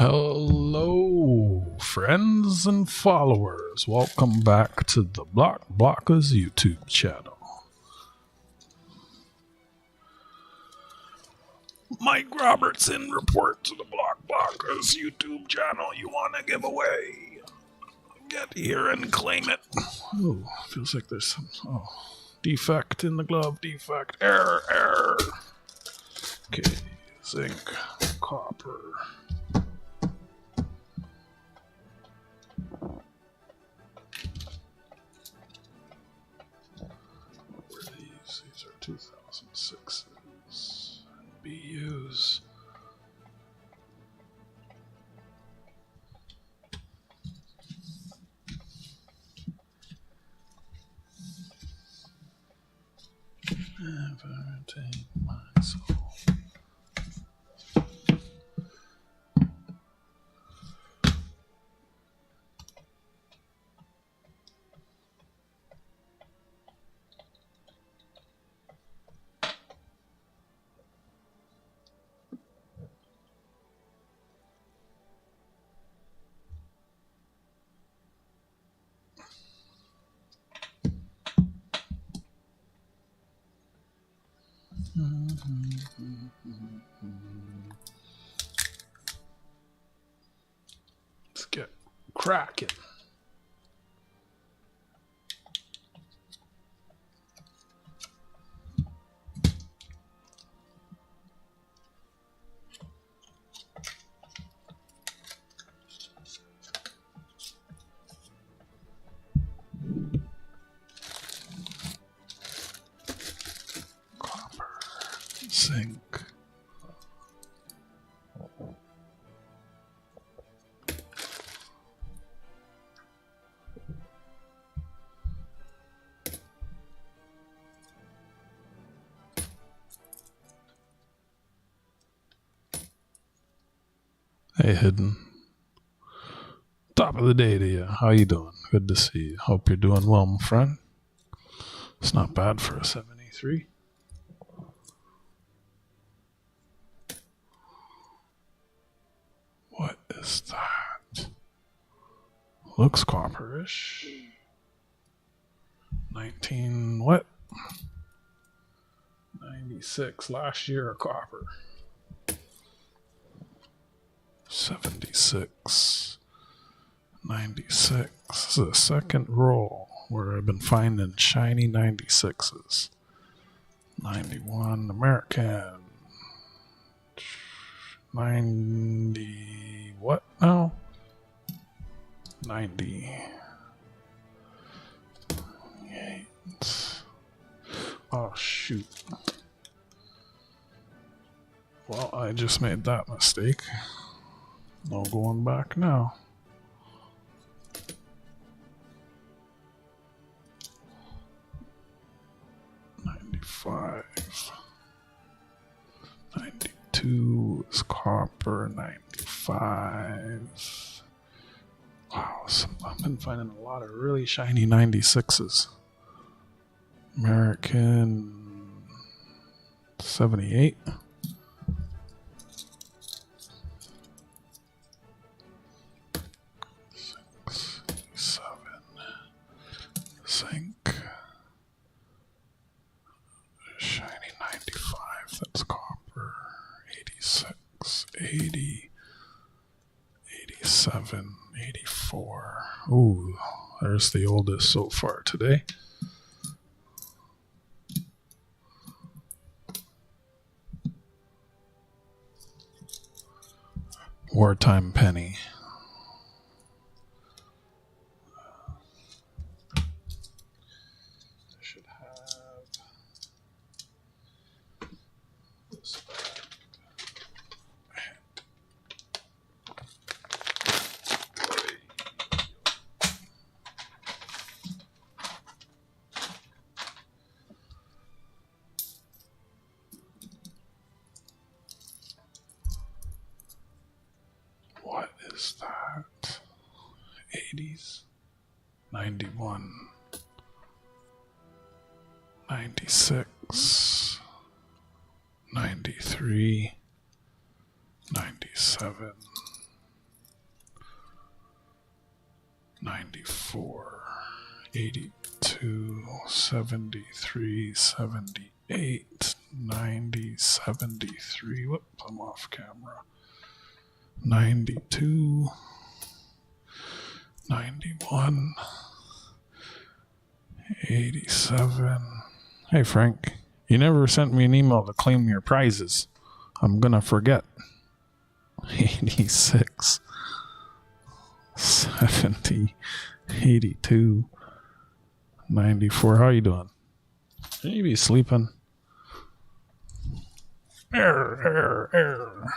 Hello, friends and followers. Welcome back to the Block Blockers YouTube channel. Mike Robertson report to the Block Blockers YouTube channel. You want to give away? Get here and claim it. Oh, feels like there's some defect in the glove. Defect. Error. Okay, zinc, copper. These are 2006s and BUs. Never take my soul. Let's get cracking. Zinc. Hey, Hidden. Top of the day to you. How you doing? Good to see you. Hope you're doing well, my friend. It's not bad for a 73. What is that? Looks copperish. 19 what? 96 last year of copper. 76. 96. This is a second roll where I've been finding shiny 96s. 91 American. 90 what now? 98. Oh shoot. Well, I just made that mistake. No going back now. $95. 92 is copper. 95. Wow, I've been finding a lot of really shiny 96s. American 78. Zinc. Shiny 95. That's copper. 86. 80. 87. 84. Ooh, there's the oldest so far today. Wartime penny. Should have this back. What is that? 80s? 91. 96. 93. 97. 94, 82, 73, 78, 90, 73. Whoops, I'm off camera. 92, 91, 87. Hey, Frank, you never sent me an email to claim your prizes. I'm gonna forget. 86, 70, 82, 94. How you doing? Should you be sleeping? Error.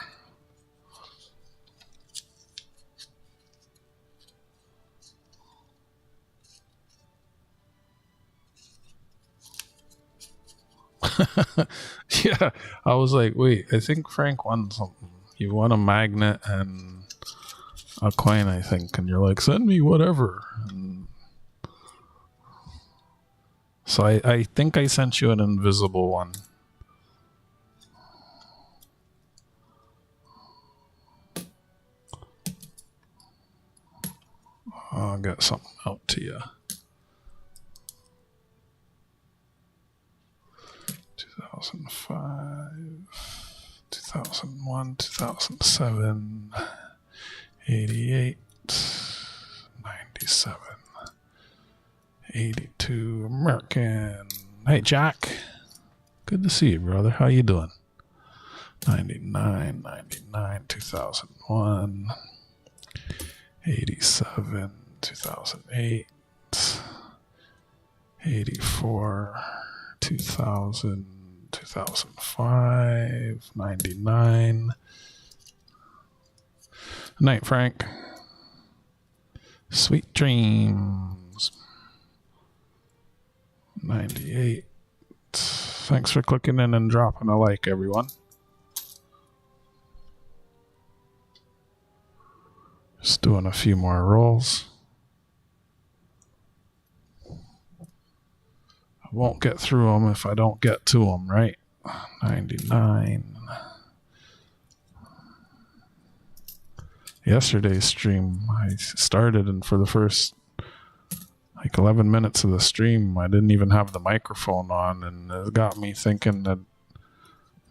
Yeah, I was like, wait, I think Frank won something. You won a magnet and a coin, I think, and you're like, send me whatever. And so I think I sent you an invisible one. I'll get something out to you. 2005, 2001, 2007, 88, 97, 82, American. Hey, Jack. Good to see you, brother. How you doing? 99, 99, 2001, 87, 2008, 84, 2000, 2005, 99. Night, Frank. Sweet dreams. 98. Thanks for clicking in and dropping a like, everyone. Just doing a few more rolls. I won't get through them if I don't get to them, right? 99. Yesterday's stream, I started, and for the first like 11 minutes of the stream, I didn't even have the microphone on, and it got me thinking that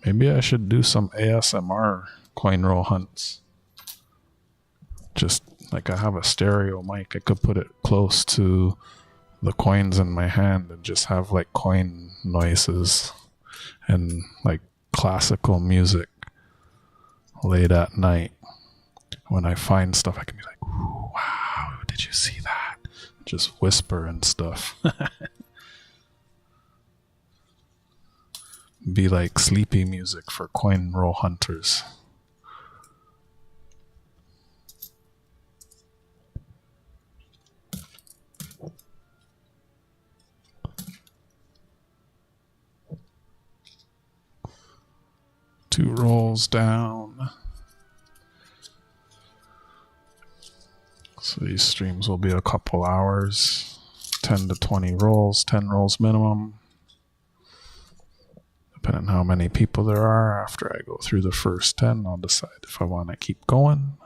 maybe I should do some ASMR coin roll hunts. Just like I have a stereo mic, I could put it close to the coins in my hand and just have like coin noises and like classical music late at night. When I find stuff, I can be like, ooh, wow, did you see that? Just whisper and stuff. Be like sleepy music for coin roll hunters. Two rolls down. So these streams will be a couple hours, 10 to 20 rolls, 10 rolls minimum, depending on how many people there are. After I go through the first 10, I'll decide if I want to keep going.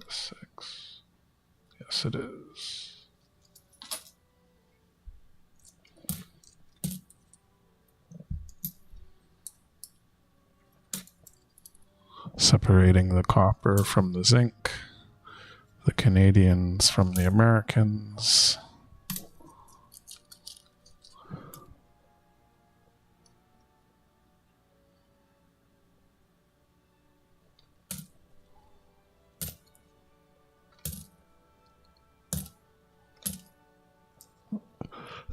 Six. Yes, it is. Separating the copper from the zinc, the Canadians from the Americans.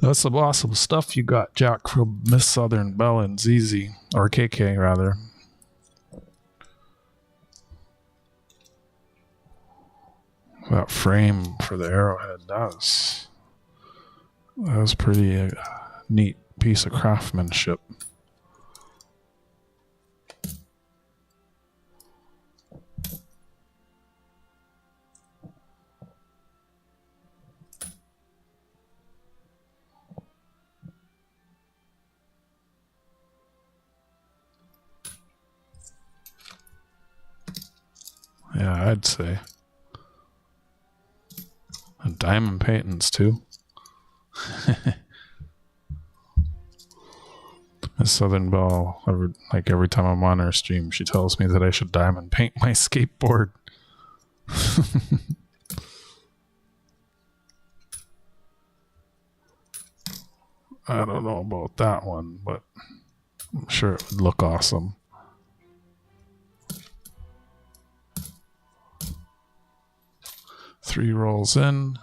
That's the awesome stuff you got, Jack, from Miss Southern Belle and ZZ, or KK rather. That frame for the arrowhead, that was pretty neat piece of craftsmanship. Yeah, I'd say. And diamond paintings too. Miss Southern Belle, every time I'm on her stream, she tells me that I should diamond paint my skateboard. I don't know about that one, but I'm sure it would look awesome. Three rolls in,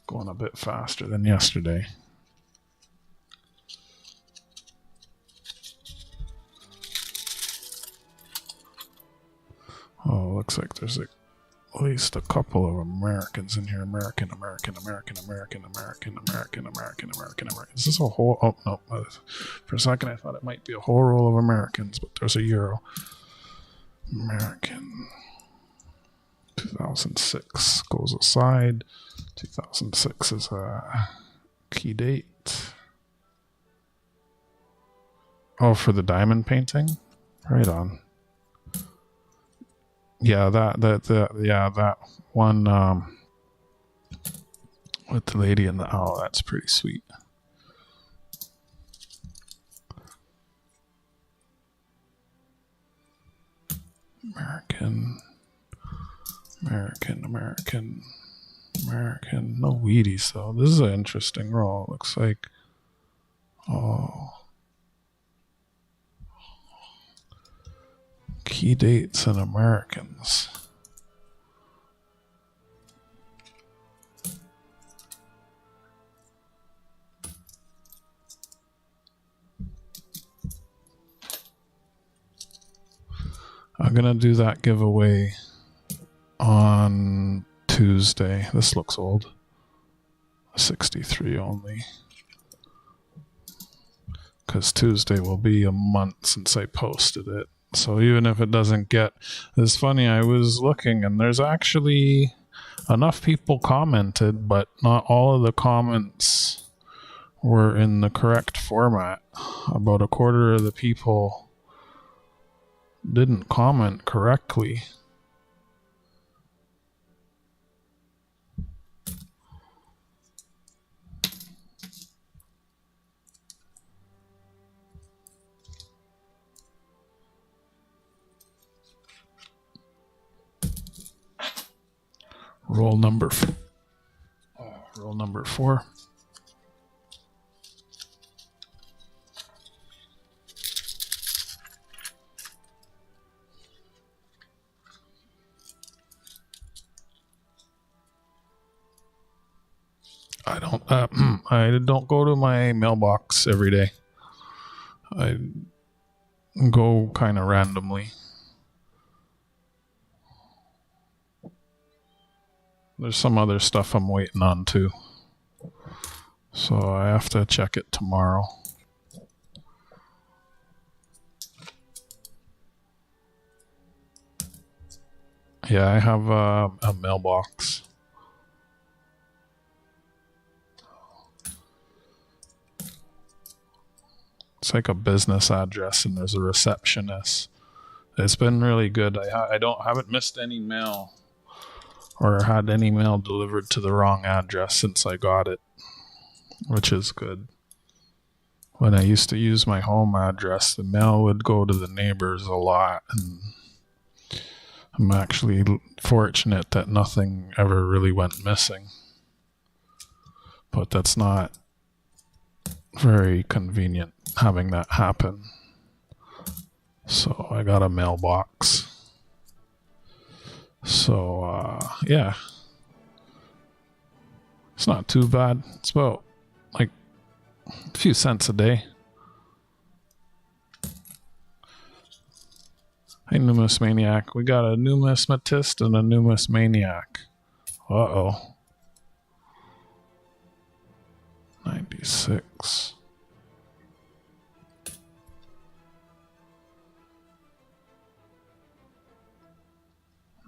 going a bit faster than yesterday. Oh, looks like there's at least a couple of Americans in here. American. Is this a whole? Oh, no. For a second, I thought it might be a whole roll of Americans, but there's a euro. American. 2006 goes aside. 2006 is a key date. Oh, for the diamond painting? Right on. Yeah, that one with the lady in the owl, that's pretty sweet. American. No Wheaties though. This is an interesting roll. It looks like, oh, key dates and Americans. I'm gonna do that giveaway on Tuesday. This looks old. 63 only. Because Tuesday will be a month since I posted it. So even if it doesn't get... It's funny, I was looking and there's actually enough people commented, but not all of the comments were in the correct format. About a quarter of the people didn't comment correctly. Roll number 4. I don't go to my mailbox every day. I go kind of randomly. There's some other stuff I'm waiting on too. So I have to check it tomorrow. Yeah, I have a mailbox. It's like a business address and there's a receptionist. It's been really good. I haven't missed any mail or had any mail delivered to the wrong address since I got it, which is good. When I used to use my home address, the mail would go to the neighbors a lot, and I'm actually fortunate that nothing ever really went missing. But that's not very convenient having that happen. So I got a mailbox. So, yeah. It's not too bad. It's about, like, a few cents a day. Hey, Numismaniac. We got a numismatist and a numismaniac. Uh-oh. 96.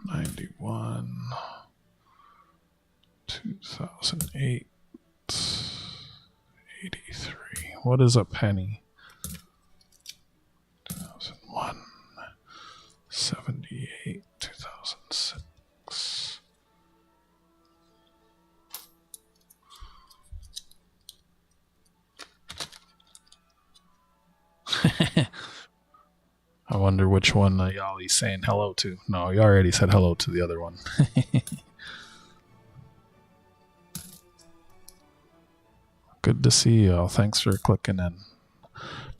$91. 2008. 83. What is a penny? 2001. 78. 2006. I wonder which one Yali's saying hello to. No, you already said hello to the other one. Good to see y'all. Thanks for clicking in.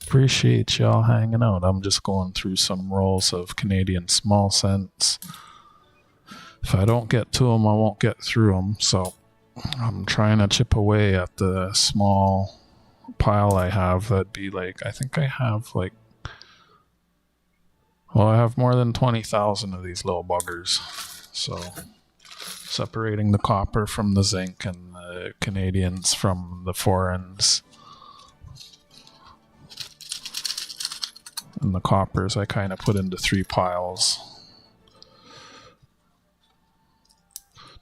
Appreciate y'all hanging out. I'm just going through some rolls of Canadian small cents. If I don't get to them, I won't get through them. So I'm trying to chip away at the small pile I have. That'd be like, I think I have like, well, I have more than 20,000 of these little buggers. So separating the copper from the zinc and the Canadians from the foreigns. And the coppers I kind of put into 3 piles.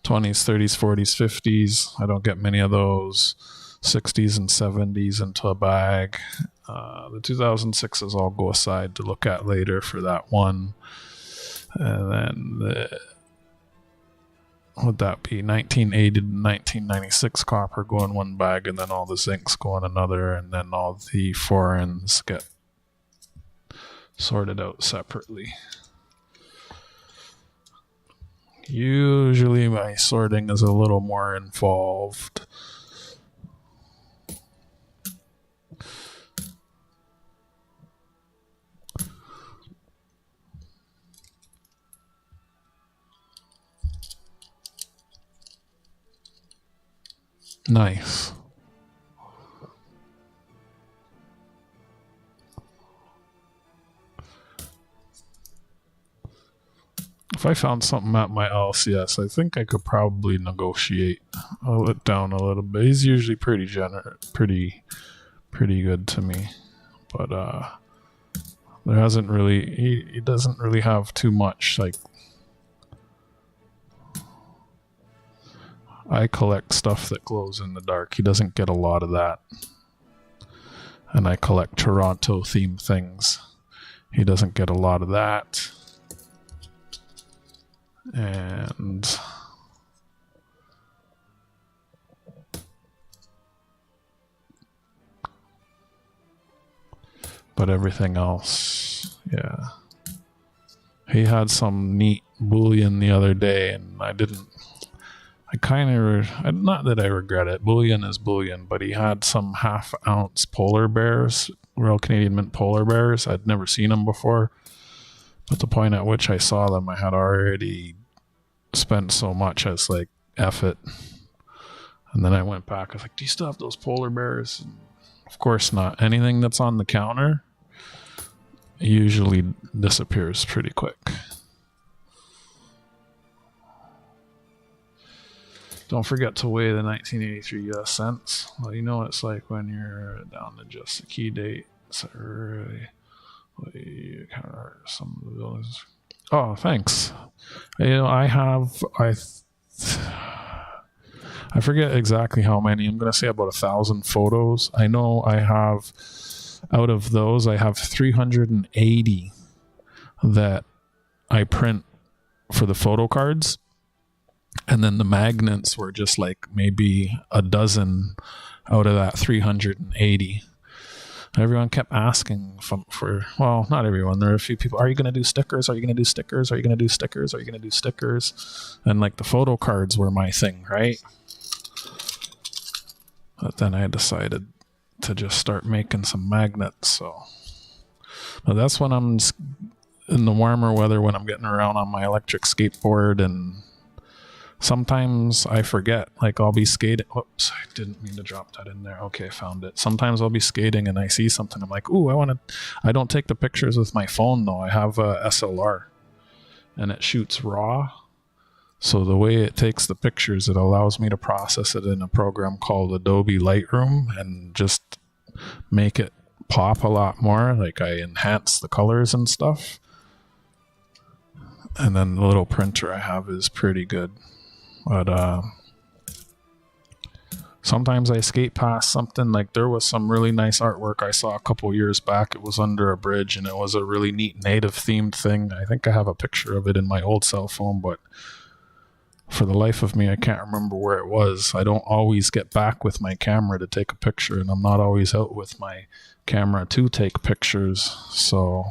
20s, 30s, 40s, 50s. I don't get many of those. 60s and 70s into a bag. The 2006s I'll go aside to look at later for that one. And then would that be 1980 to 1996 copper go in one bag, and then all the zincs go in another, and then all the foreigns get sorted out separately. Usually my sorting is a little more involved. Nice. If I found something at my LCS, I think I could probably negotiate it down a little bit. He's usually pretty pretty good to me, but there hasn't really. He doesn't really have too much. Like, I collect stuff that glows in the dark. He doesn't get a lot of that, and I collect Toronto themed things. He doesn't get a lot of that. And but everything else, yeah. He had some neat bullion the other day, and I kind of, not that I regret it. Bullion is bullion, but he had some half-ounce polar bears, Royal Canadian Mint polar bears. I'd never seen them before. But the point at which I saw them, I had already spent so much, I was like, F it. And then I went back, I was like, do you still have those polar bears? And of course not. Anything that's on the counter usually disappears pretty quick. Don't forget to weigh the 1983 US cents. Well, you know what it's like when you're down to just the key date. So really... some of the buildings. Oh, thanks. You know, I forget exactly how many. I'm going to say about 1,000 photos. I know I have, out of those, I have 380 that I print for the photo cards. And then the magnets were just like maybe a dozen out of that 380. Everyone kept asking for, well, not everyone. There are a few people, are you going to do stickers? Are you going to do stickers? Are you going to do stickers? Are you going to do stickers? And like the photo cards were my thing, right? But then I decided to just start making some magnets. So but that's when I'm in the warmer weather, when I'm getting around on my electric skateboard, and sometimes I forget, like I'll be skating. Whoops, I didn't mean to drop that in there. Okay, I found it. Sometimes I'll be skating and I see something. I'm like, ooh, I don't take the pictures with my phone though. I have a SLR and it shoots RAW. So the way it takes the pictures, it allows me to process it in a program called Adobe Lightroom and just make it pop a lot more. Like I enhance the colors and stuff. And then the little printer I have is pretty good. But sometimes I skate past something. Like there was some really nice artwork I saw a couple years back. It was under a bridge and it was a really neat native themed thing. I think I have a picture of it in my old cell phone, but for the life of me, I can't remember where it was. I don't always get back with my camera to take a picture, and I'm not always out with my camera to take pictures. So,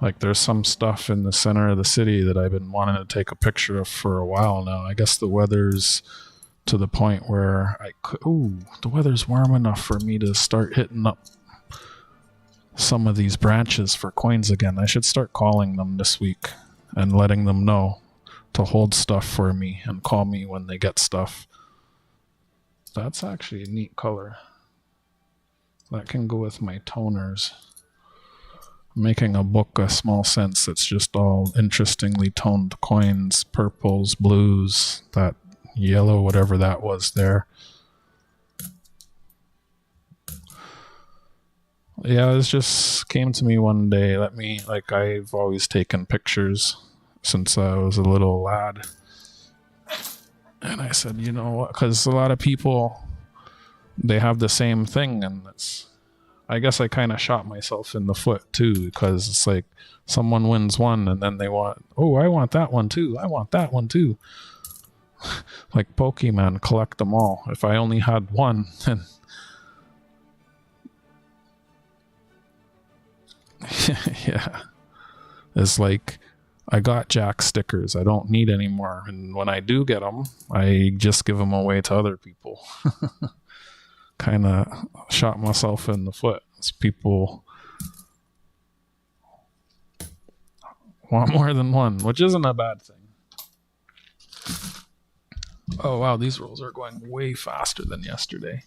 like, there's some stuff in the center of the city that I've been wanting to take a picture of for a while now. I guess the weather's to the point where the weather's warm enough for me to start hitting up some of these branches for coins again. I should start calling them this week and letting them know to hold stuff for me and call me when they get stuff. That's actually a neat color. That can go with my toners. I'm making a book, A Small Sense, that's just all interestingly toned coins, purples, blues, that yellow, whatever that was there. Yeah, it just came to me one day. I've always taken pictures since I was a little lad. And I said, you know what? Because a lot of people, they have the same thing. And I guess I kind of shot myself in the foot too, because it's like someone wins one and then they want, oh, I want that one too. I want that one too. Like Pokemon, collect them all. If I only had one, then yeah. It's like, I got Jack stickers. I don't need any more. And when I do get them, I just give them away to other people. Kind of shot myself in the foot. As people want more than one, which isn't a bad thing. Oh, wow. These rolls are going way faster than yesterday.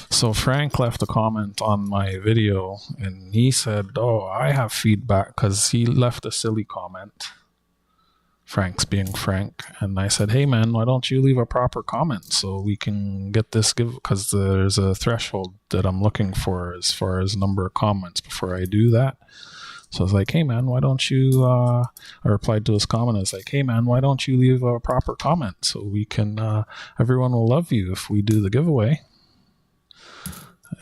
So Frank left a comment on my video and he said, oh, I have feedback, because he left a silly comment. Frank's being Frank. And I said, hey man, why don't you leave a proper comment so we can get this because there's a threshold that I'm looking for as far as number of comments before I do that. So I was like, hey man, why don't you, I replied to his comment. I was like, hey man, why don't you leave a proper comment so we can, everyone will love you if we do the giveaway.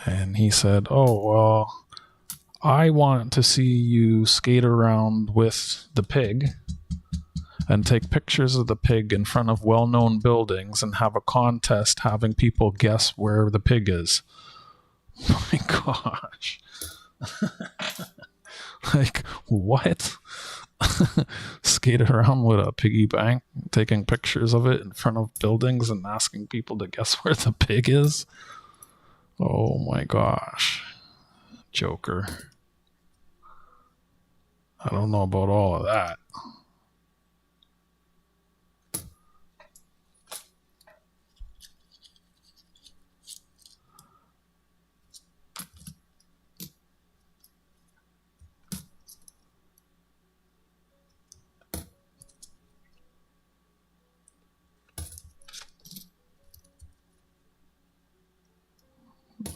And he said, oh, well, I want to see you skate around with the pig and take pictures of the pig in front of well-known buildings and have a contest having people guess where the pig is. My gosh. Like, what? Skate around with a piggy bank, taking pictures of it in front of buildings and asking people to guess where the pig is? Oh my gosh. Joker. I don't know about all of that.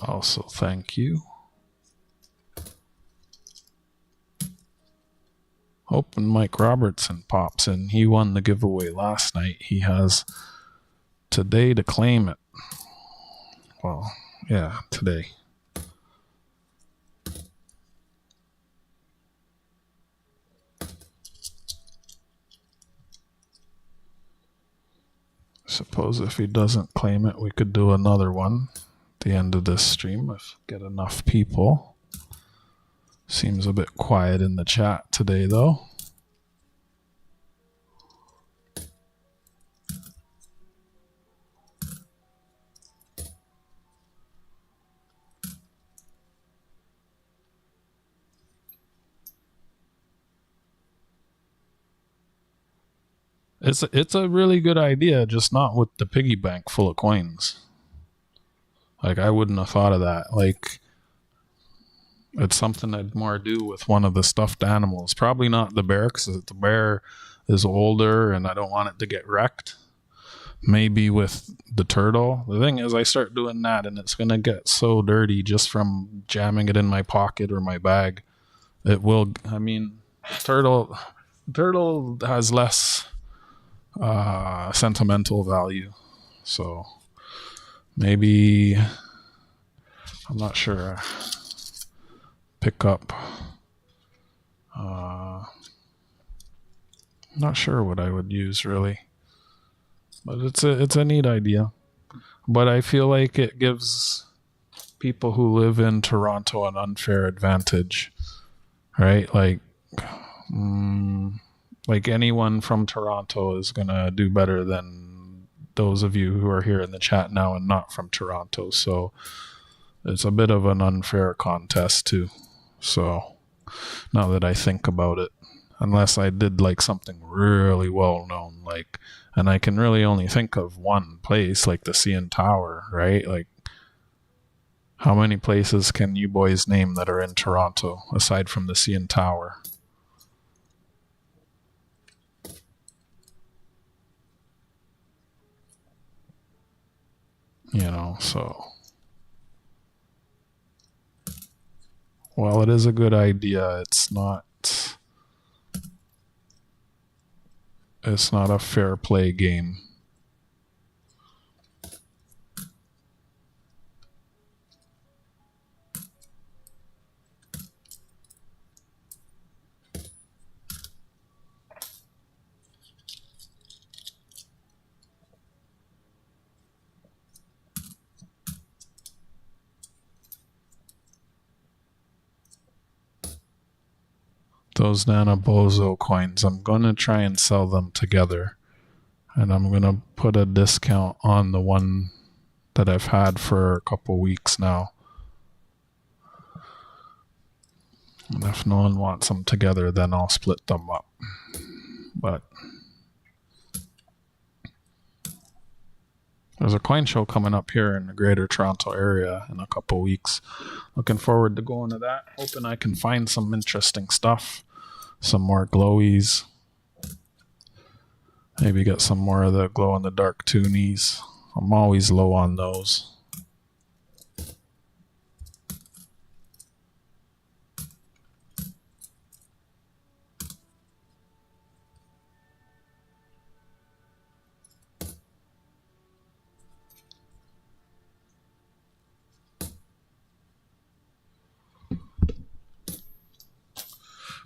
Also, thank you. Hoping Mike Robertson pops in. He won the giveaway last night. He has today to claim it. Well, yeah, today. Suppose if he doesn't claim it, we could do another one at the end of this stream if get enough people. Seems a bit quiet in the chat today, though. It's a really good idea, just not with the piggy bank full of coins. Like, I wouldn't have thought of that. Like, it's something I'd more do with one of the stuffed animals. Probably not the bear, because the bear is older and I don't want it to get wrecked. Maybe with the turtle. The thing is, I start doing that and it's going to get so dirty just from jamming it in my pocket or my bag. It will, I mean, turtle has less sentimental value. So maybe, I'm not sure, pick up, not sure what I would use really. But it's a neat idea. But I feel like it gives people who live in Toronto an unfair advantage, right? Like anyone from Toronto is going to do better than those of you who are here in the chat now and not from Toronto. So it's a bit of an unfair contest too. So now that I think about it, unless I did like something really well known, like, and I can really only think of one place, like the CN Tower, right? Like, how many places can you boys name that are in Toronto aside from the CN Tower? You know, so while it is a good idea, it's not a fair play game. Those Nanabozo coins, I'm going to try and sell them together. And I'm going to put a discount on the one that I've had for a couple weeks now. And if no one wants them together, then I'll split them up. But there's a coin show coming up here in the Greater Toronto area in a couple weeks. Looking forward to going to that. Hoping I can find some interesting stuff. Some more glowies. Maybe get some more of the glow-in-the-dark toonies. I'm always low on those.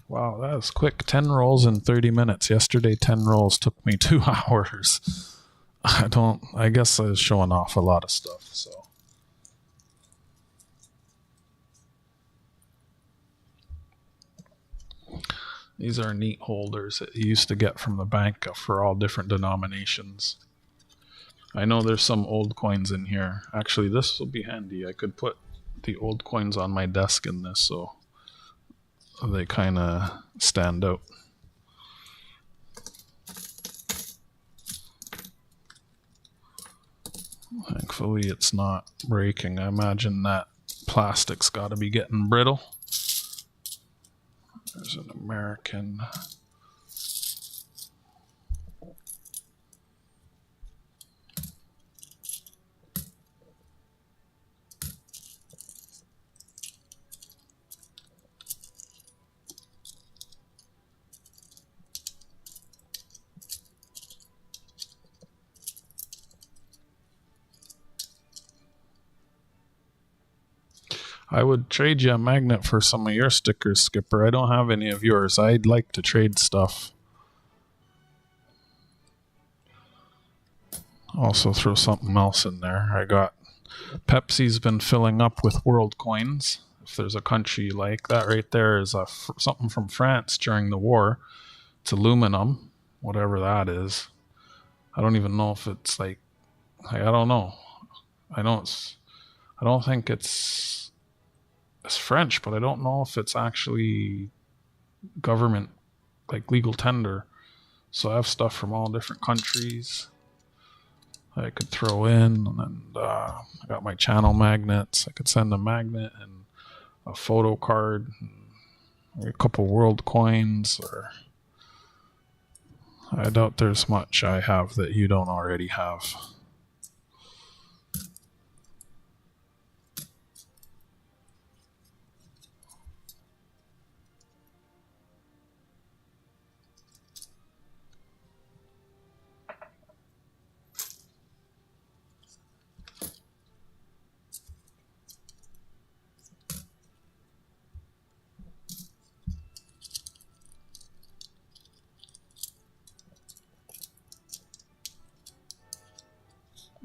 Wow, that was quick. 10 rolls in 30 minutes. Yesterday, 10 rolls took me 2 hours. I guess I was showing off a lot of stuff, so. These are neat holders that you used to get from the bank for all different denominations. I know there's some old coins in here. Actually, this will be handy. I could put the old coins on my desk in this, so they kind of stand out. Thankfully, it's not breaking. I imagine that plastic's got to be getting brittle. There's an American. I would trade you a magnet for some of your stickers, Skipper. I don't have any of yours. I'd like to trade stuff. Also throw something else in there. I got Pepsi's been filling up with world coins. If there's a country like that right there is something from France during the war. It's aluminum, whatever that is. I don't even know if it's like I don't know. I don't think it's French, but I don't know if it's actually government, like legal tender. So I have stuff from all different countries I could throw in, and I got my channel magnets. I could send a magnet and a photo card, and a couple world coins, or I doubt there's much I have that you don't already have.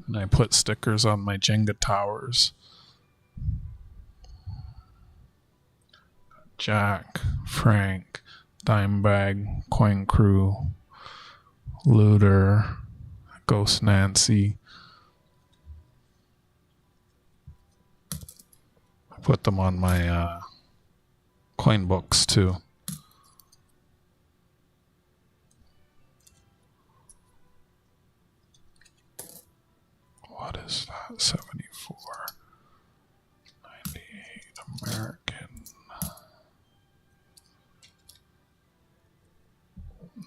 And I put stickers on my Jenga towers. Jack, Frank, Dimebag, Coin Crew, Looter, Ghost Nancy. I put them on my coin books too. What is that? 74, 98 American.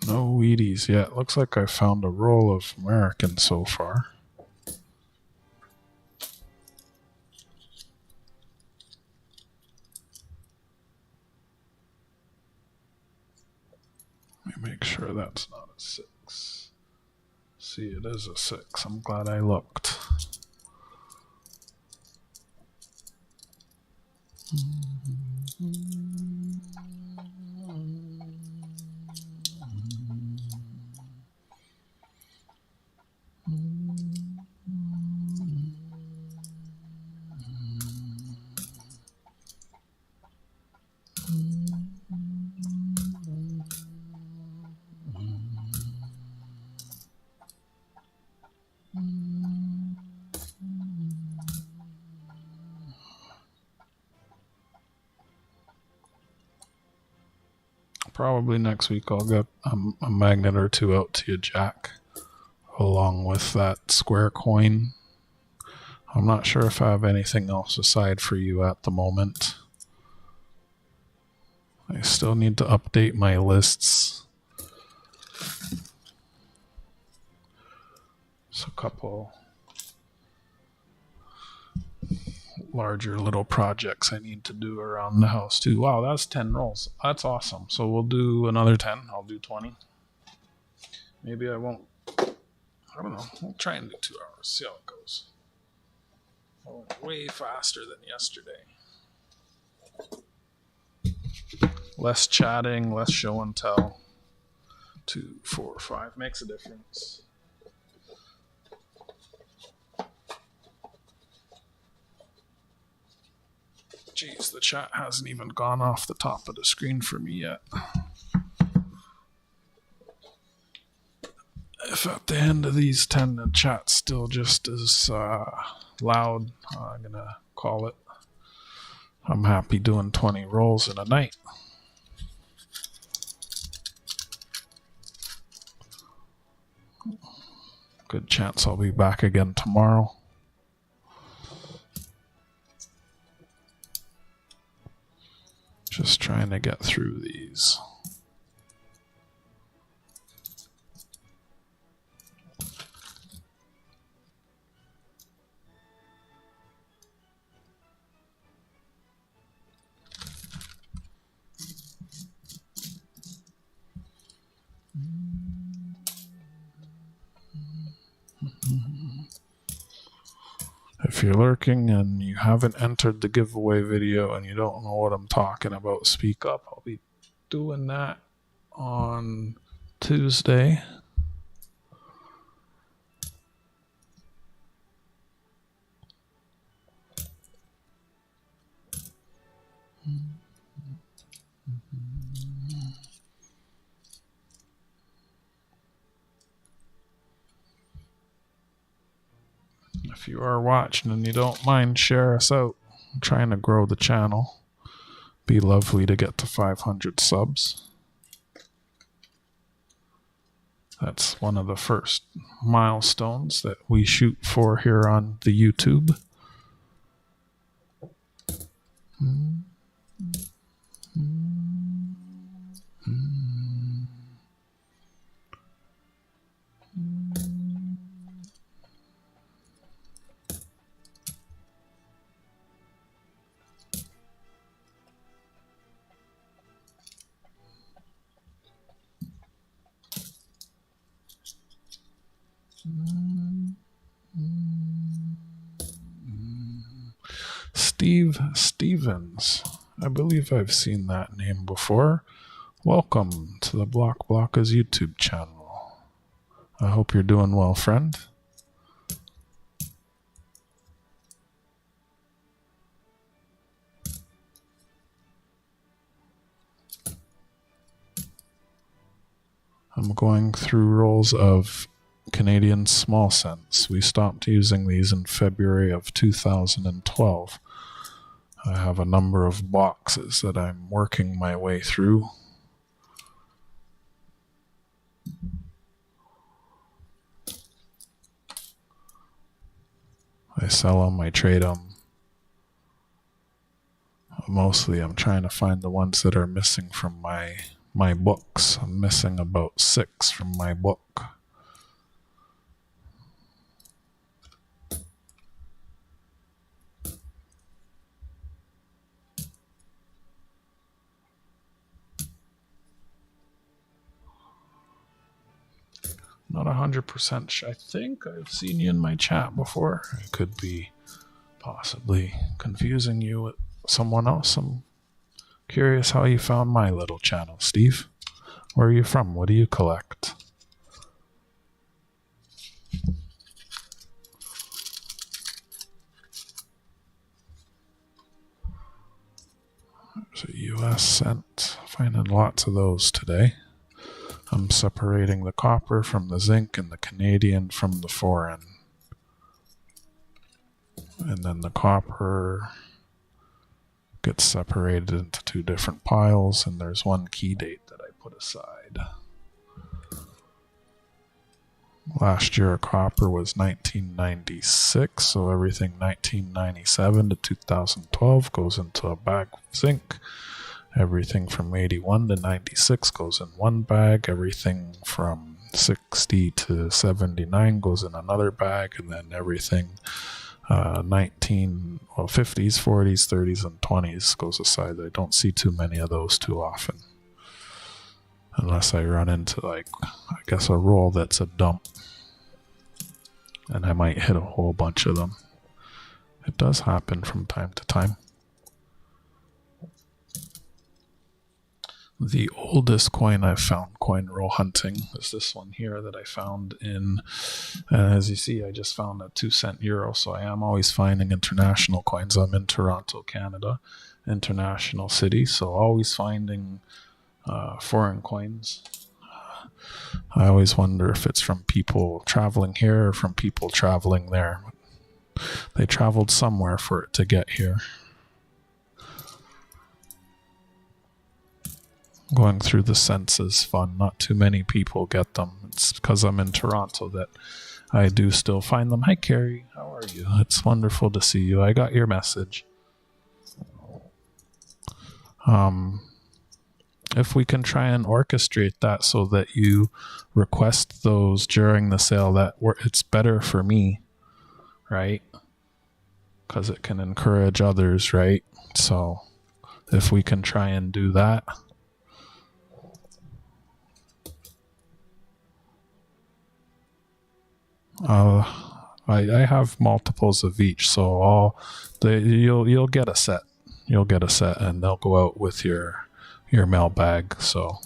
No Wheaties yet. Looks like I found a roll of American so far. Let me make sure that's not a 6. See, it is a 6. I'm glad I looked. Probably next week I'll get a magnet or two out to you, Jack, along with that square coin. I'm not sure if I have anything else aside for you at the moment. I still need to update my lists. So a couple larger little projects I need to do around the house too. Wow, that's 10 rolls. That's awesome. So we'll do another 10. I'll do 20. Maybe I won't. I don't know. We'll try and do 2 hours. See how it goes. I went way faster than yesterday. Less chatting, less show and tell. 2, 4, 5 makes a difference. Jeez, the chat hasn't even gone off the top of the screen for me yet. If at the end of these 10 the chat's still just as loud, I'm going to call it. I'm happy doing 20 rolls in a night. Good chance I'll be back again tomorrow. Just trying to get through these. If you're lurking and you haven't entered the giveaway video and you don't know what I'm talking about, speak up. I'll be doing that on Tuesday. If you are watching and you don't mind, share us out. I'm trying to grow the channel. Be lovely to get to 500 subs. That's one of the first milestones that we shoot for here on the YouTube. Steve Stevens. I believe I've seen that name before. Welcome to the Blockblockers YouTube channel. I hope you're doing well, friend. I'm going through rolls of Canadian small cents. We stopped using these in February of 2012. I have a number of boxes that I'm working my way through. I sell them, I trade them. Mostly I'm trying to find the ones that are missing from my books. I'm missing about 6 from my book. Not 100% sure. I think I've seen you in my chat before. I could be possibly confusing you with someone else. I'm curious how you found my little channel, Steve. Where are you from? What do you collect? There's a US cent. Finding lots of those today. I'm separating the copper from the zinc and the Canadian from the foreign. And then the copper gets separated into 2 different piles, and there's one key date that I put aside. Last year copper was 1996, so everything 1997 to 2012 goes into a bag of zinc. Everything from 81 to 96 goes in one bag. Everything from 60 to 79 goes in another bag. And then everything 50s, 40s, 30s, and 20s goes aside. I don't see too many of those too often. Unless I run into, like, I guess a roll that's a dump. And I might hit a whole bunch of them. It does happen from time to time. The oldest coin I've found, coinrollhunting, is this one here that I found in, as you see, I just found a 2-cent euro, so I am always finding international coins. I'm in Toronto, Canada, international city, so always finding foreign coins. I always wonder if it's from people traveling here or from people traveling there. They traveled somewhere for it to get here. Going through the cents is fun. Not too many people get them. It's because I'm in Toronto that I do still find them. Hi, Carrie. How are you? It's wonderful to see you. I got your message. If we can try and orchestrate that so that you request those during the sale, it's better for me, right? Because it can encourage others, right? So if we can try and do that. I have multiples of each, so you'll get a set. You'll get a set, and they'll go out with your mail bag. So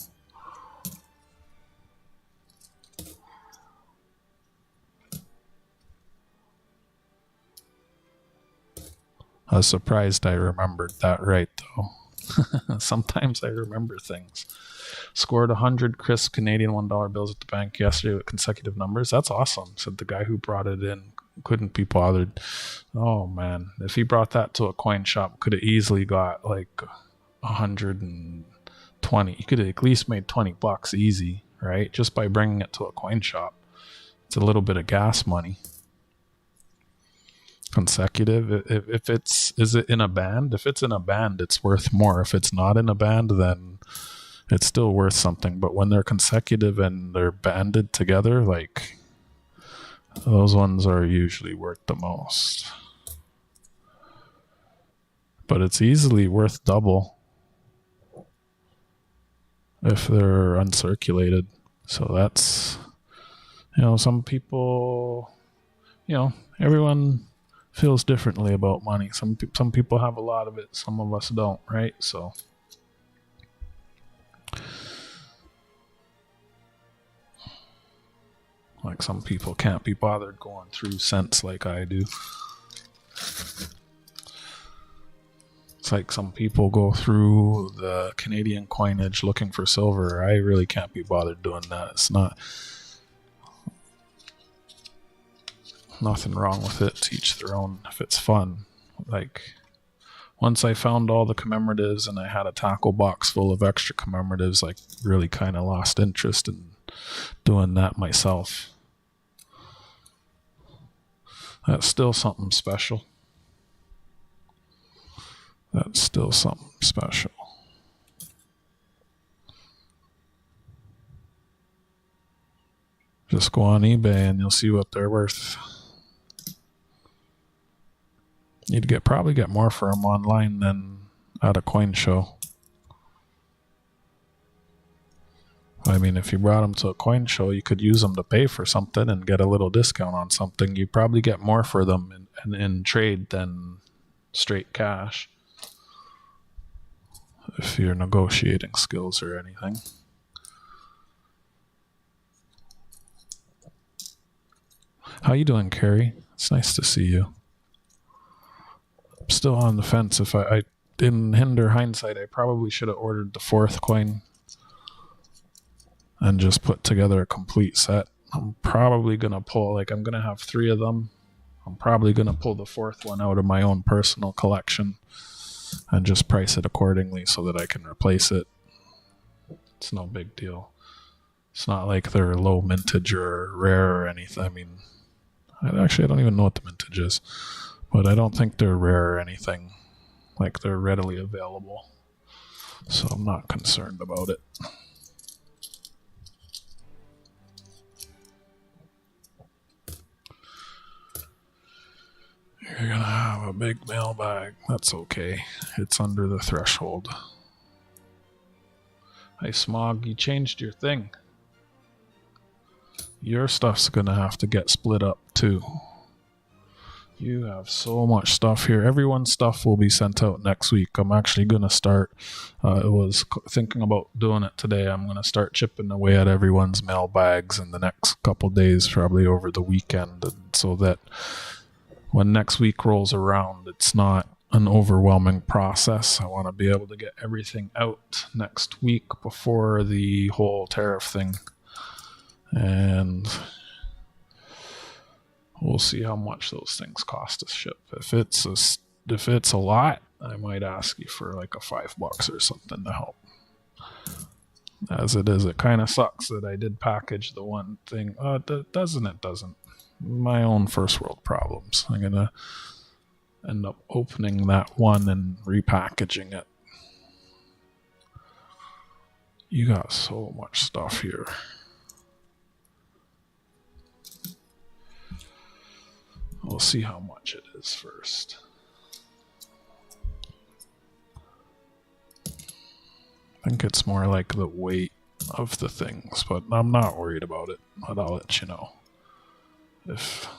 I was surprised I remembered that right, though. Sometimes I remember things. Scored 100 crisp Canadian $1 bills at the bank yesterday with consecutive numbers. That's awesome, said the guy who brought it in. Couldn't be bothered. Oh, man. If he brought that to a coin shop, could have easily got like 120. He could have at least made $20 easy, right? Just by bringing it to a coin shop. It's a little bit of gas money. Consecutive. Is it in a band? If it's in a band, it's worth more. If it's not in a band, then it's still worth something. But when they're consecutive and they're banded together, like, those ones are usually worth the most. But it's easily worth double if they're uncirculated. So that's, some people, everyone feels differently about money. Some people have a lot of it, some of us don't, right? So like some people can't be bothered going through cents like I do. It's like some people go through the Canadian coinage looking for silver. I really can't be bothered doing that. It's not nothing wrong with it, to each their own if it's fun. Like once I found all the commemoratives and I had a tackle box full of extra commemoratives, I really kind of lost interest in doing that myself. That's still something special. That's still something special. Just go on eBay and you'll see what they're worth. You'd probably get more for them online than at a coin show. I mean, if you brought them to a coin show, you could use them to pay for something and get a little discount on something. You probably get more for them in trade than straight cash, if you're negotiating skills or anything. How you doing, Carrie? It's nice to see you. I'm still on the fence. If I in hinder hindsight, I probably should have ordered the 4th coin and just put together a complete set. I'm probably going to pull, like I'm going to have 3 of them. I'm probably going to pull the 4th one out of my own personal collection and just price it accordingly so that I can replace it. It's no big deal. It's not like they're low mintage or rare or anything. I mean, I don't even know what the mintage is, but I don't think they're rare or anything. Like they're readily available. So I'm not concerned about it. You're gonna have a big mailbag. That's okay. It's under the threshold. Hey, Smog, you changed your thing. Your stuff's gonna have to get split up too. You have so much stuff here. Everyone's stuff will be sent out next week. I'm actually gonna start. I was thinking about doing it today. I'm gonna start chipping away at everyone's mailbags in the next couple days, probably over the weekend, and so that when next week rolls around, it's not an overwhelming process. I want to be able to get everything out next week before the whole tariff thing. And we'll see how much those things cost to ship. If it's a lot, I might ask you for like a $5 or something to help. As it is, it kind of sucks that I did package the one thing. It doesn't. My own first world problems. I'm gonna end up opening that one and repackaging it. You got so much stuff here. We'll see how much it is first. I think it's more like the weight of the things, but I'm not worried about it. But I'll let you know. If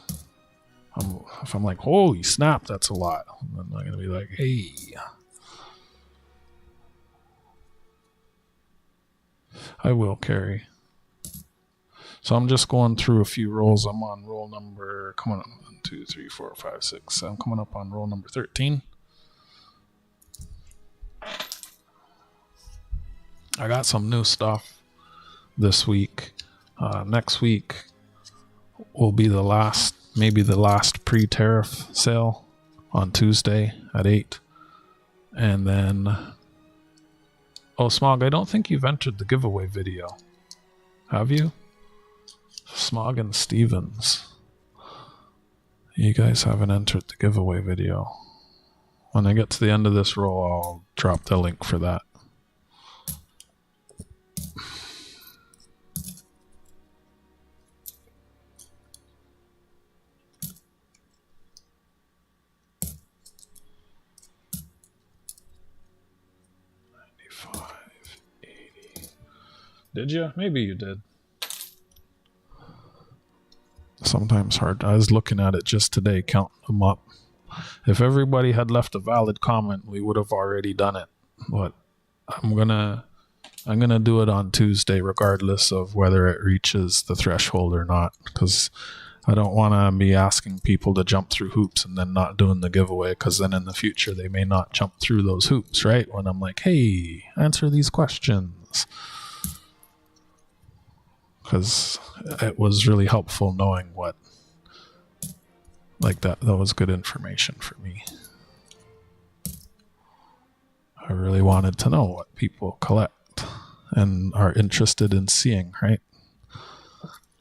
I'm like, holy snap, that's a lot, then I'm gonna be like, hey. I will, Carrie. So I'm just going through a few rolls. I'm on roll number, coming up, 1, 2, 3, 4, 5, 6. I'm coming up on roll number 13. I got some new stuff this week. Next week will be maybe the last pre-tariff sale on Tuesday at 8. And then, oh, Smog, I don't think you've entered the giveaway video. Have you? Smog and Stevens. You guys haven't entered the giveaway video. When I get to the end of this roll, I'll drop the link for that. Did you? Maybe you did. Sometimes hard. I was looking at it just today, counting them up. if everybody had left a valid comment, we would have already done it. But I'm gonna do it on Tuesday, regardless of whether it reaches the threshold or not, because I don't want to be asking people to jump through hoops and then not doing the giveaway, because then in the future they may not jump through those hoops, right? When I'm like, hey, answer these questions. Because it was really helpful knowing what, like that was good information for me. I really wanted to know what people collect and are interested in seeing, right?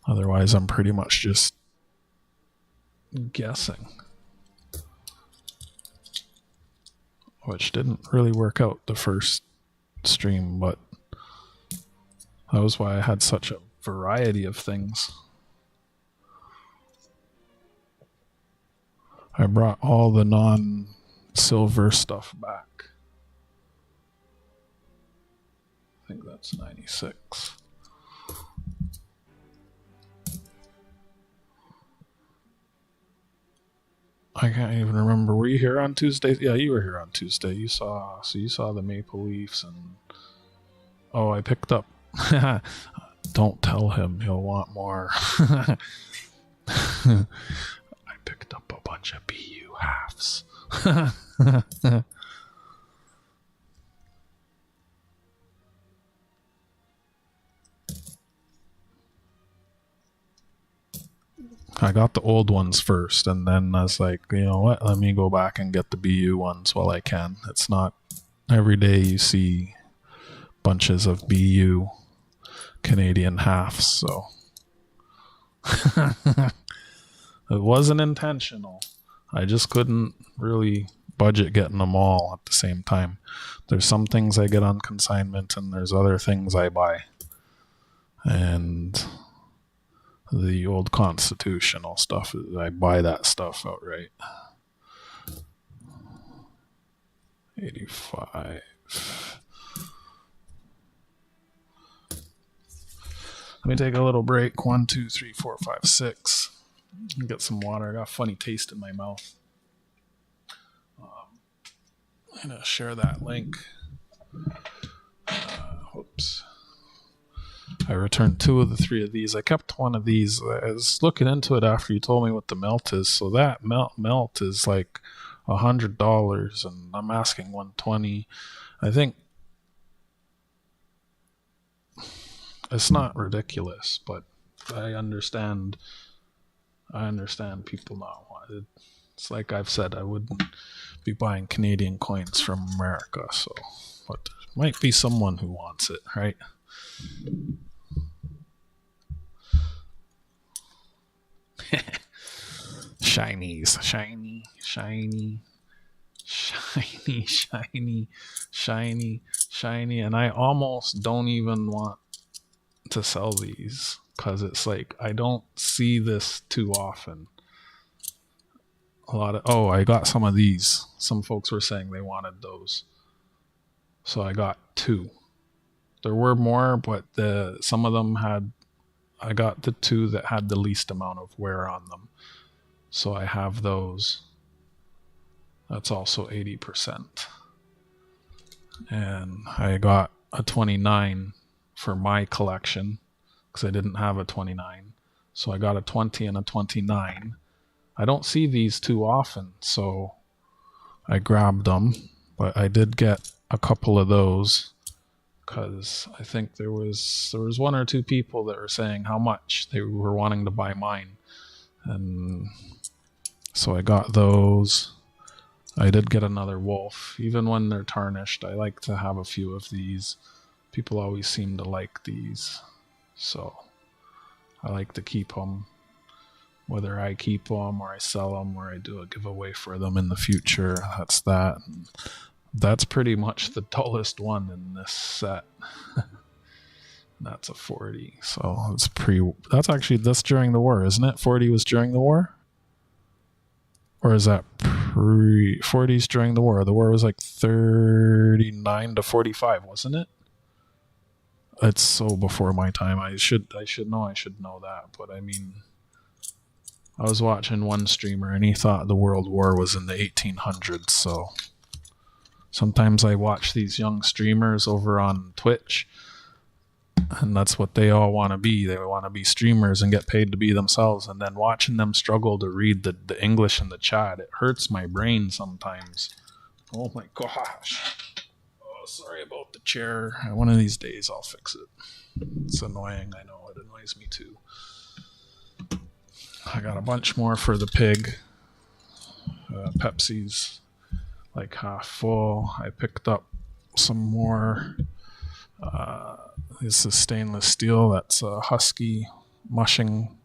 Otherwise, I'm pretty much just guessing, which didn't really work out the first stream, but that was why I had such a variety of things. I brought all the non-silver stuff back. I think that's 96. I can't even remember. Were you here on Tuesday? Yeah, you were here on Tuesday. You saw the Maple Leafs, and I picked up. Don't tell him, he'll want more. I picked up a bunch of BU halves. I got the old ones first, and then I was like, you know what, let me go back and get the BU ones while I can. It's not every day you see bunches of BU Canadian halves, so it wasn't intentional. I just couldn't really budget getting them all at the same time. There's some things I get on consignment, and there's other things I buy. And the old constitutional stuff, I buy that stuff outright. 85. Let me take a little break. 1, 2, 3, 4, 5, 6. Get some water. I got a funny taste in my mouth. I'm going to share that link. Oops. I returned 2 of the 3 of these. I kept 1 of these. I was looking into it after you told me what the melt is. So that melt is like $100, and I'm asking $120. I think it's not ridiculous, but I understand people not want it. It's like I've said, I wouldn't be buying Canadian coins from America, so but there might be someone who wants it, right? Shinies, shiny, and I almost don't even want to sell these, because it's like I don't see this too often. I got some of these. Some folks were saying they wanted those, so I got 2. There were more, but some of them had. I got the 2 that had the least amount of wear on them, so I have those. That's also 80%, and I got a 29 for my collection because I didn't have a 29, so I got a 20 and a 29. I don't see these too often, so I grabbed them, but I did get a couple of those because I think there was 1 or 2 people that were saying how much they were wanting to buy mine, and so I got those. I did get another wolf. Even when they're tarnished, I like to have a few of these. People always seem to like these, so I like to keep them. Whether I keep them or I sell them or I do a giveaway for them in the future, that's that. And that's pretty much the dullest one in this set. That's a 40. So that's during the war, isn't it? 40 was during the war? Or is that 40s during the war? The war was like 39 to 45, wasn't it? It's so before my time. I should know that, but I mean, I was watching one streamer and he thought the World War was in the 1800s, so sometimes I watch these young streamers over on Twitch, and that's what they all want to be. They want to be streamers and get paid to be themselves, and then watching them struggle to read the English in the chat, it hurts my brain sometimes. Oh my gosh. Oh, sorry about the chair. One of these days I'll fix it. It's annoying, I know. It annoys me too. I got a bunch more for the pig. Pepsi's like half full. I picked up some more. This is stainless steel. That's a Husky mushing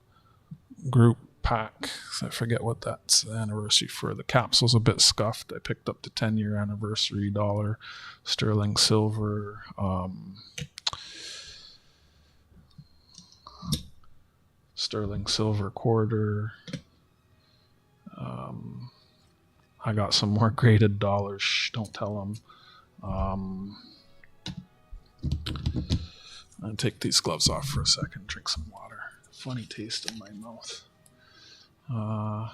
group pack. I forget what that's the anniversary for. The capsule's a bit scuffed. I picked up the 10-year anniversary dollar. Sterling silver. Sterling silver quarter. I got some more graded dollars. Shh, don't tell them. I'll take these gloves off for a second, drink some water. Funny taste in my mouth. I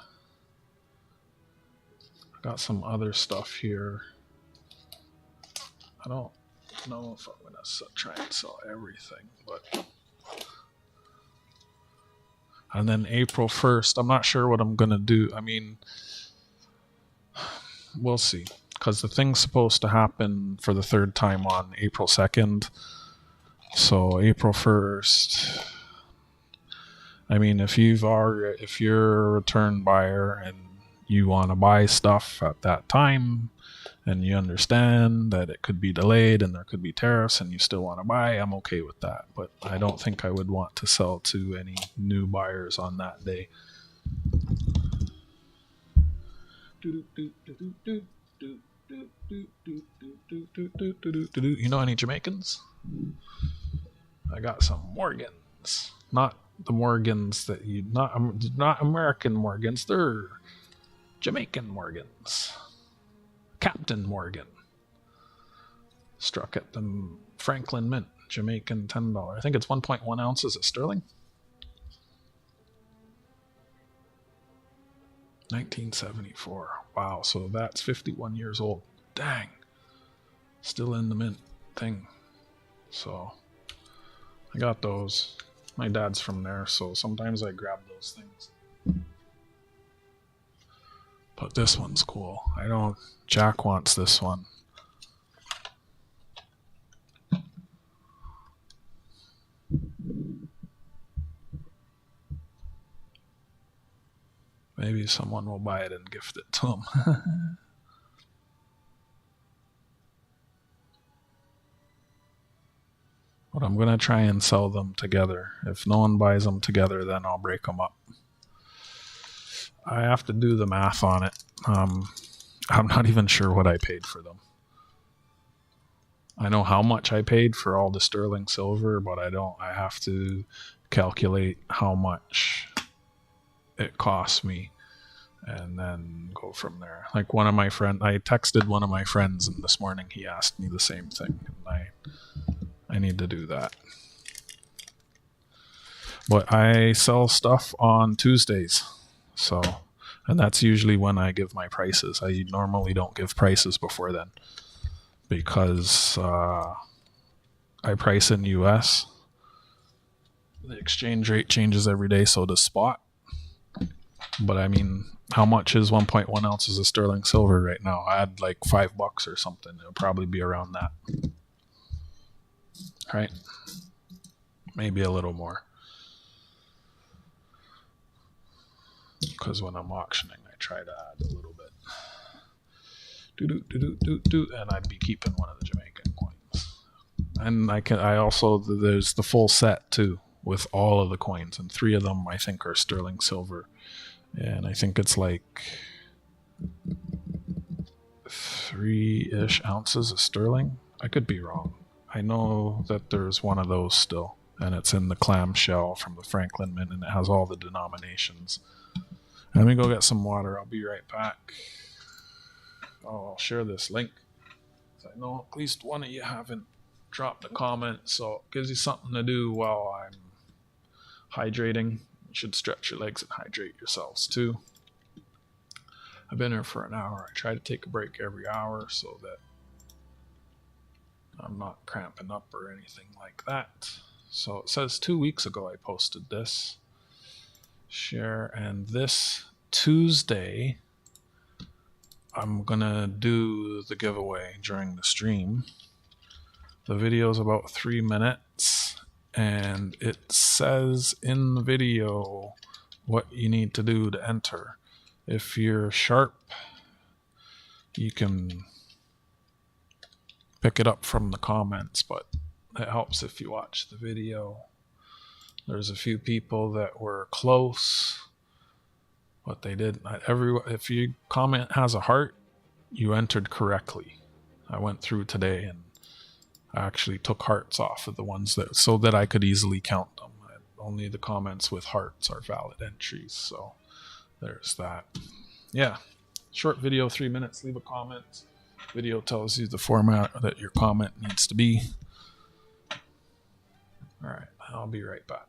got some other stuff here. I don't know if I'm going to try and sell everything, but... And then April 1st, I'm not sure what I'm going to do. I mean, we'll see. Because the thing's supposed to happen for the third time on April 2nd. So April 1st, I mean, if you're a return buyer and you want to buy stuff at that time, and you understand that it could be delayed and there could be tariffs and you still want to buy, I'm okay with that. But I don't think I would want to sell to any new buyers on that day. You know any Jamaicans? I got some Morgans. Not the Morgans that you... Not American Morgans. They're Jamaican Morgans. Captain Morgan. Struck at the Franklin Mint. Jamaican $10. I think it's 1.1 ounces of sterling. 1974. Wow, so that's 51 years old. Dang. Still in the mint thing. So, I got those. My dad's from there, so sometimes I grab those things. But this one's cool. I don't... Jack wants this one. Maybe someone will buy it and gift it to him. But I'm going to try and sell them together. If no one buys them together, then I'll break them up. I have to do the math on it. I'm not even sure what I paid for them. I know how much I paid for all the sterling silver, but I have to calculate how much it cost me and then go from there. Like I texted one of my friends, and this morning he asked me the same thing, and I need to do that. But I sell stuff on Tuesdays, so... And that's usually when I give my prices. I normally don't give prices before then because I price in US. The exchange rate changes every day, so does spot. But I mean, how much is 1.1 ounces of sterling silver right now? I had like $5 or something. It'll probably be around that. Right? Maybe a little more. Because when I'm auctioning, I try to add a little bit. And I'd be keeping one of the Jamaican coins. And I also, there's the full set too, with all of the coins. And 3 of them, I think, are sterling silver. And I think it's like 3-ish ounces of sterling. I could be wrong. I know that there's one of those still. And it's in the clamshell from the Franklin Mint, and it has all the denominations. Let me go get some water. I'll be right back. Oh, I'll share this link. I know at least one of you haven't dropped a comment, so it gives you something to do while I'm hydrating. should stretch your legs and hydrate yourselves too. I've been here for an hour. I try to take a break every hour so that I'm not cramping up or anything like that. So it says 2 weeks ago I posted this. Share, and this Tuesday I'm gonna do the giveaway during the stream. The video is about 3 minutes, and it says in the video what you need to do to enter. If you're sharp, you can pick it up from the comments, but it helps if you watch the video. There's a few people that were close, but they didn't. If your comment has a heart, you entered correctly. I went through today and I actually took hearts off of the ones that, so that I could easily count them. Only the comments with hearts are valid entries. So there's that. Yeah, short video, 3 minutes. Leave a comment. Video tells you the format that your comment needs to be. All right, I'll be right back.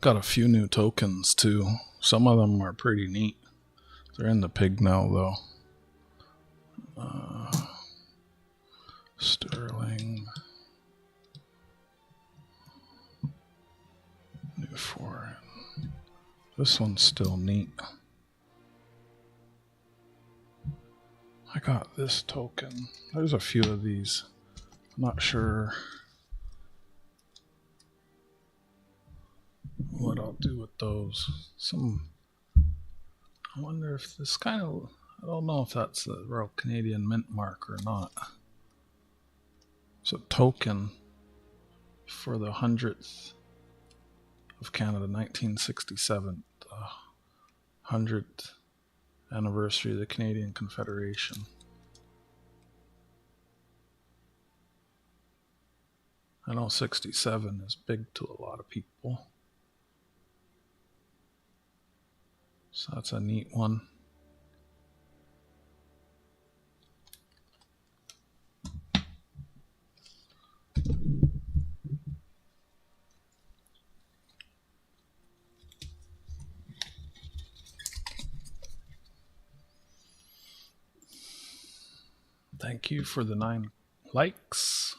Got a few new tokens too. Some of them are pretty neat. They're in the pig now though. Sterling. New foreign. This one's still neat. I got this token. There's a few of these. I'm not sure what I'll do with those. I wonder if this kind of, I don't know if that's the Royal Canadian Mint mark or not. It's a token for the 100th of Canada, 1967, 100th anniversary of the Canadian Confederation. I know 67 is big to a lot of people. So that's a neat one. Thank you for the 9 likes.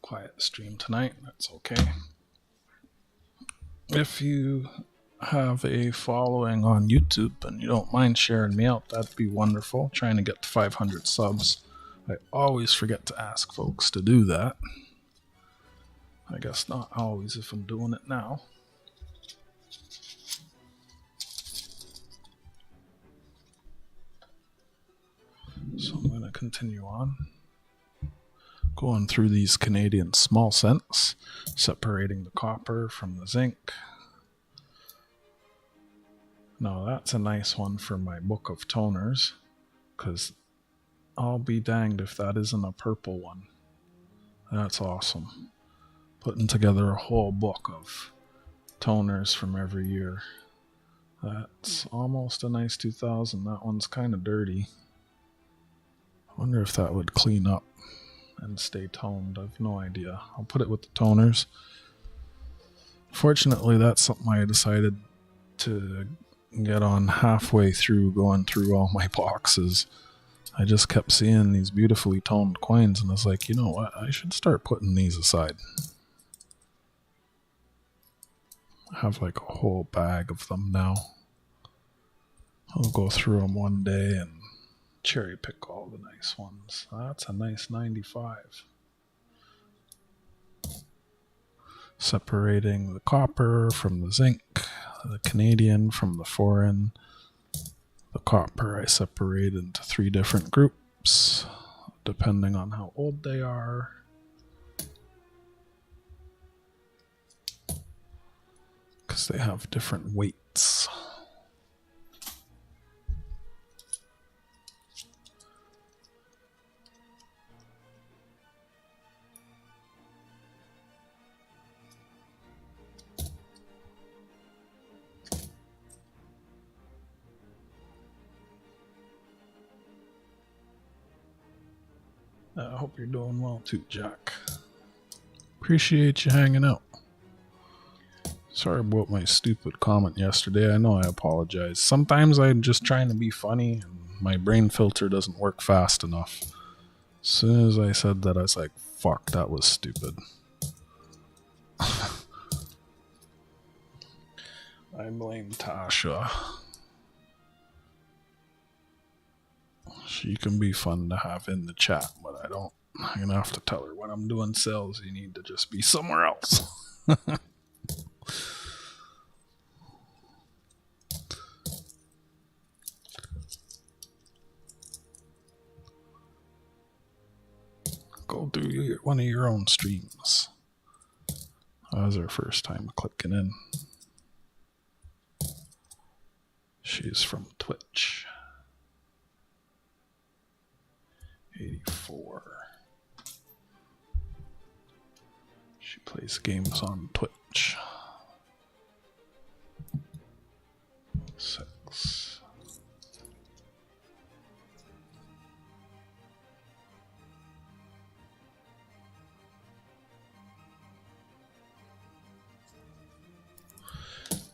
Quiet stream tonight, that's okay. If you have a following on YouTube and you don't mind sharing me out, that'd be wonderful. Trying to get to 500 subs. I always forget to ask folks to do that. I guess not always if I'm doing it now. So I'm going to continue on. Going through these Canadian small cents, separating the copper from the zinc. Now that's a nice one for my book of toners, because I'll be danged if that isn't a purple one. That's awesome. Putting together a whole book of toners from every year. That's almost a nice 2000. That one's kind of dirty. I wonder if that would clean up and stay toned. I've no idea. I'll put it with the toners. Fortunately, that's something I decided to get on halfway through going through all my boxes. I just kept seeing these beautifully toned coins, and I was like, you know what? I should start putting these aside. I have like a whole bag of them now. I'll go through them one day and cherry pick all the nice ones. That's a nice 95. Separating the copper from the zinc, the Canadian from the foreign. The copper I separate into 3 different groups, depending on how old they are. Because they have different weights. I hope you're doing well too, Jack. Appreciate you hanging out. Sorry about my stupid comment yesterday. I know I apologize. Sometimes I'm just trying to be funny and my brain filter doesn't work fast enough. As soon as I said that, I was like, fuck, that was stupid. I blame Tasha. She can be fun to have in the chat, but I'm gonna have to tell her when I'm doing sales, you need to just be somewhere else. Go do one of your own streams. That was her first time clicking in. She's from Twitch. 84. She plays games on Twitch. 6.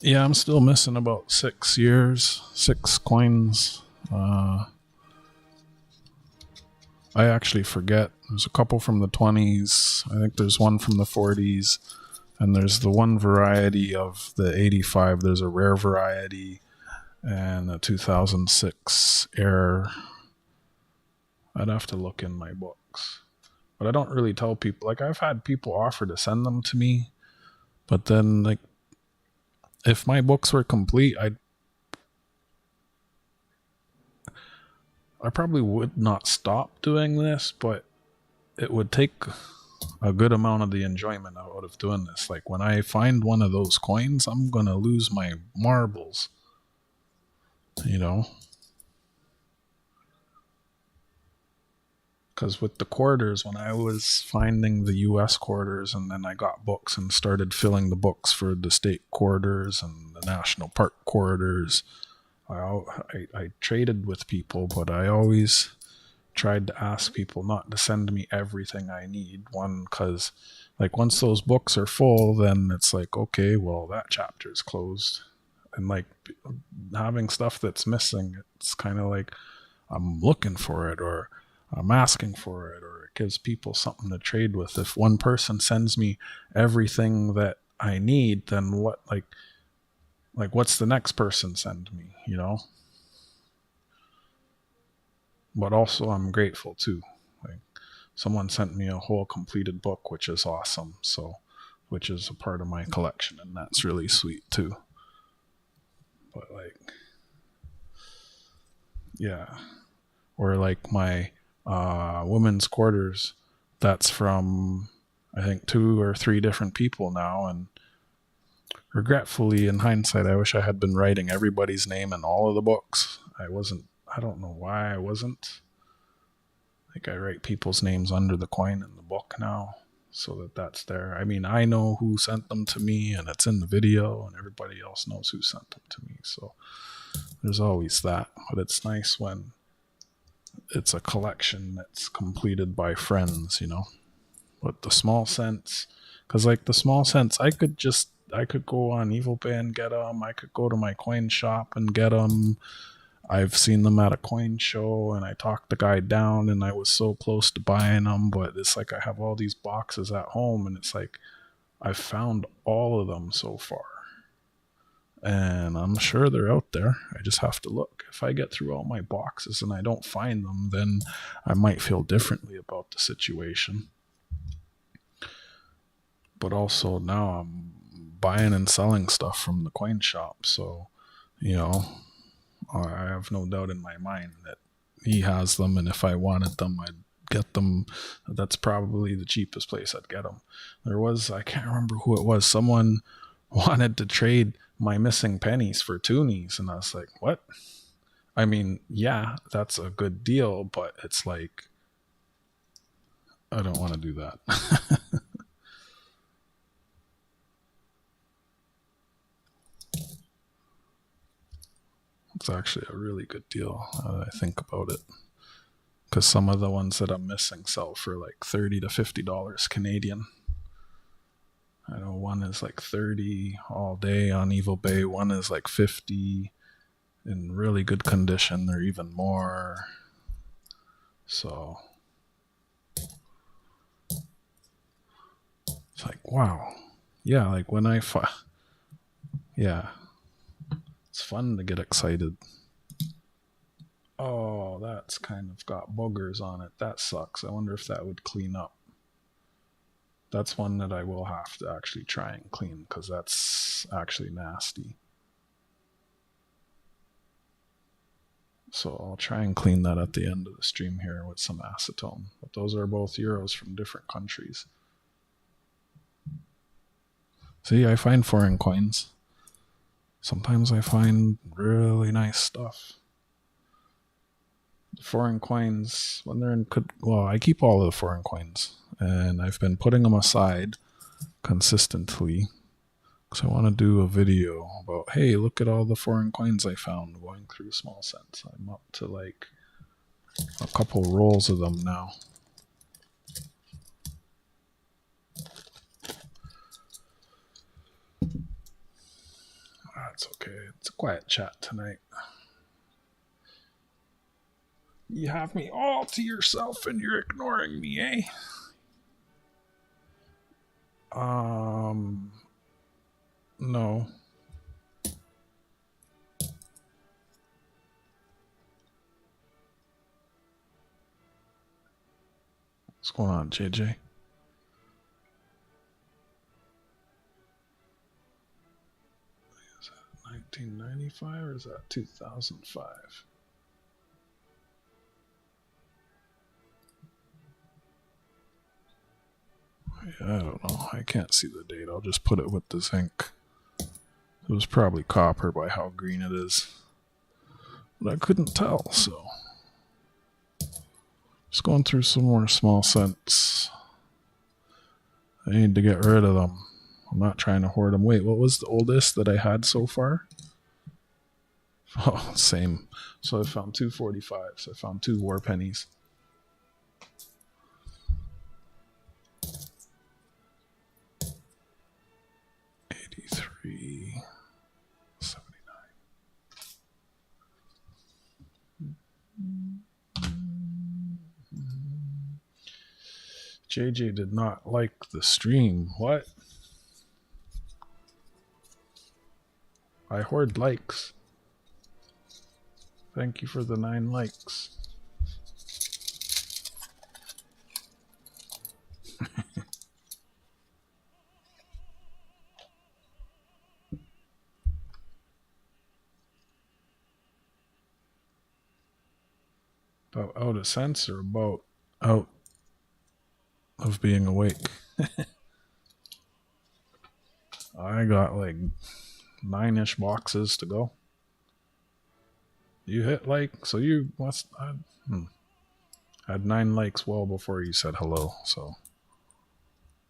Yeah, I'm still missing about 6 years, 6 coins. I actually forget. There's a couple from the 20s. I think there's one from the 40s. And there's the one variety of the 85. There's a rare variety and a 2006 Air. I'd have to look in my books. But I don't really tell people. Like, I've had people offer to send them to me. But then, like, if my books were complete, I probably would not stop doing this, but it would take a good amount of the enjoyment out of doing this. Like, when I find one of those coins, I'm going to lose my marbles. You know? Because with the quarters, when I was finding the U.S. quarters, and then I got books and started filling the books for the state quarters and the national park quarters, I traded with people, but I always tried to ask people not to send me everything I need. One, because like once those books are full, then it's like, okay, well, that chapter is closed. And like having stuff that's missing, it's kind of like I'm looking for it, or I'm asking for it, or it gives people something to trade with. If one person sends me everything that I need, then what, like what's the next person send me, you know? But also I'm grateful too. Like, someone sent me a whole completed book, which is awesome. So, which is a part of my collection, and that's really sweet too. But like, yeah. Or like my women's quarters, that's from I think 2 or 3 different people now, and regretfully, in hindsight, I wish I had been writing everybody's name in all of the books. I don't know why I wasn't. I think I write people's names under the coin in the book now, so that that's there. I mean, I know who sent them to me, and it's in the video, and everybody else knows who sent them to me. So there's always that. But it's nice when it's a collection that's completed by friends, you know. But the small cents, because like the small cents, I could just I could go on evilpay and get them. I could go to my coin shop and get them. I've seen them at a coin show, and I talked the guy down, and I was so close to buying them, but it's like I have all these boxes at home, and it's like I've found all of them so far. And I'm sure they're out there. I just have to look. If I get through all my boxes and I don't find them, then I might feel differently about the situation. But also now I'm buying and selling stuff from the coin shop. So, you know, I have no doubt in my mind that he has them. And if I wanted them, I'd get them. That's probably the cheapest place I'd get them. There was, I can't remember who it was. Someone wanted to trade my missing pennies for toonies, and I was like, what? I mean, yeah, that's a good deal, but it's like, I don't want to do that. It's actually a really good deal, I think about it, because some of the ones that I'm missing sell for like $30 to $50 Canadian. I know one is like 30 all day on evilpay. One is like 50 in really good condition. They're even more. So it's like, wow. Yeah, like when yeah, it's fun to get excited. Oh, that's kind of got boogers on it. That sucks. I wonder if that would clean up. That's one that I will have to actually try and clean, because that's actually nasty. So I'll try and clean that at the end of the stream here with some acetone. But those are both euros from different countries. See, I find foreign coins. Sometimes I find really nice stuff. Foreign coins, when they're in, well, I keep all of the foreign coins, and I've been putting them aside consistently, because I want to do a video about, hey, look at all the foreign coins I found going through small cents. I'm up to like a couple rolls of them now. That's okay. It's a quiet chat tonight. You have me all to yourself and you're ignoring me, eh? No. What's going on, JJ? Is that 1995 or is that 2005? Yeah, I don't know. I can't see the date. I'll just put it with the zinc. It was probably copper by how green it is. But I couldn't tell, so. Just going through some more small cents. I need to get rid of them. I'm not trying to hoard them. Wait, what was the oldest that I had so far? Oh, same. So I found 245. So I found 2 war pennies. JJ did not like the stream. What? I hoard likes. Thank you for the 9 likes. About out of sense or about out of being awake? I got like 9-ish boxes to go. You hit like, so you must, had 9 likes well before you said hello, so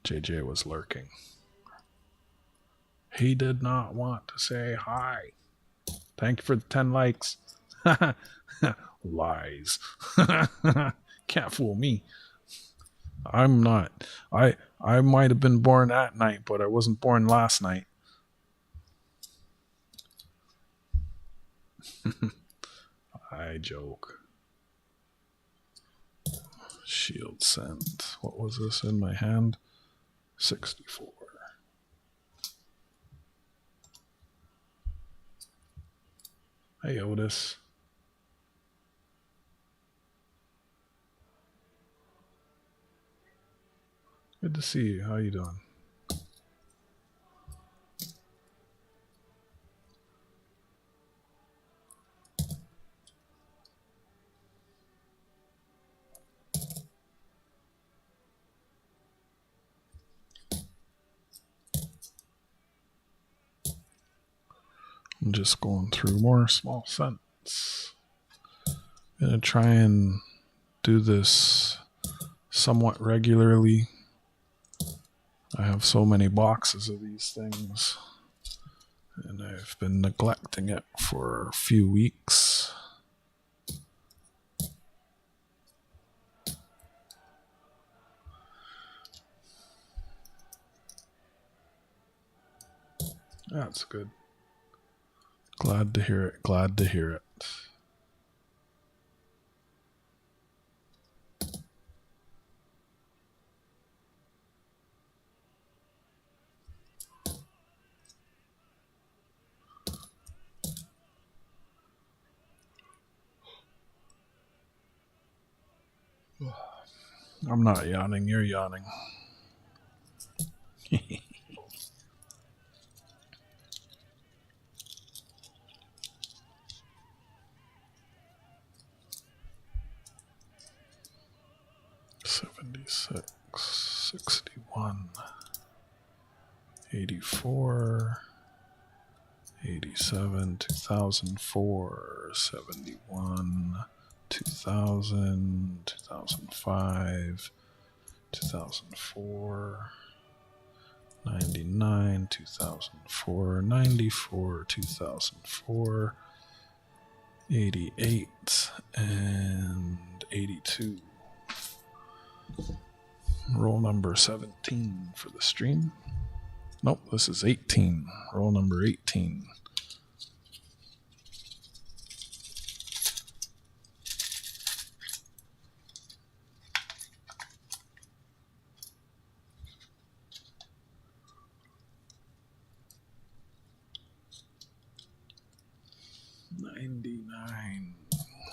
JJ was lurking. He did not want to say hi. Thank you for the 10 likes. Lies. Can't fool me. I'm not. I might have been born at night, but I wasn't born last night. I joke. Shield scent. What was this in my hand? 64. Hey, Otis. Good to see you. How you doing? I'm just going through more small scents. I'm gonna try and do this somewhat regularly. I have so many boxes of these things, and I've been neglecting it for a few weeks. That's good. Glad to hear it. Glad to hear it. I'm not yawning. You're yawning. 76, 61, 84, 87, 2004, 71, 2000, 2005, 2004, 99, 2004, 94, 2004, 88, and 82. Roll number 17 for the stream. Nope, this is 18. Roll number 18. $99.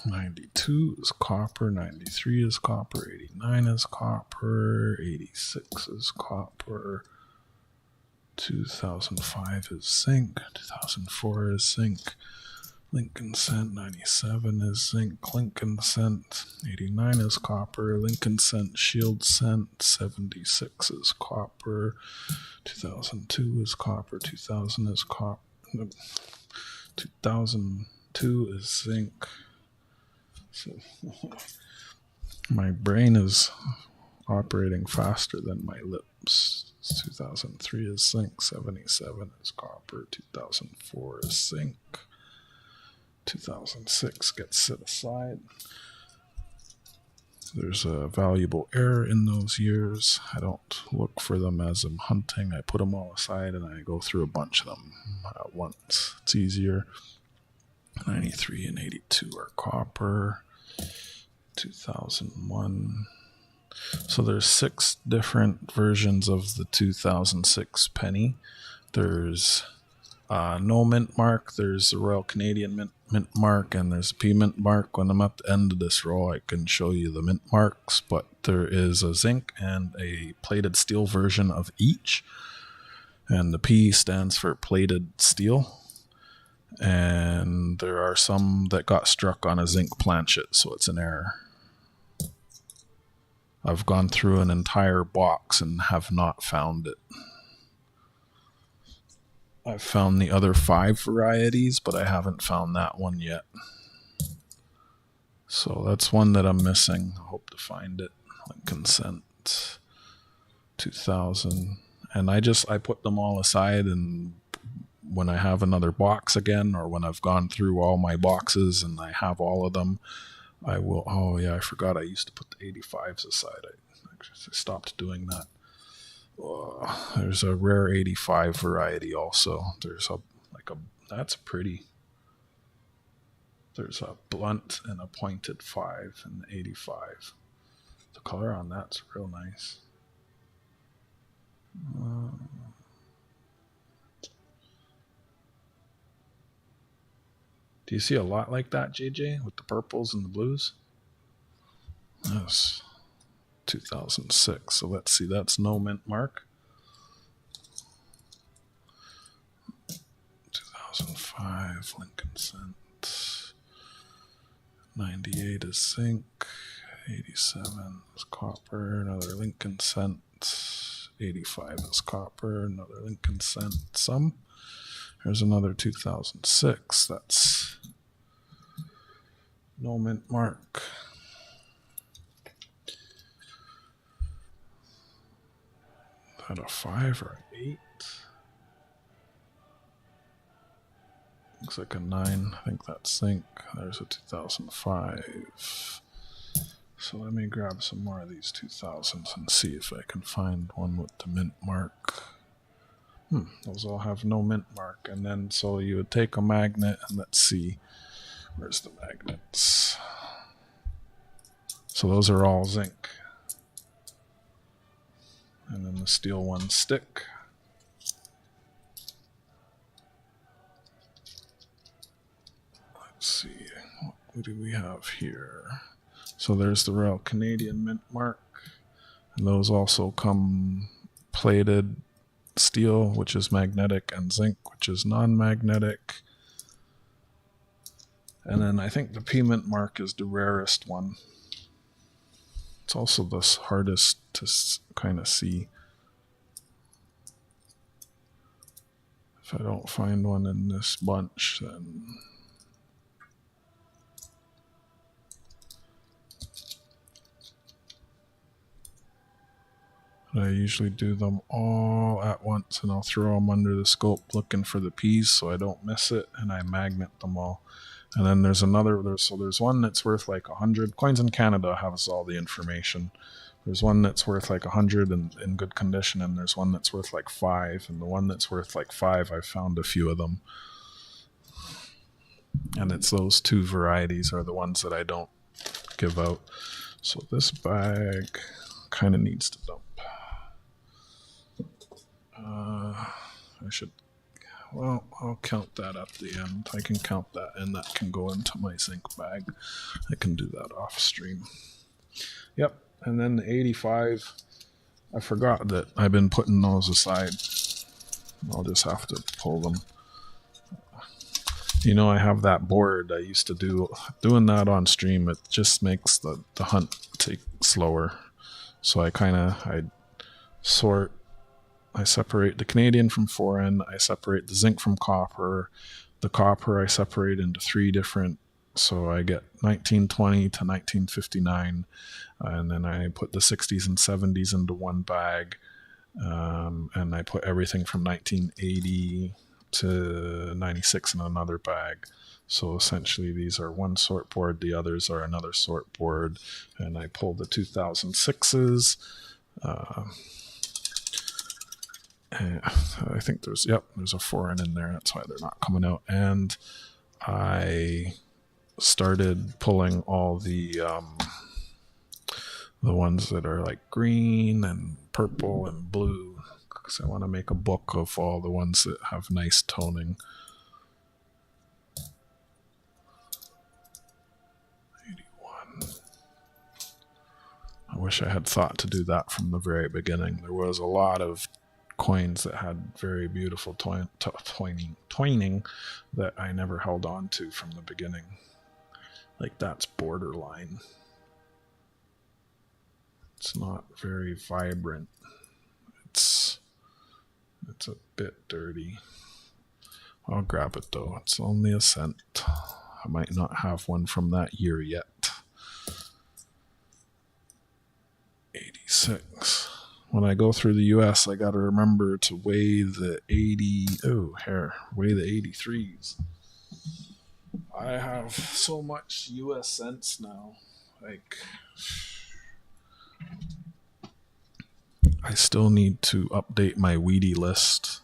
92 is copper, 93 is copper, 89 is copper, 86 is copper, 2005 is zinc, 2004 is zinc, Lincoln cent, 97 is zinc, Lincoln cent, 89 is copper, Lincoln cent, shield cent, 76 is copper, 2002 is copper, 2000 is copper, 2002 is zinc. So my brain is operating faster than my lips. 2003 is zinc, 77 is copper, 2004 is zinc, 2006 gets set aside. There's a valuable error in those years. I don't look for them as I'm hunting. I put them all aside and I go through a bunch of them at once. It's easier. 93 and 82 are copper. 2001. So there's 6 different versions of the 2006 penny. There's no mint mark, there's a Royal Canadian mint mark, and there's a P mint mark. When I'm at the end of this row, I can show you the mint marks, but there is a zinc and a plated steel version of each. And the P stands for plated steel. And there are some that got struck on a zinc planchet, so it's an error. I've gone through an entire box and have not found it. I've found the other 5 varieties, but I haven't found that one yet. So that's one that I'm missing. I hope to find it. Lincoln cent, 2000. And I put them all aside, and when I have another box again, or when I've gone through all my boxes and I have all of them, I will. Oh yeah, I forgot I used to put the 85s aside. I stopped doing that. There's a rare 85 variety also. There's that's pretty. There's a blunt and a pointed 5 and 85. The color on that's real nice. Do you see a lot like that, JJ, with the purples and the blues? Yes, 2006. So let's see, that's no mint mark. 2005, Lincoln cent. 98 is zinc. 87 is copper, another Lincoln cent. 85 is copper, another Lincoln cent. Some. Here's another 2006. That's no mint mark. Is that a 5 or an 8? Looks like a 9. I think that's zinc. There's a 2005. So let me grab some more of these 2000s and see if I can find one with the mint mark. Those all have no mint mark. And then so you would take a magnet and let's see. Where's the magnets? So those are all zinc. And then the steel ones stick. Let's see. What do we have here? So there's the Royal Canadian mint mark. And those also come plated steel, which is magnetic, and zinc, which is non-magnetic. And then I think the P mint mark is the rarest one. It's also the hardest to kind of see. If I don't find one in this bunch, then I usually do them all at once, and I'll throw them under the scope looking for the P's so I don't miss it, and I magnet them all. And then there's another, there's one that's worth like 100. Coins in Canada has all the information. There's one that's worth like 100 in good condition, and there's one that's worth like 5. And the one that's worth like 5, I've found a few of them. And it's those two varieties are the ones that I don't give out. So this bag kind of needs to dump. Well, I'll count that at the end. I can count that, and that can go into my zinc bag. I can do that off stream. Yep, and then the 85, I forgot that I've been putting those aside. I'll just have to pull them. You know, I have that board I used to doing that on stream. It just makes the hunt take slower. So I sort. I separate the Canadian from foreign. I separate the zinc from copper. The copper I separate into 3 different. So I get 1920 to 1959. And then I put the 60s and 70s into one bag. And I put everything from 1980 to 96 in another bag. So essentially these are one sort board. The others are another sort board. And I pull the 2006s. I think there's a foreign in there. That's why they're not coming out. And I started pulling all the ones that are like green and purple and blue, because I want to make a book of all the ones that have nice toning. 81. I wish I had thought to do that from the very beginning. There was a lot of coins that had very beautiful twining that I never held on to from the beginning. Like that's borderline. It's not very vibrant. It's a bit dirty. I'll grab it though. It's only a cent. I might not have one from that year yet. 86. When I go through the US, I got to remember to weigh the 83s. I have so much US cents now. Like, I still need to update my weedy list.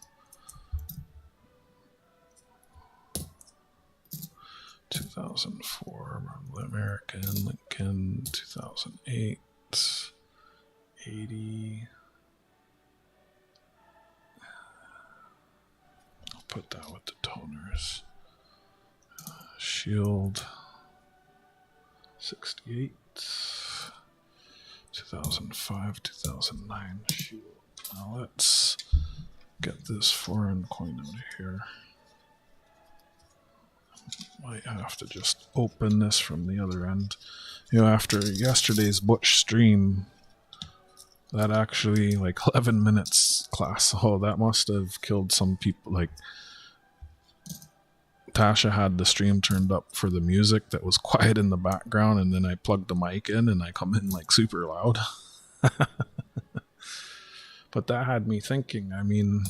2004, American, Lincoln, 2008, 80. I'll put that with the toners. Shield, 68, 2005, 2009 Shield. Now let's get this foreign coin out of here. Might have to just open this from the other end. You know, after yesterday's Butch stream, that actually, like 11 minutes class, oh, that must have killed some people. Like, Tasha had the stream turned up for the music that was quiet in the background, and then I plugged the mic in and I come in like super loud. But that had me thinking, I mean,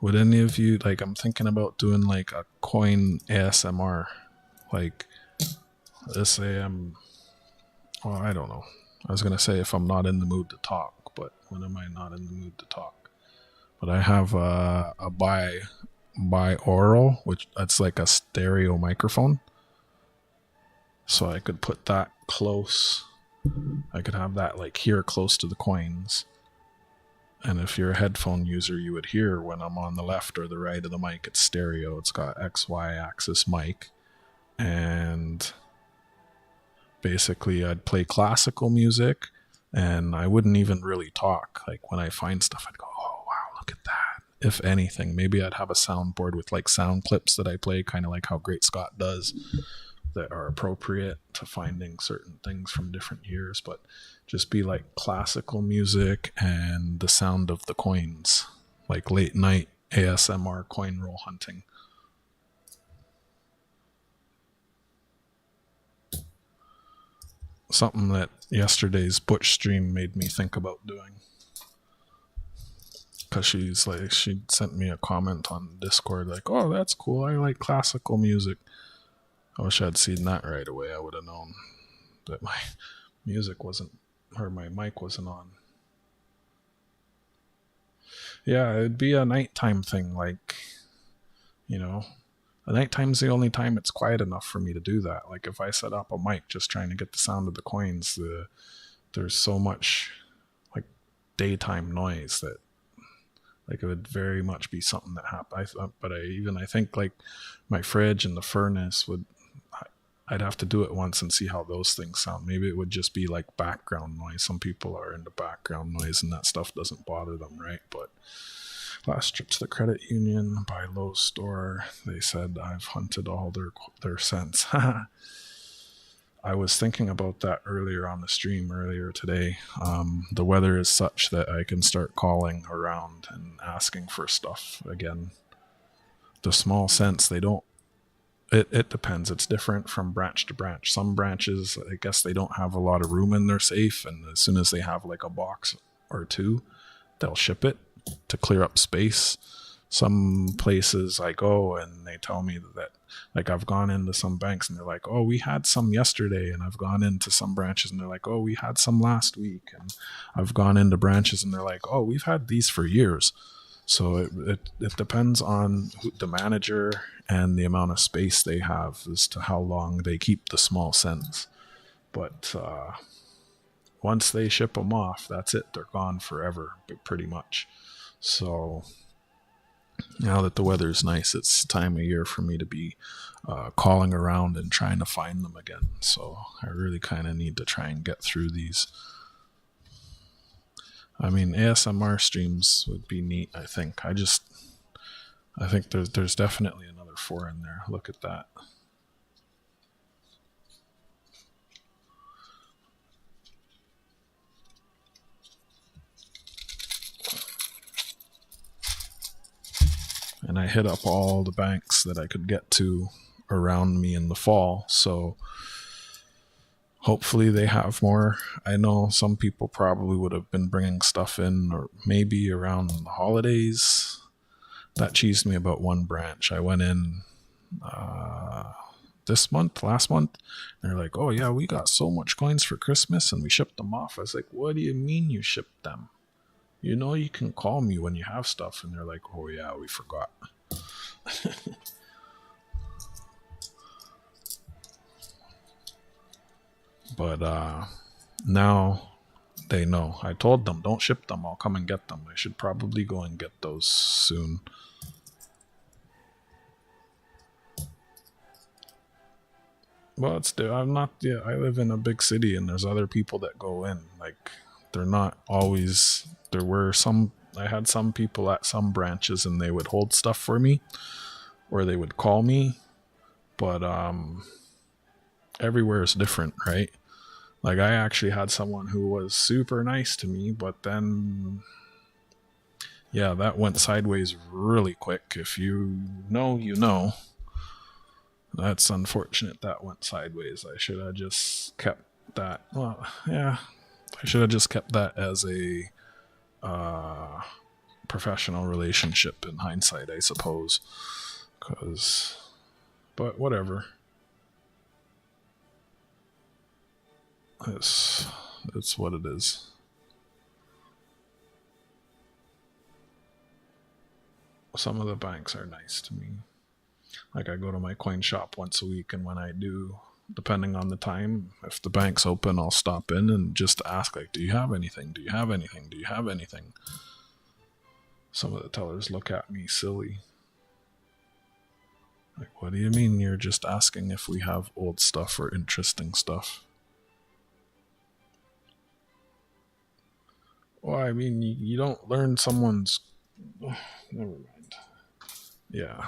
would any of you, like, I'm thinking about doing like a coin ASMR. Like, let's say well, I don't know. I was going to say if I'm not in the mood to talk, but when am I not in the mood to talk? But I have a binaural, which that's like a stereo microphone. So I could put that close. I could have that like here close to the coins. And if you're a headphone user, you would hear when I'm on the left or the right of the mic, it's stereo. It's got XY axis mic. And basically I'd play classical music and I wouldn't even really talk. Like when I find stuff, I'd go, oh, wow, look at that. If anything, maybe I'd have a soundboard with like sound clips that I play, kind of like how Great Scott does, that are appropriate to finding certain things from different years, but just be like classical music and the sound of the coins, like late night ASMR coin roll hunting. Something that yesterday's Butch stream made me think about doing. Because she sent me a comment on Discord like, oh, that's cool. I like classical music. I wish I'd seen that right away. I would have known that my music wasn't, or my mic wasn't on. Yeah, it'd be a nighttime thing. Like, you know, the nighttime's the only time it's quiet enough for me to do that. Like if I set up a mic just trying to get the sound of the coins, there's so much like daytime noise that like it would very much be something that happened. I think like my fridge and the furnace I'd have to do it once and see how those things sound. Maybe it would just be like background noise. Some people are into background noise and that stuff doesn't bother them, right? But last trip to the credit union by Lowe's store, they said I've hunted all their cents. I was thinking about that earlier on the stream earlier today. The weather is such that I can start calling around and asking for stuff again. The small cents, they don't, it depends. It's different from branch to branch. Some branches, I guess they don't have a lot of room in their safe, and as soon as they have like a box or two, they'll ship it to clear up space. Some places I go and they tell me that, like I've gone into some banks and they're like, oh, we had some yesterday. And I've gone into some branches and they're like, oh, we had some last week. And I've gone into branches and they're like, oh, we've had these for years. So it depends on the manager and the amount of space they have as to how long they keep the small cents. But once they ship them off, that's it. They're gone forever, pretty much. So now that the weather's nice, it's time of year for me to be calling around and trying to find them again. So I really kind of need to try and get through these. I mean, ASMR streams would be neat, I think. I think there's definitely another 4 in there. Look at that. And I hit up all the banks that I could get to around me in the fall. So hopefully they have more. I know some people probably would have been bringing stuff in, or maybe around the holidays. That cheesed me about one branch. I went in last month, and they're like, oh yeah, we got so much coins for Christmas and we shipped them off. I was like, what do you mean you shipped them? You know, you can call me when you have stuff. And they're like, oh yeah, we forgot. But now they know. I told them, don't ship them. I'll come and get them. I should probably go and get those soon. Well, I'm not. Yeah, I live in a big city, and there's other people that go in. Like, they're not always. There were some. I had some people at some branches, and they would hold stuff for me, or they would call me. But everywhere is different, right? Like, I actually had someone who was super nice to me, but then, yeah, that went sideways really quick. If you know, you know. That's unfortunate that went sideways. I should have just kept that. Well, yeah, I should have just kept that as a professional relationship in hindsight, I suppose. But whatever. It's what it is. Some of the banks are nice to me. Like, I go to my coin shop once a week, and when I do, depending on the time, if the bank's open, I'll stop in and just ask, like, do you have anything? Do you have anything? Do you have anything? Some of the tellers look at me silly. Like, what do you mean you're just asking if we have old stuff or interesting stuff? Well, I mean, you don't learn someone's... Oh, never mind. Yeah.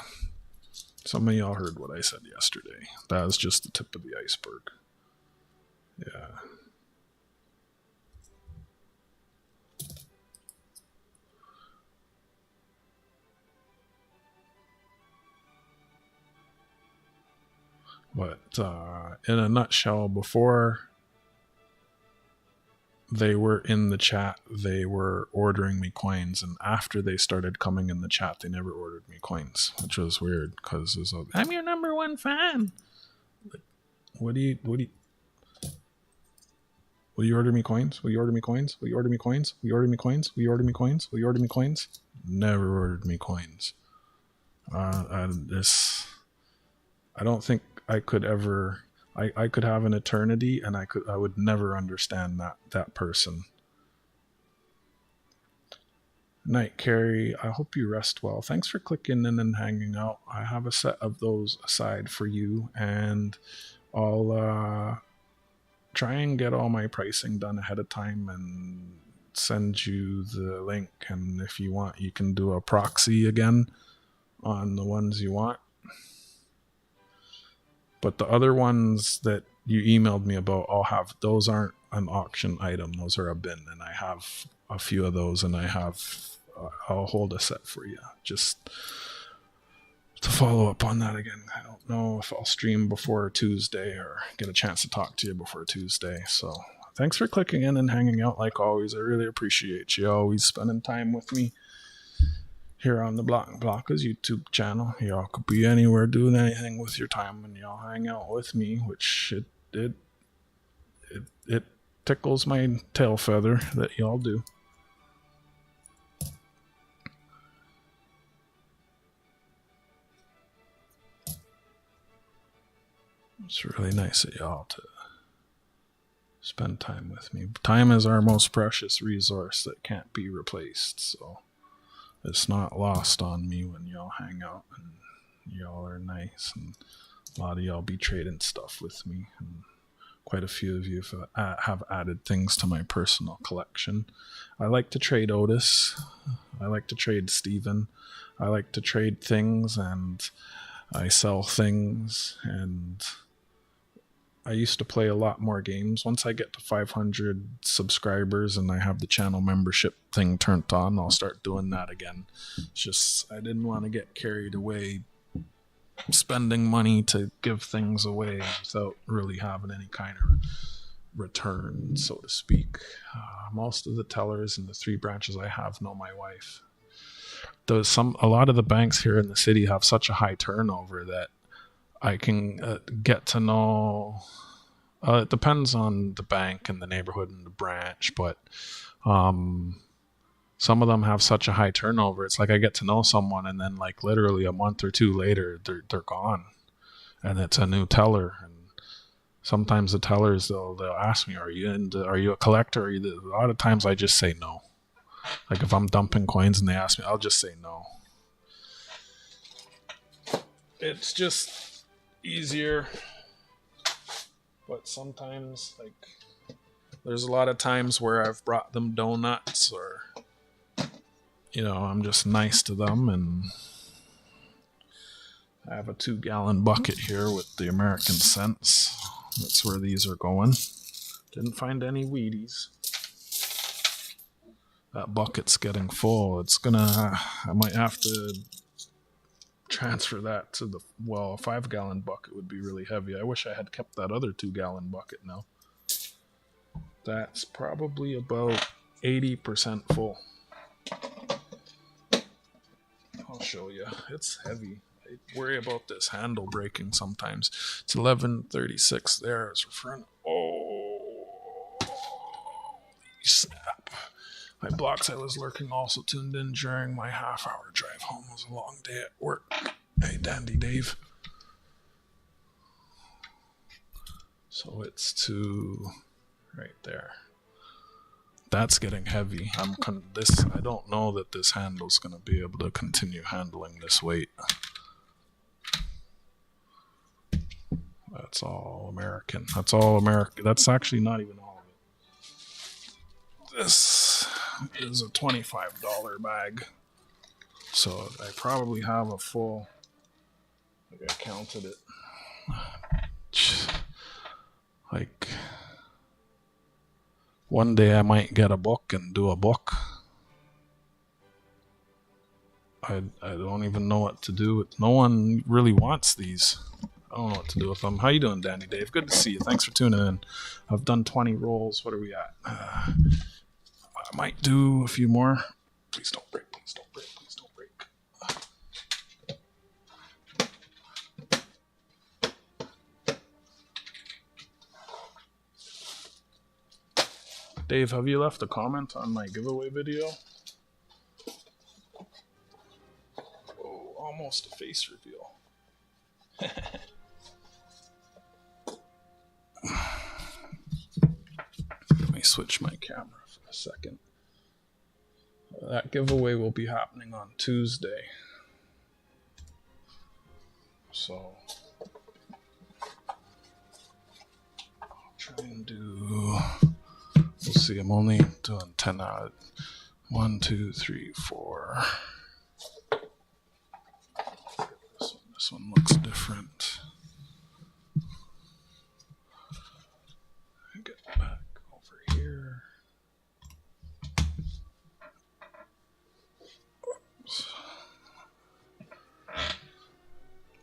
Some of y'all heard what I said yesterday. That was just the tip of the iceberg. Yeah. But in a nutshell, before they were in the chat, they were ordering me coins, and after they started coming in the chat, they never ordered me coins, which was weird because it was like, I'm your number one fan. Like, will you order me coins? Will you order me coins? Will you order me coins? Will you order me coins? Will you order me coins? Will you order me coins? Never ordered me coins. I don't think I could ever. I could have an eternity, and I would never understand that person. Night, Carrie. I hope you rest well. Thanks for clicking in and hanging out. I have a set of those aside for you, and I'll try and get all my pricing done ahead of time and send you the link. And if you want, you can do a proxy again on the ones you want. But the other ones that you emailed me about, those aren't an auction item. Those are a bin, and I have a few of those, and I'll hold a set for you. Just to follow up on that again. I don't know if I'll stream before Tuesday or get a chance to talk to you before Tuesday. So thanks for clicking in and hanging out like always. I really appreciate you always spending time with me here on the Blockers YouTube channel. Y'all could be anywhere doing anything with your time, and y'all hang out with me, which it tickles my tail feather that y'all do. It's really nice of y'all to spend time with me. Time is our most precious resource that can't be replaced, so it's not lost on me when y'all hang out and y'all are nice, and a lot of y'all be trading stuff with me, and quite a few of you have added things to my personal collection. I like to trade Otis. I like to trade Steven. I like to trade things, and I sell things, and I used to play a lot more games. Once I get to 500 subscribers and I have the channel membership thing turned on, I'll start doing that again. It's just, I didn't want to get carried away spending money to give things away without really having any kind of return, so to speak. Most of the tellers in the 3 branches I have know my wife. A lot of the banks here in the city have such a high turnover that I can get to know. It depends on the bank and the neighborhood and the branch, but some of them have such a high turnover. It's like I get to know someone, and then like literally a month or 2 later, they're gone, and it's a new teller. And Sometimes the tellers they'll ask me, are you a collector? A lot of times I just say no. Like if I'm dumping coins and they ask me, I'll just say no. It's just easier. But sometimes, like, there's a lot of times where I've brought them donuts or, I'm just nice to them. And I have a 2-gallon bucket here with the American cents. That's where these are going. Didn't find any Wheaties. That bucket's getting full. I might have to transfer that to a 5-gallon bucket would be really heavy. I wish I had kept that other 2-gallon bucket now. That's probably about 80% full. I'll show you. It's heavy. I worry about this handle breaking sometimes. It's 11:36 there as front. Oh, snap. My blocks I was lurking also tuned in during my half-hour drive home. It was a long day at work. Hey, Dandy Dave. So it's to right there. That's getting heavy. I don't know that this handle's going to be able to continue handling this weight. That's all American. That's actually not even all of it. This is a $25 bag. So I probably have a full, like I counted it. Like, one day I might get a book and do a book. I don't even know what to do with. No one really wants these. I don't know what to do with them. How you doing, Danny Dave? Good to see you. Thanks for tuning in. I've done 20 rolls. What are we at? I might do a few more. Please don't break. Please don't break. Please don't break. Dave, have you left a comment on my giveaway video? Oh, almost a face reveal. Let me switch my camera for a second. That giveaway will be happening on Tuesday. So I'll try and do. We'll see. I'm only doing 10 out. 1, 2, 3, 4. This one looks different. Get back over here.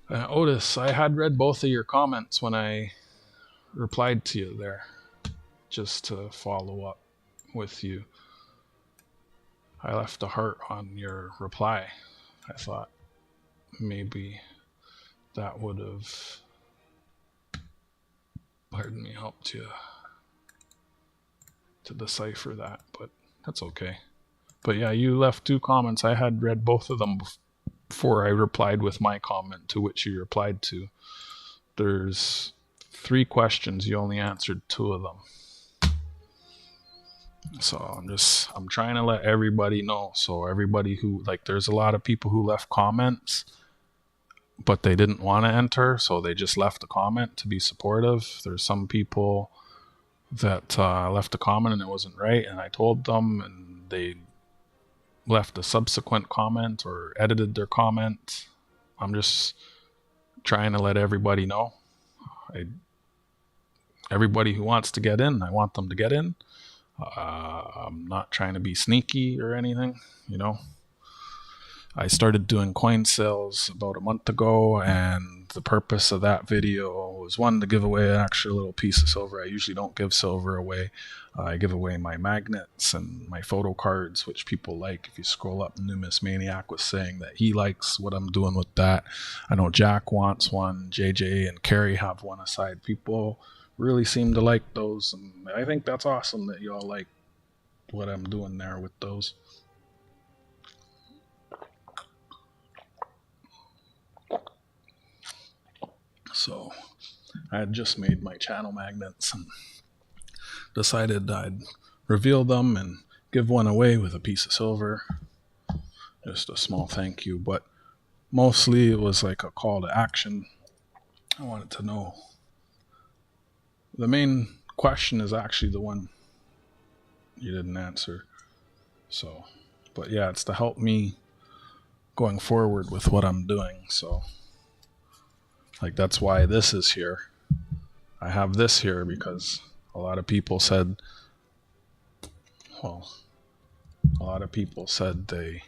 Otis, I had read both of your comments when I replied to you there, just to follow up with you. I left a heart on your reply. I thought maybe that would have, helped you to decipher that, but that's okay. But yeah, you left 2 comments. I had read both of them before I replied with my comment to which you replied to. There's 3 questions. You only answered 2 of them. So I'm trying to let everybody know. So everybody who, there's a lot of people who left comments, but they didn't want to enter, so they just left a comment to be supportive. There's some people that left a comment and it wasn't right, and I told them, and they left a subsequent comment or edited their comment. I'm just trying to let everybody know. Everybody who wants to get in, I want them to get in. I'm not trying to be sneaky or anything, I started doing coin sales about a month ago, and the purpose of that video was, 1, to give away an extra little piece of silver. I usually don't give silver away. I give away my magnets and my photo cards, which people like. If you scroll up, Numis Maniac was saying that he likes what I'm doing with that. I know Jack wants one. JJ and Carrie have one aside. People really seem to like those, and I think that's awesome that y'all like what I'm doing there with those. So I had just made my channel magnets and decided I'd reveal them and give one away with a piece of silver. Just a small thank you, but mostly it was like a call to action. I wanted to know. The main question is actually the one you didn't answer. So, but yeah, it's to help me going forward with what I'm doing. So, like, that's why this is here. I have this here because a lot of people said, well, a lot of people said they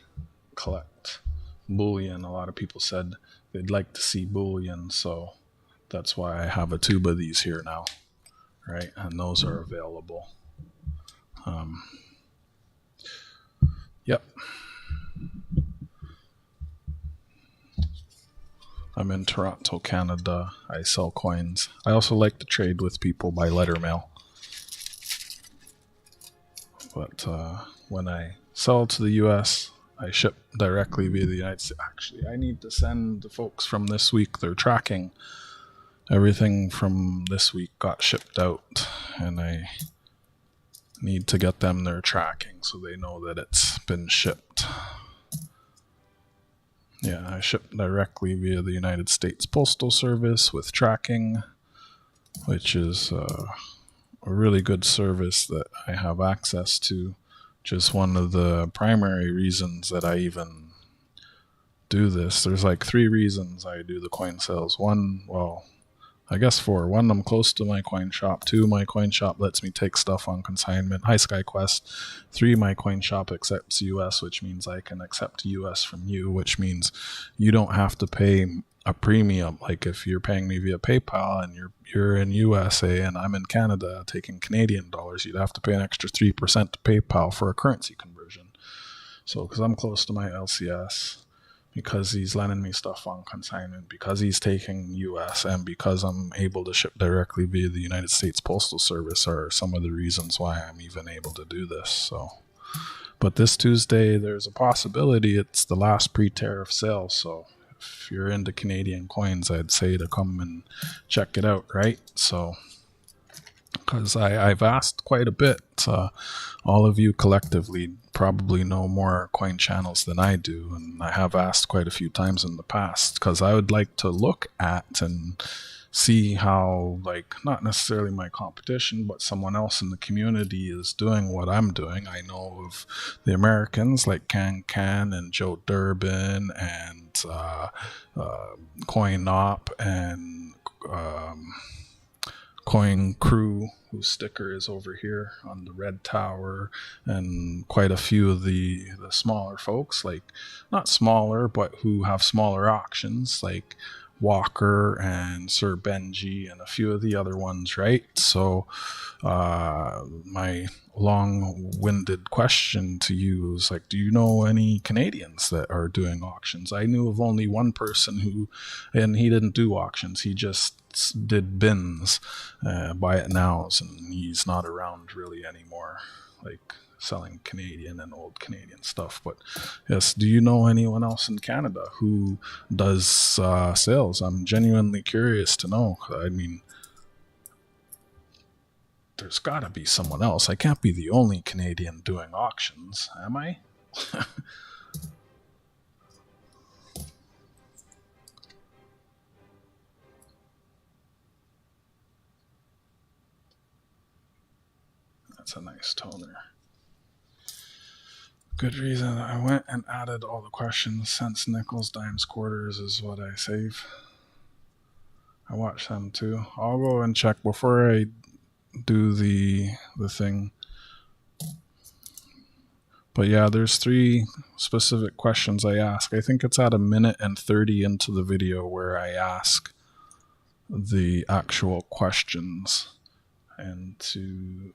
collect bullion. A lot of people said they'd like to see bullion. So that's why I have a tube of these here now, right? And those are available. Yep. I'm in Toronto, Canada. I sell coins. I also like to trade with people by letter mail. But when I sell to the US, I ship directly via the United States. Actually, I need to send the folks from this week their tracking. Everything from this week got shipped out, and I need to get them their tracking so they know that it's been shipped. Yeah, I ship directly via the United States Postal Service with tracking, which is a really good service that I have access to. Just one of the primary reasons that I even do this. There's like 3 reasons I do the coin sales. One, well, I guess 4. 1, I'm close to my coin shop. 2, my coin shop lets me take stuff on consignment. Hi, SkyQuest. 3, my coin shop accepts US, which means I can accept US from you, which means you don't have to pay a premium. Like if you're paying me via PayPal and you're in USA and I'm in Canada taking Canadian dollars, you'd have to pay an extra 3% to PayPal for a currency conversion. So because I'm close to my LCS, because he's lending me stuff on consignment, because he's taking US, and because I'm able to ship directly via the United States Postal Service are some of the reasons why I'm even able to do this. So, but this Tuesday, there's a possibility it's the last pre-tariff sale. So if you're into Canadian coins, I'd say to come and check it out, right? So, because I've asked quite a bit. All of you collectively probably know more coin channels than I do, and I have asked quite a few times in the past because I would like to look at and see how, like, not necessarily my competition, but someone else in the community is doing what I'm doing. I know of the Americans like Can and Joe Durbin and CoinOp and Coin Crew, whose sticker is over here on the red tower, and quite a few of the smaller folks, like not smaller, but who have smaller auctions, like Walker and Sir Benji and a few of the other ones, right? So my long-winded question to you is like, do you know any Canadians that are doing auctions? I knew of only one person who, and he didn't do auctions, he just did bins, buy it nows, and he's not around really anymore, like selling Canadian and old Canadian stuff. But yes, do you know anyone else in Canada who does sales? I'm genuinely curious to know. I mean, there's gotta be someone else. I can't be the only Canadian doing auctions, am I? That's a nice toner. Good reason. I went and added all the questions. Cents, nickels, dimes, quarters is what I save. I watch them too. I'll go and check before I do the thing. But yeah, there's 3 specific questions I ask. I think it's at 1:30 into the video where I ask the actual questions. And to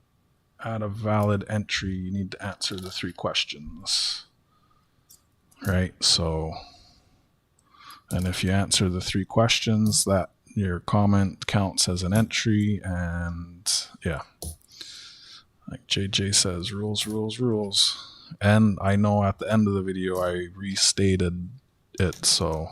add a valid entry, you need to answer the 3 questions, right? So, and if you answer the 3 questions, that your comment counts as an entry. And yeah, like JJ says, rules, rules, rules. And I know at the end of the video I restated it, so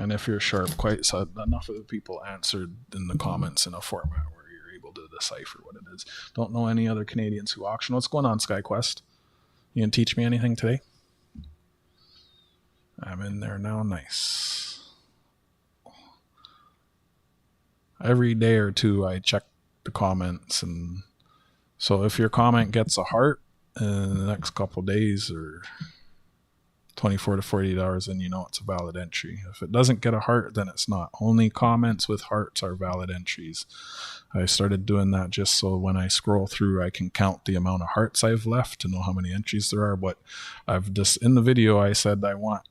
And if you're sharp, quite so enough of the people answered in the comments in a format where you're able to decipher what it is. Don't know any other Canadians who auction. What's going on, SkyQuest? You gonna teach me anything today? I'm in there now. Nice. Every day or two, I check the comments, and so if your comment gets a heart in the next couple days or 24 to 48 hours, then you know it's a valid entry. If it doesn't get a heart, then it's not. Only comments with hearts are valid entries. I started doing that just so when I scroll through, I can count the amount of hearts I've left to know how many entries there are. But I've just, in the video, I said I want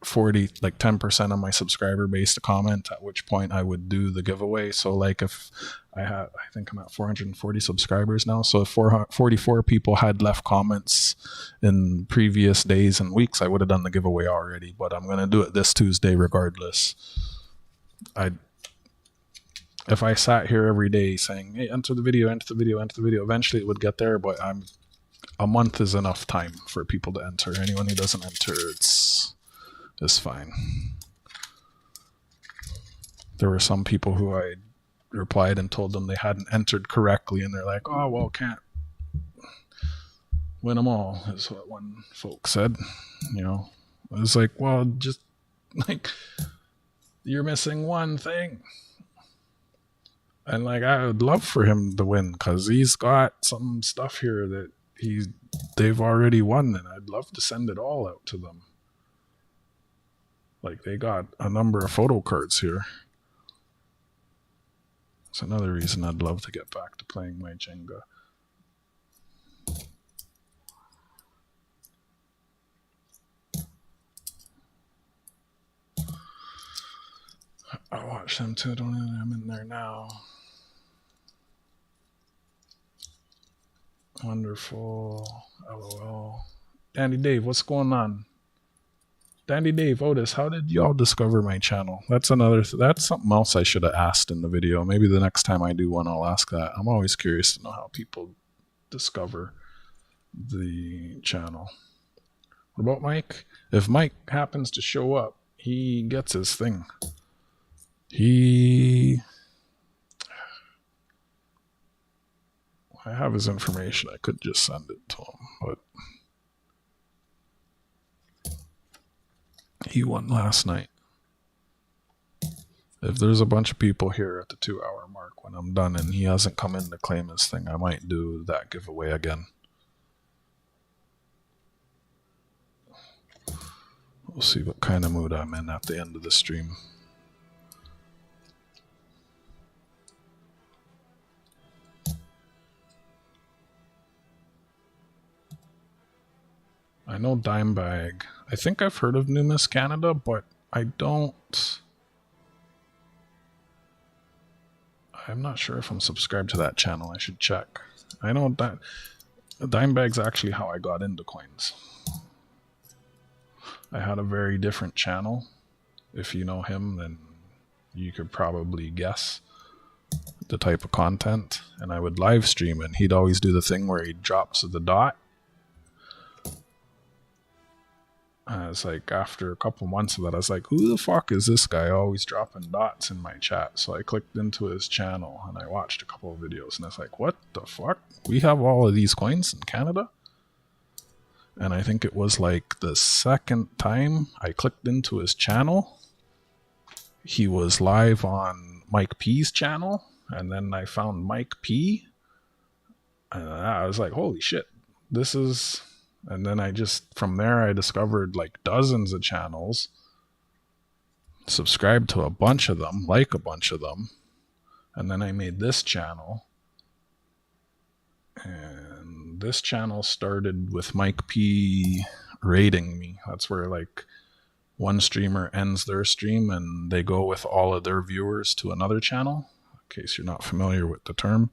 40, like 10% of my subscriber base to comment, at which point I would do the giveaway. So like if I think I'm at 440 subscribers now. So if 44 people had left comments in previous days and weeks, I would have done the giveaway already, but I'm going to do it this Tuesday regardless. If I sat here every day saying, hey, enter the video, eventually it would get there, but a month is enough time for people to enter. Anyone who doesn't enter, it's fine. There were some people who I replied and told them they hadn't entered correctly, and they're like, oh, well, can't win them all, is what one folk said. You know, I was like, well, just like, you're missing one thing. And like, I would love for him to win because he's got some stuff here that they've already won, and I'd love to send it all out to them. Like, they got a number of photo cards here. It's another reason I'd love to get back to playing my Jenga. I watch them too, don't I? I'm in there now. Wonderful. LOL. Dandy Dave, what's going on? Dandy Dave, Otis, how did y'all discover my channel? That's something else I should have asked in the video. Maybe the next time I do one, I'll ask that. I'm always curious to know how people discover the channel. What about Mike? If Mike happens to show up, he gets his thing. I have his information. I could just send it to him, but he won last night. If there's a bunch of people here at the 2-hour mark when I'm done and he hasn't come in to claim his thing, I might do that giveaway again. We'll see what kind of mood I'm in at the end of the stream. I know Dimebag. I think I've heard of New Miss Canada, but I'm not sure if I'm subscribed to that channel. I should check. I know that Dimebag's actually how I got into coins. I had a very different channel. If you know him, then you could probably guess the type of content. And I would live stream, and he'd always do the thing where he drops the dot. It's like after a couple months of that, I was like, who the fuck is this guy always dropping dots in my chat? So I clicked into his channel and I watched a couple of videos, and I was like, what the fuck? We have all of these coins in Canada? And I think it was like the second time I clicked into his channel, he was live on Mike P's channel, and then I found Mike P, and I was like, holy shit, this is... And then from there, I discovered like dozens of channels, subscribed to a bunch of them, like a bunch of them. And then I made this channel. And this channel started with Mike P rating me. That's where like one streamer ends their stream and they go with all of their viewers to another channel, in case you're not familiar with the term.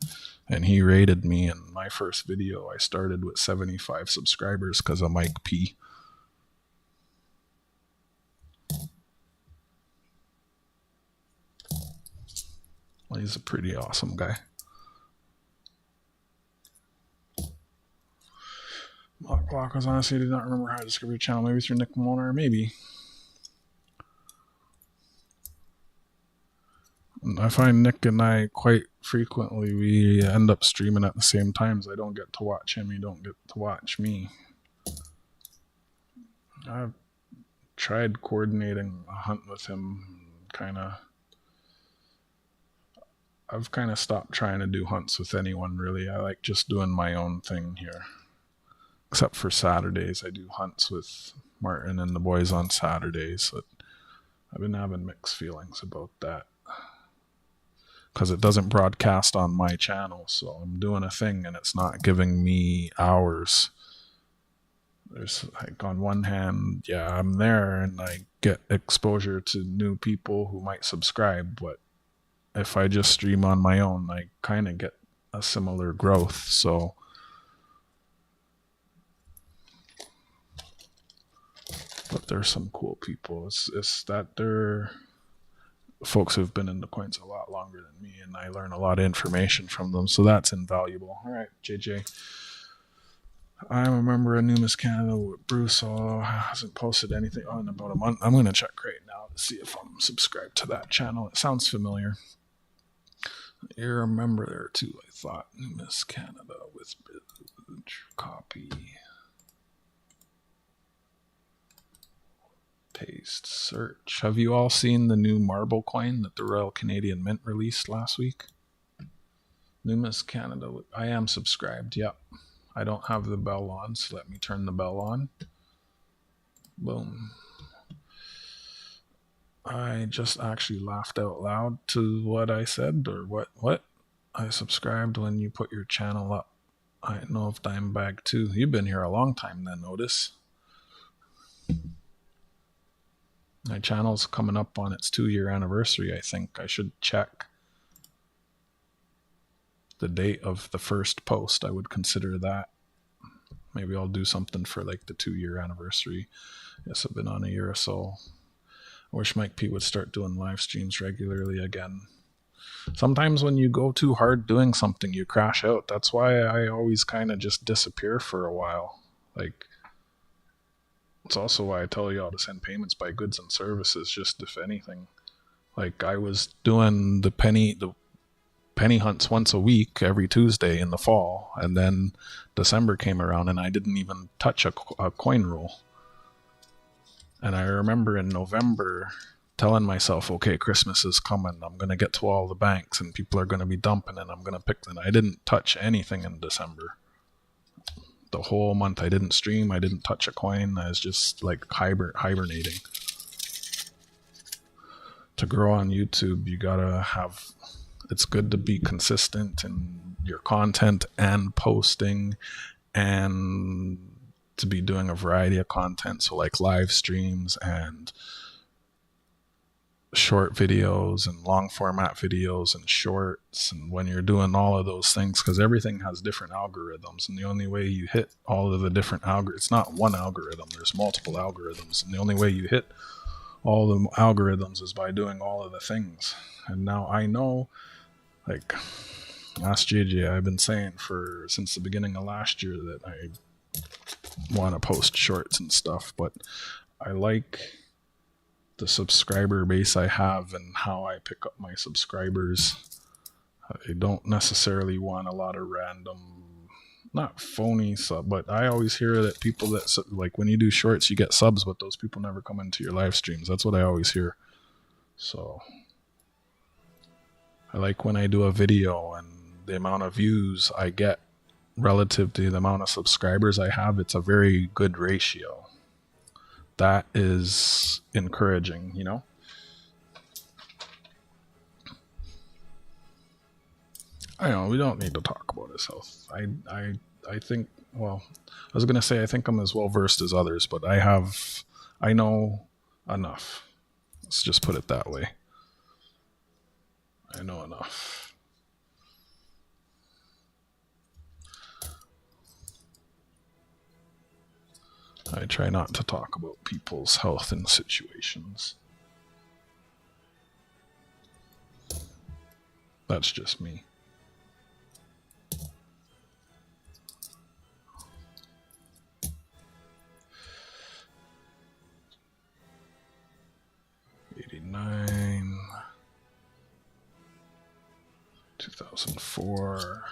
And he rated me in my first video. I started with 75 subscribers because of Mike P. Well, he's a pretty awesome guy. Block was honestly did not remember how to discover your channel. Maybe through Nick Malone, or maybe. I find Nick and I quite frequently, we end up streaming at the same times. I don't get to watch him, he don't get to watch me. I've tried coordinating a hunt with him, I've kind of stopped trying to do hunts with anyone, really. I like just doing my own thing here. Except for Saturdays, I do hunts with Martin and the boys on Saturdays. But I've been having mixed feelings about that. Because it doesn't broadcast on my channel, so I'm doing a thing and it's not giving me hours. There's like, on one hand, yeah, I'm there and I get exposure to new people who might subscribe, but if I just stream on my own, I kind of get a similar growth. So but there's some cool people. It's that they're folks who've been in the coins a lot longer than me, and I learn a lot of information from them, so that's invaluable. All right, JJ. I'm a member of Numis Canada with Bruce. Hasn't posted anything in about a month. I'm going to check right now to see if I'm subscribed to that channel. It sounds familiar. You're a member there too, I thought. Numis Canada with copy. Paste, search. Have you all seen the new marble coin that the Royal Canadian Mint released last week? Numis Canada. I am subscribed, yep. I don't have the bell on, so let me turn the bell on. Boom. I just actually laughed out loud to what I said, or what? I subscribed when you put your channel up. I know of Dimebag too. You've been here a long time then, Otis. My channel's coming up on its 2-year anniversary, I think. I should check the date of the first post. I would consider that. Maybe I'll do something for like the 2-year anniversary. Yes, I've been on a year or so. I wish Mike P would start doing live streams regularly again. Sometimes when you go too hard doing something, you crash out. That's why I always kind of just disappear for a while. Like, it's also why I tell y'all to send payments by goods and services, just if anything. Like, I was doing the penny hunts once a week every Tuesday in the fall, and then December came around and I didn't even touch a coin roll. And I remember in November telling myself, okay, Christmas is coming, I'm going to get to all the banks and people are going to be dumping and I'm going to pick them. I didn't touch anything in December. The whole month I didn't stream, I didn't touch a coin. I was just like hibernating. To grow on YouTube, you gotta have, it's good to be consistent in your content and posting, and to be doing a variety of content. So like live streams and short videos and long format videos and shorts, and when you're doing all of those things, because everything has different algorithms, and the only way you hit all of the different algorithms, it's not one algorithm, there's multiple algorithms, and the only way you hit all the algorithms is by doing all of the things. And now I know, like, ask JJ, I've been saying since the beginning of last year that I want to post shorts and stuff, but I like the subscriber base I have and how I pick up my subscribers. I don't necessarily want a lot of random, not phony sub, but I always hear that people that, like, when you do shorts you get subs, but those people never come into your live streams. That's what I always hear. So I like when I do a video and the amount of views I get relative to the amount of subscribers I have, it's a very good ratio. That is encouraging, you know? I know, we don't need to talk about his health. I think, well, I was going to say I think I'm as well versed as others, but I know enough. Let's just put it that way. I know enough. I try not to talk about people's health and situations. That's just me. $89. 2004.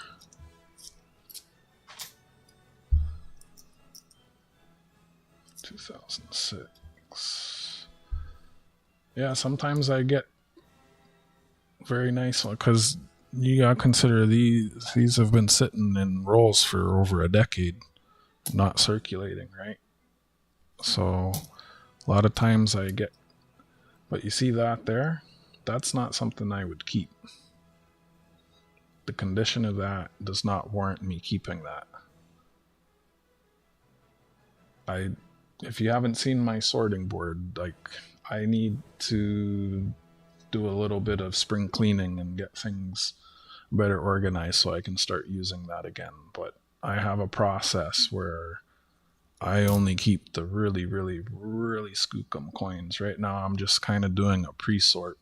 Yeah, sometimes I get very nice because you gotta consider these have been sitting in rolls for over a decade, not circulating, right? So a lot of times I get, but you see that there? That's not something I would keep. The condition of that does not warrant me keeping that. If you haven't seen my sorting board, like, I need to do a little bit of spring cleaning and get things better organized so I can start using that again. But I have a process where I only keep the really, really, really skookum coins. Right now I'm just kind of doing a pre-sort.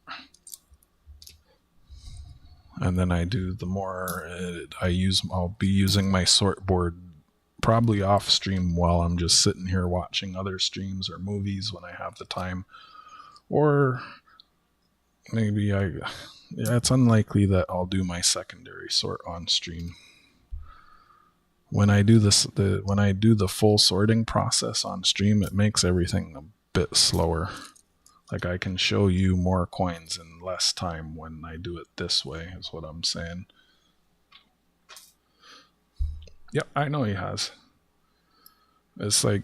And then I do the more I'll be using my sort board probably off stream while I'm just sitting here watching other streams or movies when I have the time. Or maybe it's unlikely that I'll do my secondary sort on stream. When I do the full sorting process on stream, it makes everything a bit slower. Like, I can show you more coins in less time when I do it this way, is what I'm saying. Yep, I know he has. It's like,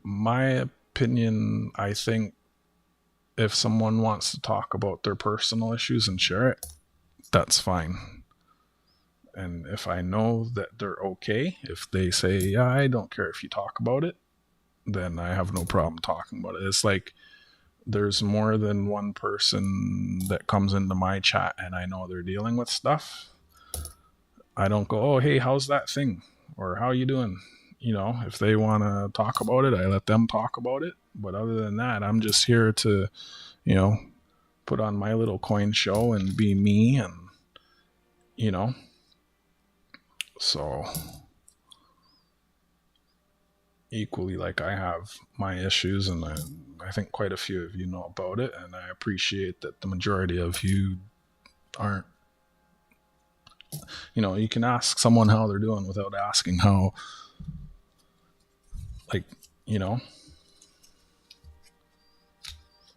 my opinion, I think if someone wants to talk about their personal issues and share it, that's fine. And if I know that they're okay, if they say, yeah, I don't care if you talk about it, then I have no problem talking about it. It's like, there's more than one person that comes into my chat and I know they're dealing with stuff. I don't go, oh, hey, how's that thing? Or how you doing? You know, if they want to talk about it, I let them talk about it. But other than that, I'm just here to, you know, put on my little coin show and be me, and, you know. So equally, like, I have my issues, and I think quite a few of you know about it, and I appreciate that the majority of you aren't, you know, you can ask someone how they're doing without asking how, like, you know,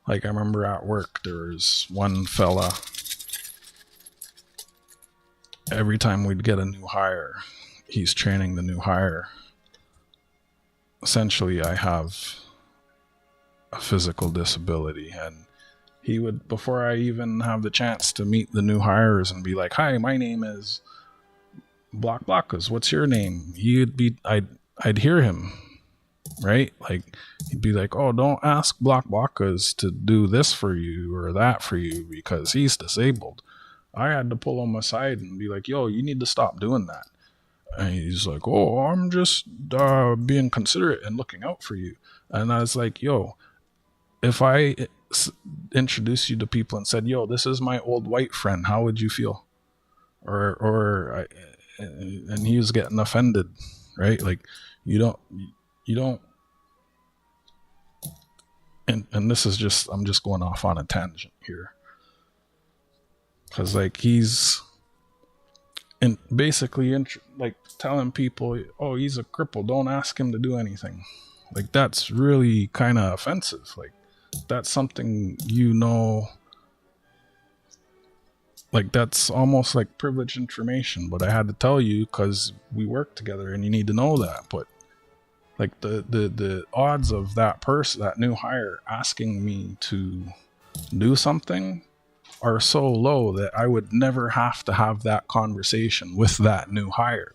like, I remember at work, there was one fella, every time we'd get a new hire, he's training the new hire. Essentially, I have a physical disability, and he would, before I even have the chance to meet the new hires and be like, hi, my name is Blockas, what's your name? I'd hear him, right? Like, he'd be like, oh, don't ask Blockas to do this for you or that for you because he's disabled. I had to pull him aside and be like, yo, you need to stop doing that. And he's like, oh, I'm just being considerate and looking out for you. And I was like, yo, if I introduced you to people and said, yo, this is my old white friend, how would you feel? And he was getting offended, right? Like, you don't, and this is just, I'm just going off on a tangent here. Cause like, he's basically like telling people, oh, he's a cripple, don't ask him to do anything. Like, that's really kind of offensive. Like, that's something, you know, like, that's almost like privileged information, but I had to tell you because we work together and you need to know that. But like, the odds of that person, that new hire, asking me to do something are so low that I would never have to have that conversation with that new hire.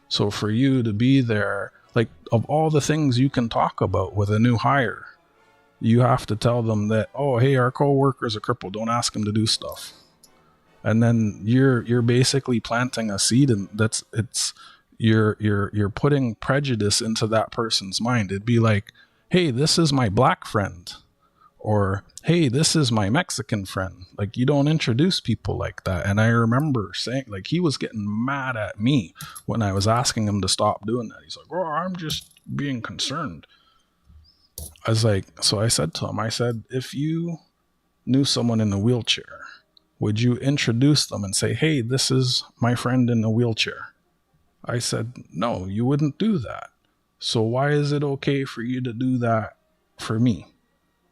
So for you to be there, like, of all the things you can talk about with a new hire, you have to tell them that, oh, hey, our coworker's a cripple, don't ask him to do stuff. And then you're basically planting a seed, and you're putting prejudice into that person's mind. It'd be like, hey, this is my black friend, or hey, this is my Mexican friend. Like, you don't introduce people like that. And I remember saying, like, he was getting mad at me when I was asking him to stop doing that. He's like, oh, I'm just being concerned. I was like, so I said to him, I said, if you knew someone in a wheelchair would you introduce them and say, hey, this is my friend in a wheelchair? I said, no, you wouldn't do that. So why is it okay for you to do that for me?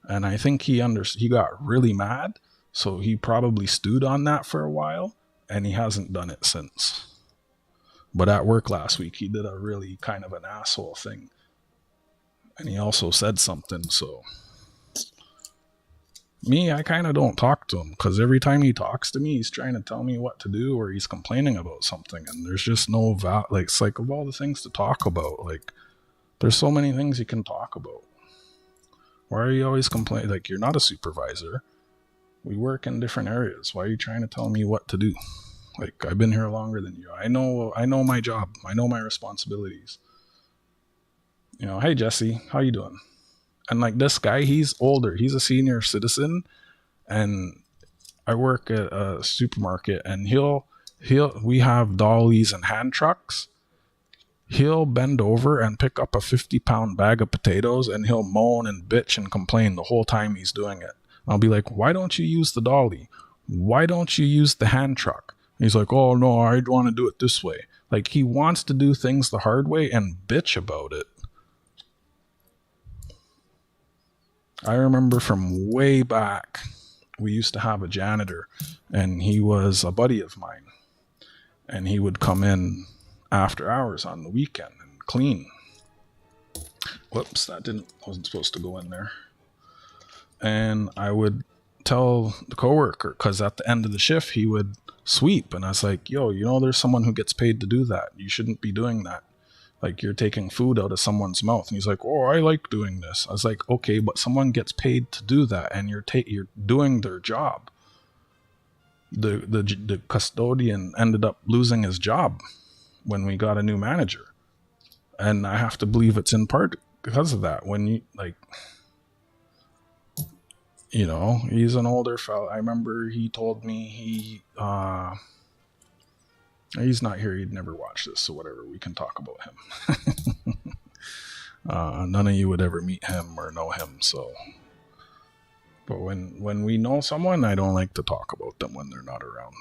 And I think he got really mad. So he probably stewed on that for a while, and he hasn't done it since. But at work last week, he did a really kind of an asshole thing. And he also said something, so... Me, I kind of don't talk to him, because every time he talks to me, he's trying to tell me what to do, or he's complaining about something, and there's just no like, it's like, of all the things to talk about, like, there's so many things you can talk about. Why are you always complaining? Like, you're not a supervisor. We work in different areas. Why are you trying to tell me what to do? Like, I've been here longer than you. I know my job. I know my responsibilities. You know, hey, Jesse, how you doing? And like this guy, he's older. He's a senior citizen, and I work at a supermarket, and we have dollies and hand trucks. He'll bend over and pick up a 50-pound bag of potatoes, and he'll moan and bitch and complain the whole time he's doing it. I'll be like, why don't you use the dolly? Why don't you use the hand truck? And he's like, oh no, I want to do it this way. Like, he wants to do things the hard way and bitch about it. I remember from way back, we used to have a janitor, and he was a buddy of mine. And he would come in after hours on the weekend and clean. Whoops, that wasn't supposed to go in there. And I would tell the coworker, because at the end of the shift, he would sweep. And I was like, yo, you know, there's someone who gets paid to do that. You shouldn't be doing that. Like, you're taking food out of someone's mouth. And he's like, oh, I like doing this. I was like, okay, but someone gets paid to do that, and you're doing their job. The custodian ended up losing his job when we got a new manager. And I have to believe it's in part because of that. When you, like, you know, he's an older fella. I remember he told me he's not here. He'd never watch this, so whatever. We can talk about him. None of you would ever meet him or know him, so. But when we know someone, I don't like to talk about them when they're not around.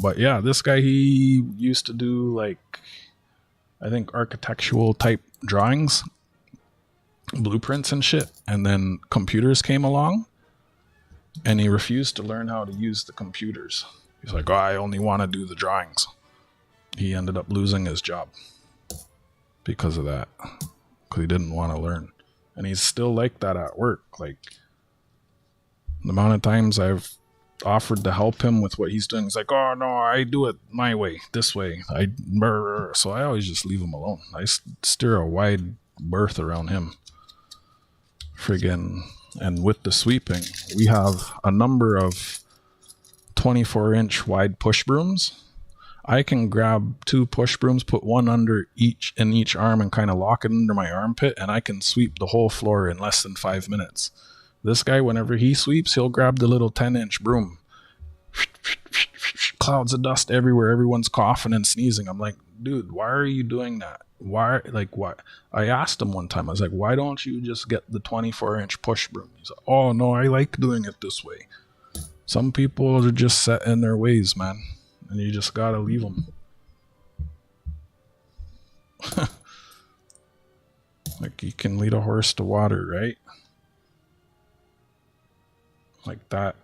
But yeah, this guy, he used to do, like, I think architectural type drawings, blueprints and shit. And then computers came along, and he refused to learn how to use the computers. He's like, oh, I only want to do the drawings. He ended up losing his job because of that, because he didn't want to learn. And he's still like that at work. Like, the amount of times I've offered to help him with what he's doing, he's like, oh no, I do it my way, this way. So I always just leave him alone. I steer a wide berth around him. Friggin'. And with the sweeping, we have a number of 24-inch wide push brooms. I can grab 2 push brooms, put one under each arm, and kind of lock it under my armpit, and I can sweep the whole floor in less than 5 minutes. This guy, whenever he sweeps, he'll grab the little 10-inch broom. Clouds of dust everywhere. Everyone's coughing and sneezing. I'm like, dude, why are you doing that? Why? I asked him one time, I was like, why don't you just get the 24-inch push broom? He's like, oh no, I like doing it this way. Some people are just set in their ways, man. And you just gotta leave them. Like, you can lead a horse to water, right? Like that.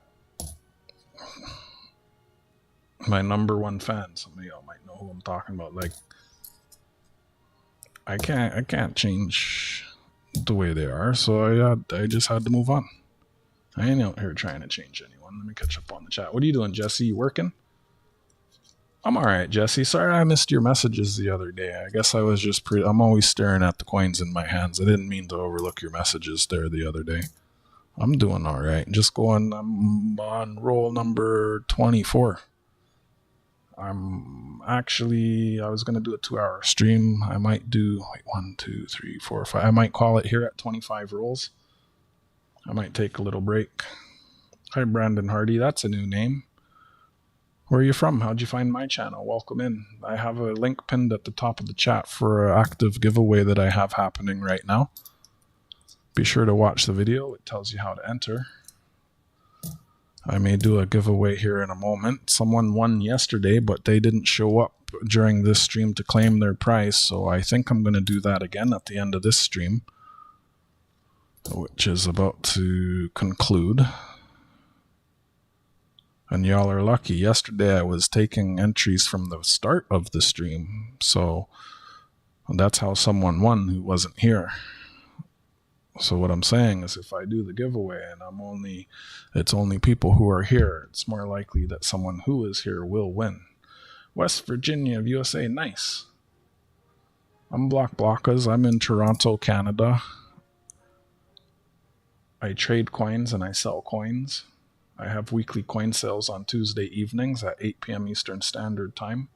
My number one fan, some of y'all might know who I'm talking about. Like, I can't change the way they are, so I just had to move on. I ain't out here trying to change anyone. Let me catch up on the chat. What are you doing, Jesse? You working? I'm all right, Jesse. Sorry I missed your messages the other day. I guess I was just I'm always staring at the coins in my hands. I didn't mean to overlook your messages there the other day. I'm doing all right. I'm on roll number 24. I was going to do a 2-hour stream. I might do 1, 2, 3, 4, 5. I might call it here at 25 rolls. I might take a little break. Hi, Brandon Hardy. That's a new name. Where are you from? How'd you find my channel? Welcome in. I have a link pinned at the top of the chat for an active giveaway that I have happening right now. Be sure to watch the video. It tells you how to enter. I may do a giveaway here in a moment. Someone won yesterday, but they didn't show up during this stream to claim their prize, so I think I'm going to do that again at the end of this stream, which is about to conclude. And y'all are lucky. Yesterday I was taking entries from the start of the stream, so that's how someone won who wasn't here. So what I'm saying is, if I do the giveaway and it's only people who are here, it's more likely that someone who is here will win. West Virginia of USA, nice. I'm Blockas. I'm in Toronto, Canada. I trade coins and I sell coins. I have weekly coin sales on Tuesday evenings at 8 p.m. Eastern Standard Time.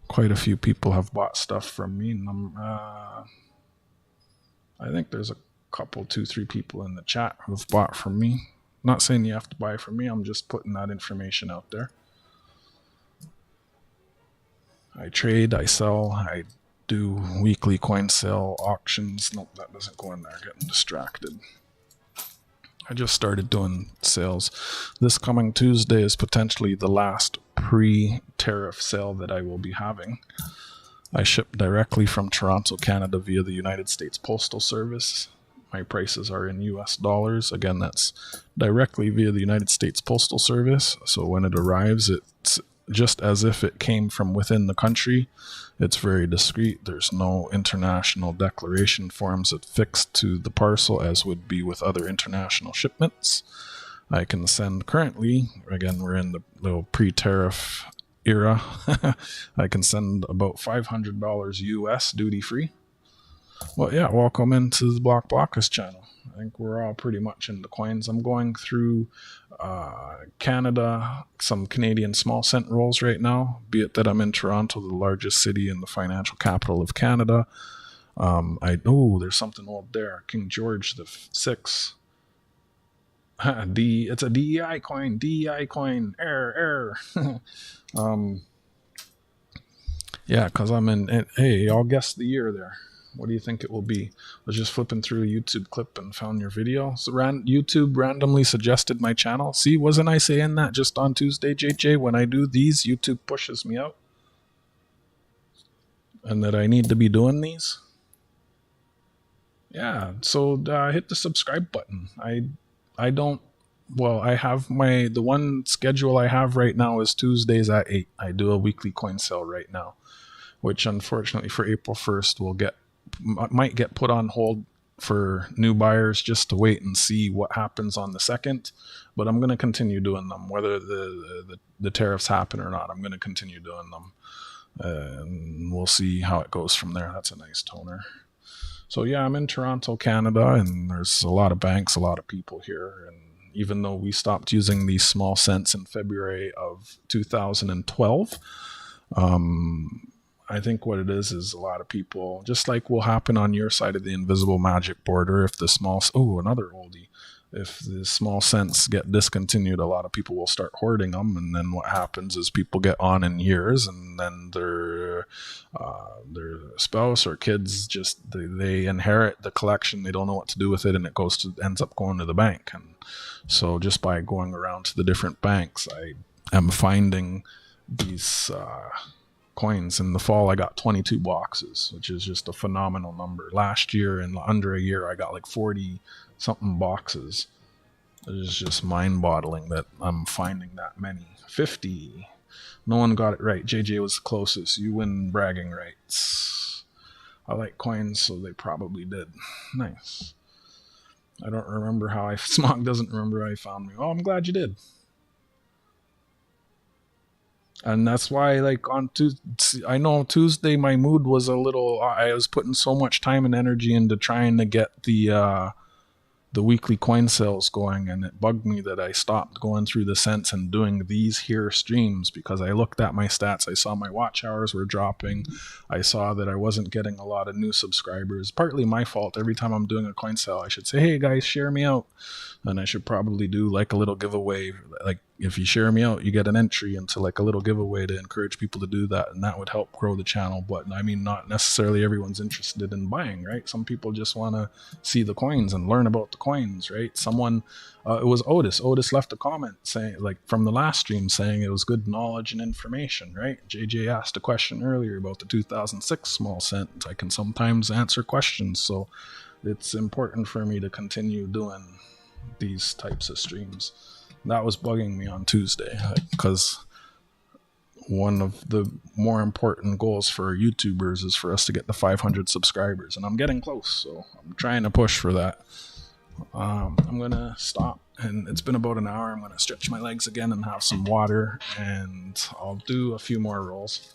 Quite a few people have bought stuff from me. And I think there's a couple, 2-3 people in the chat who've bought from me. Not saying you have to buy from me. I'm just putting that information out there. I trade, I sell, I do weekly coin sale auctions. Nope, that doesn't go in there. Getting distracted. I just started doing sales. This coming Tuesday is potentially the last pre-tariff sale that I will be having. I ship directly from Toronto, Canada via the United States Postal Service. My prices are in US dollars. Again, that's directly via the United States Postal Service. So when it arrives, it's just as if it came from within the country. It's very discreet. There's no international declaration forms affixed to the parcel as would be with other international shipments. I can send currently, again, we're in the little pre-tariff era, I can send about $500 US duty free. Well, yeah, welcome into the Blockas channel. I think we're all pretty much into coins. I'm going through Canada, some Canadian small cent rolls right now, be it that I'm in Toronto, the largest city and the financial capital of Canada. There's something old there. King George the VI. It's a DEI coin. Error. Yeah, because I'm in. Hey, I'll guess the year there. What do you think it will be? I was just flipping through a YouTube clip and found your video. So YouTube randomly suggested my channel. See, wasn't I saying that just on Tuesday, JJ? When I do these, YouTube pushes me out. And that I need to be doing these. Yeah, so hit the subscribe button. I have the one schedule I have right now is Tuesdays at 8. I do a weekly coin sale right now, which unfortunately for April 1st might get put on hold for new buyers just to wait and see what happens on the 2nd. But I'm going to continue doing them, whether the tariffs happen or not. I'm going to continue doing them. And we'll see how it goes from there. That's a nice toner. So yeah, I'm in Toronto, Canada, and there's a lot of banks, a lot of people here. And even though we stopped using these small cents in February of 2012, I think what it is a lot of people, just like will happen on your side of the invisible magic border, if the another oldie, if the small cents get discontinued, a lot of people will start hoarding them, and then what happens is people get on in years, and then their spouse or kids they inherit the collection, they don't know what to do with it, and it ends up going to the bank. And so just by going around to the different banks, I am finding these coins. In the fall, I got 22 boxes, which is just a phenomenal number. Last year, in under a year, I got like 40 something boxes. It is just mind-boggling that I'm finding that many. 50. No one got it right. JJ was the closest. You win bragging rights. I like coins, so they probably did. Nice. I don't remember how Smog doesn't remember how he found me. Oh, I'm glad you did. And that's why, like, on Tuesday, I know Tuesday my mood was a little, I was putting so much time and energy into trying to get the weekly coin sales going, and it bugged me that I stopped going through the cents and doing these here streams, because I looked at my stats. I saw my watch hours were dropping. I saw that I wasn't getting a lot of new subscribers. Partly my fault. Every time I'm doing a coin sale, I should say, hey guys, share me out. And I should probably do like a little giveaway, like if you share me out, you get an entry into like a little giveaway to encourage people to do that, and that would help grow the channel. But I mean, not necessarily everyone's interested in buying, right? Some people just want to see the coins and learn about the coins, right? Someone, it was Otis left a comment saying, like, from the last stream, saying it was good knowledge and information, right? JJ asked a question earlier about the 2006 small cent. I can sometimes answer questions, so it's important for me to continue doing these types of streams. That was bugging me on Tuesday, because one of the more important goals for YouTubers is for us to get to 500 subscribers, and I'm getting close, so I'm trying to push for that. I'm gonna stop, and it's been about an hour. I'm gonna stretch my legs again and have some water, and I'll do a few more rolls.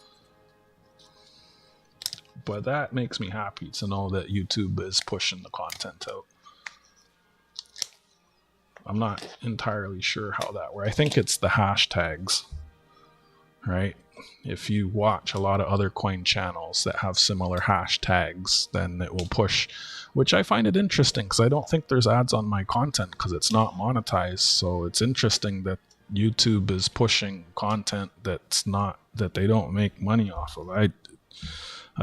But that makes me happy to know that YouTube is pushing the content out. I'm not entirely sure how that works. I think it's the hashtags, right? If you watch a lot of other coin channels that have similar hashtags, then it will push, which I find it interesting, because I don't think there's ads on my content because it's not monetized. So it's interesting that YouTube is pushing content that's not, that they don't make money off of. I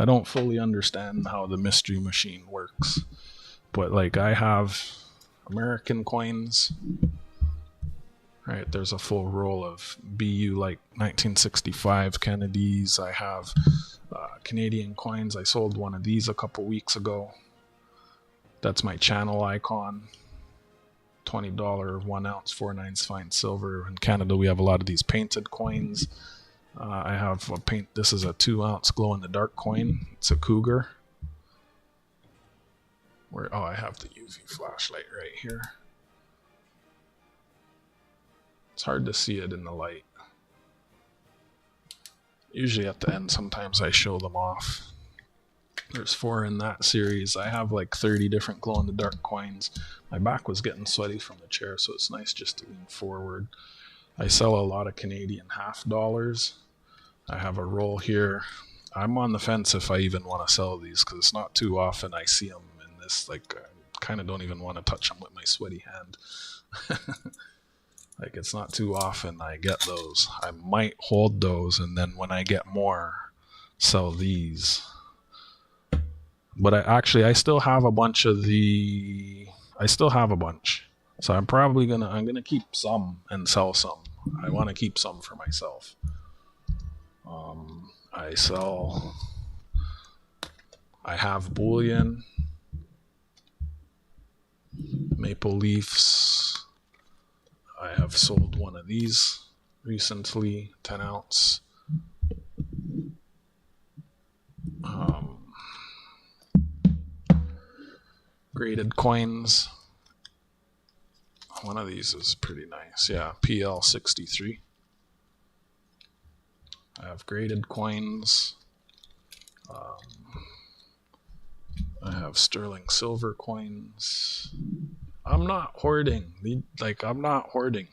don't fully understand how the mystery machine works, but like, I have American coins, right? There's a full roll of BU like 1965 Kennedys. I have Canadian coins. I sold one of these a couple weeks ago. That's my channel icon. $20 1 ounce 4/9 fine silver. In Canada, we have a lot of these painted coins. I have a paint. This is a 2 ounce glow in the dark coin. It's a cougar. I have the UV flashlight right here. It's hard to see it in the light. Usually at the end, sometimes I show them off. There's 4 in that series. I have like 30 different glow in the dark coins. My back was getting sweaty from the chair, so it's nice just to lean forward. I sell a lot of Canadian half dollars. I have a roll here. I'm on the fence if I even want to sell these, because it's not too often I see them. Like, I kind of don't even want to touch them with my sweaty hand. Like, it's not too often I get those. I might hold those, and then when I get more, sell these. But I still have a bunch of I still have a bunch. So I'm probably gonna keep some and sell some. I want to keep some for myself. I have bullion, maple leafs. I have sold one of these recently, 10 ounce. Graded coins. One of these is pretty nice. Yeah, PL63. I have graded coins. I have sterling silver coins. I'm not hoarding. I'm not hoarding.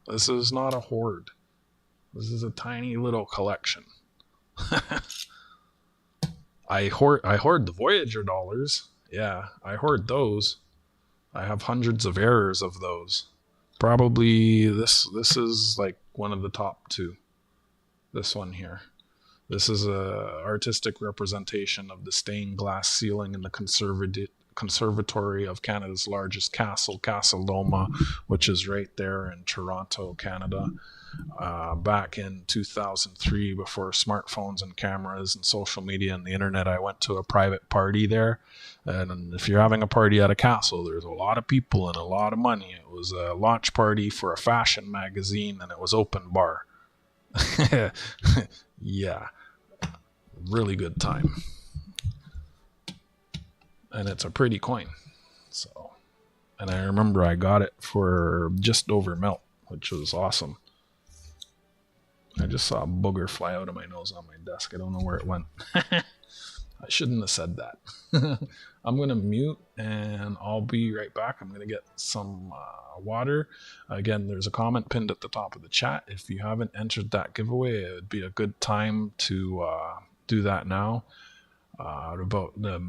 This is not a hoard. This is a tiny little collection. I hoard the Voyager dollars. Yeah, I hoard those. I have hundreds of errors of those. Probably this is like one of the top 2. This one here. This is a artistic representation of the stained glass ceiling in the conservatory of Canada's largest castle, Castle Loma, which is right there in Toronto, Canada. Back in 2003, before smartphones and cameras and social media and the internet, I went to a private party there. And if you're having a party at a castle, there's a lot of people and a lot of money. It was a launch party for a fashion magazine, and it was open bar. Yeah, really good time. And it's a pretty coin. So, and I remember I got it for just over melt, which was awesome. I just saw a booger fly out of my nose on my desk. I don't know where it went. I shouldn't have said that. I'm going to mute and I'll be right back. I'm going to get some water. Again, there's a comment pinned at the top of the chat. If you haven't entered that giveaway, it would be a good time to do that now. At about the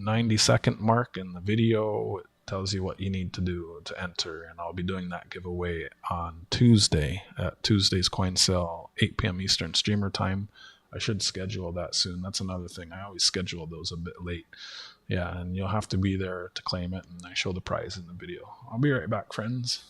90-second mark in the video, tells you what you need to do to enter, and I'll be doing that giveaway on Tuesday at Tuesday's coin sale, 8 p.m. Eastern streamer time. I should schedule that soon. That's another thing. I always schedule those a bit late. Yeah, and you'll have to be there to claim it, and I show the prize in the video. I'll be right back, friends.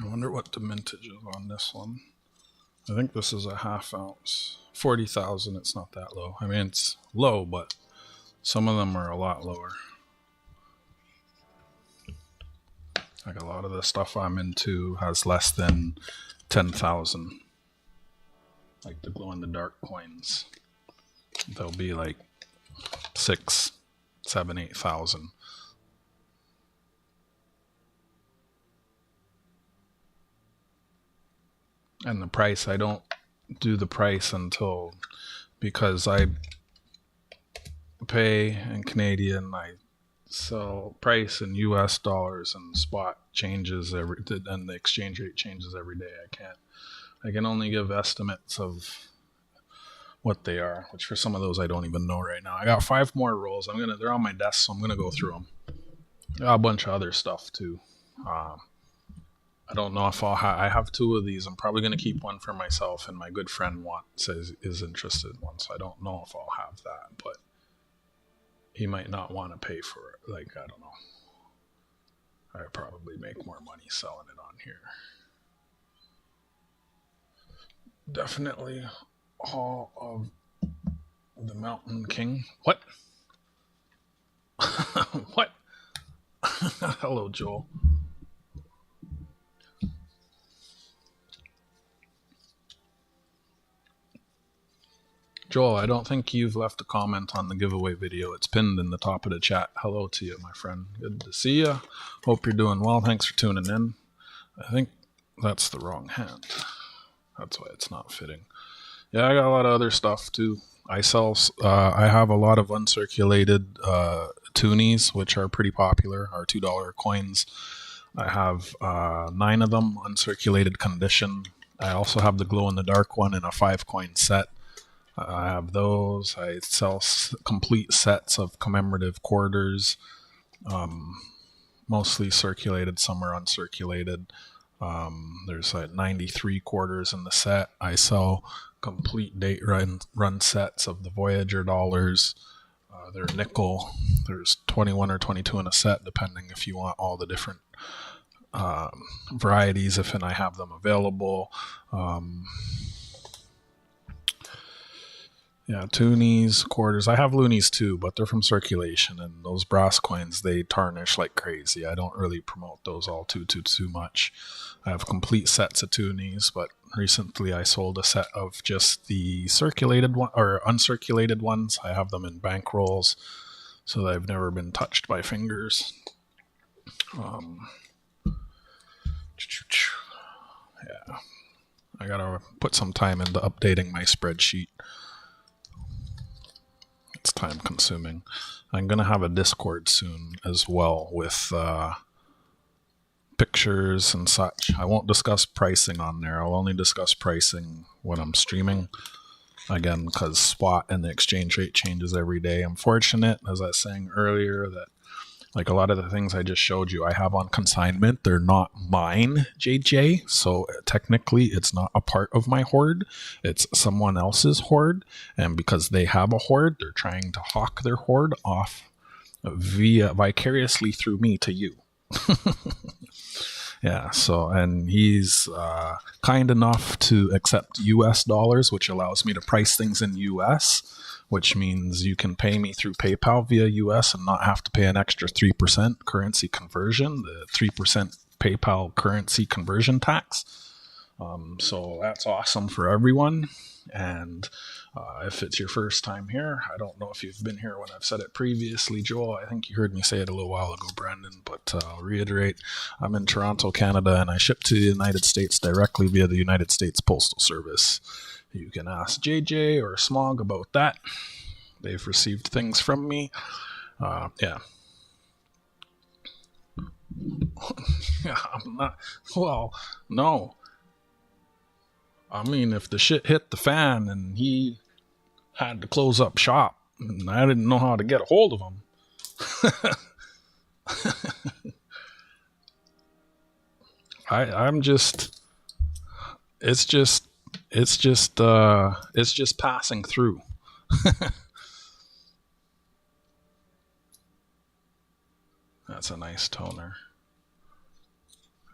I wonder what the mintage is on this one. I think this is a half ounce. 40,000, it's not that low. I mean, it's low, but some of them are a lot lower. Like a lot of the stuff I'm into has less than 10,000. Like the glow in the dark coins. They'll be like 6, 7, 8,000. And the price, I don't do the price because I pay in Canadian, I sell price in US dollars, and spot changes and the exchange rate changes every day. I can only give estimates of what they are, which for some of those I don't even know right now. I got 5 more rolls. They're on my desk, so I'm gonna go through them. I got a bunch of other stuff too. I don't know if I have 2 of these. I'm probably gonna keep one for myself, and my good friend is interested in one. So I don't know if I'll have that, but he might not want to pay for it. Like, I don't know. I'd probably make more money selling it on here. Definitely Hall of the Mountain King. What? What? Hello, Joel. Joel, I don't think you've left a comment on the giveaway video. It's pinned in the top of the chat. Hello to you, my friend. Good to see you. Hope you're doing well. Thanks for tuning in. I think that's the wrong hand. That's why it's not fitting. Yeah, I got a lot of other stuff too. I have a lot of uncirculated toonies, which are pretty popular, are $2 coins. I have 9 of them, uncirculated condition. I also have the glow-in-the-dark one in a 5-coin set. I have those. I sell complete sets of commemorative quarters, mostly circulated, some are uncirculated. There's like 93 quarters in the set. I sell complete date run sets of the Voyager dollars. They're nickel. There's 21 or 22 in a set, depending if you want all the different varieties, and I have them available. Yeah, toonies, quarters. I have loonies too, but they're from circulation, and those brass coins, they tarnish like crazy. I don't really promote those all too much. I have complete sets of toonies, but recently I sold a set of just the circulated one or uncirculated ones. I have them in bank rolls, so they've never been touched by fingers. Yeah, I gotta put some time into updating my spreadsheet. It's time consuming. I'm going to have a Discord soon as well with pictures and such. I won't discuss pricing on there. I'll only discuss pricing when I'm streaming. Again, because spot and the exchange rate changes every day. I'm fortunate, as I was saying earlier, that like a lot of the things I just showed you, I have on consignment. They're not mine, JJ. So technically, it's not a part of my hoard. It's someone else's hoard. And because they have a hoard, they're trying to hawk their hoard off vicariously through me to you. Yeah, so, and he's kind enough to accept US dollars, which allows me to price things in US, which means you can pay me through PayPal via US and not have to pay an extra 3% currency conversion, the 3% PayPal currency conversion tax. So that's awesome for everyone. And if it's your first time here, I don't know if you've been here when I've said it previously, Joel. I think you heard me say it a little while ago, Brandon, but I'll reiterate. I'm in Toronto, Canada, and I ship to the United States directly via the United States Postal Service. You can ask JJ or Smog about that. They've received things from me. Yeah. Yeah, I'm not. Well, no. I mean, if the shit hit the fan and he had to close up shop and I didn't know how to get a hold of him, I'm just, it's just passing through. That's a nice toner.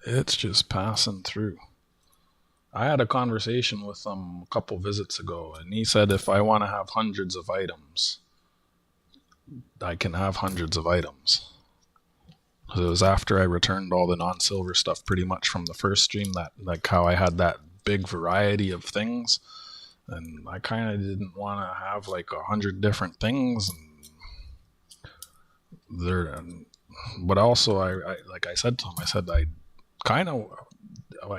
It's just passing through. I had a conversation with him a couple visits ago, and he said if I want to have hundreds of items, I can have hundreds of items. It was after I returned all the non-silver stuff pretty much from the first stream, that like how I had that big variety of things, and I kind of didn't want to have like 100 different things. But also I like I said to him, I said I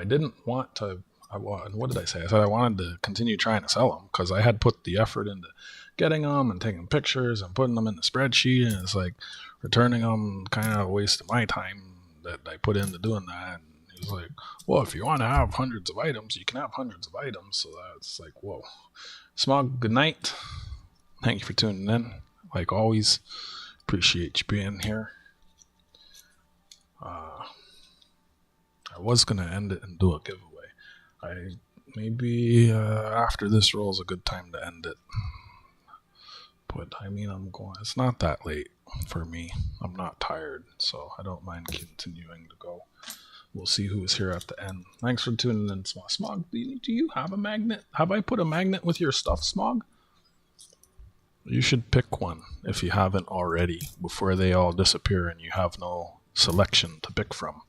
didn't want to what did I say? I said I wanted to continue trying to sell them because I had put the effort into getting them and taking pictures and putting them in the spreadsheet, and it's like returning them kind of a waste of my time that I put into doing that. And he was like, well, if you want to have hundreds of items, you can have hundreds of items. So that's like, whoa. Smog, good night. Thank you for tuning in. Like always, appreciate you being here. I was going to end it and do a giveaway. Maybe after this roll is a good time to end it. But I mean, it's not that late for me. I'm not tired, so I don't mind continuing to go. We'll see who is here at the end. Thanks for tuning in, Smog. Smog, do you have a magnet? Have I put a magnet with your stuff, Smog? You should pick one if you haven't already before they all disappear and you have no selection to pick from.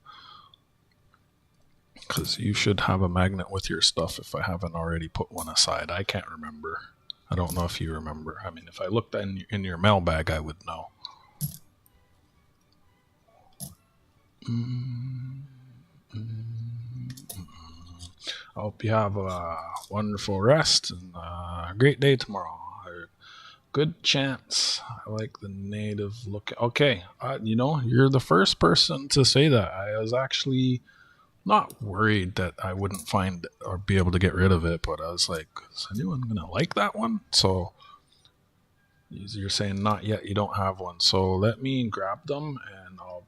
Because you should have a magnet with your stuff if I haven't already put one aside. I can't remember. I don't know if you remember. I mean, if I looked in your mailbag, I would know. I hope you have a wonderful rest and a great day tomorrow. Good chance. I like the native look. Okay, you're the first person to say that. I was actually not worried that I wouldn't find or be able to get rid of it, but I was like, is anyone going to like that one? So you're saying not yet, you don't have one. So let me grab them and I'll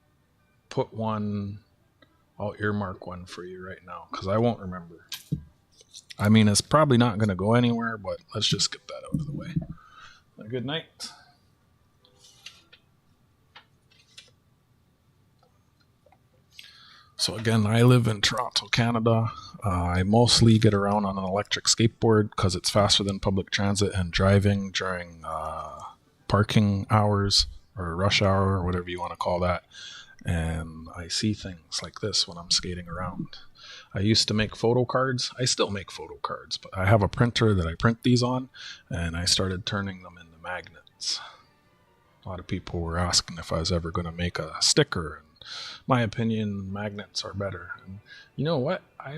earmark one for you right now because I won't remember. I mean, it's probably not going to go anywhere, but let's just get that out of the way. Good night. So again, I live in Toronto, Canada. I mostly get around on an electric skateboard because it's faster than public transit and driving during parking hours or rush hour or whatever you want to call that. And I see things like this when I'm skating around. I used to make photo cards. I still make photo cards, but I have a printer that I print these on, and I started turning them into magnets. A lot of people were asking if I was ever going to make a sticker. And my opinion, magnets are better. And you know what? I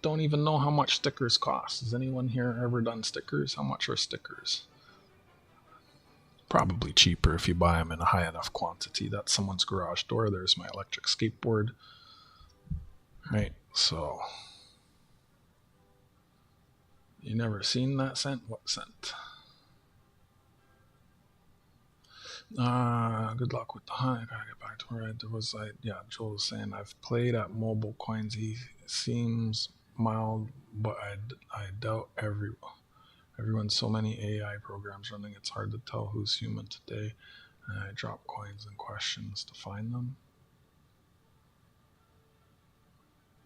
don't even know how much stickers cost. Has anyone here ever done stickers? How much are stickers? Probably cheaper if you buy them in a high enough quantity. That's someone's garage door. There's my electric skateboard. Right, so you never seen that scent? What scent? Good luck with the hunt. I gotta get back to where I was. Joel was saying I've played at Mobile Coins. He seems mild, but I doubt everyone's so many AI programs running. It's hard to tell who's human today. And I drop coins and questions to find them.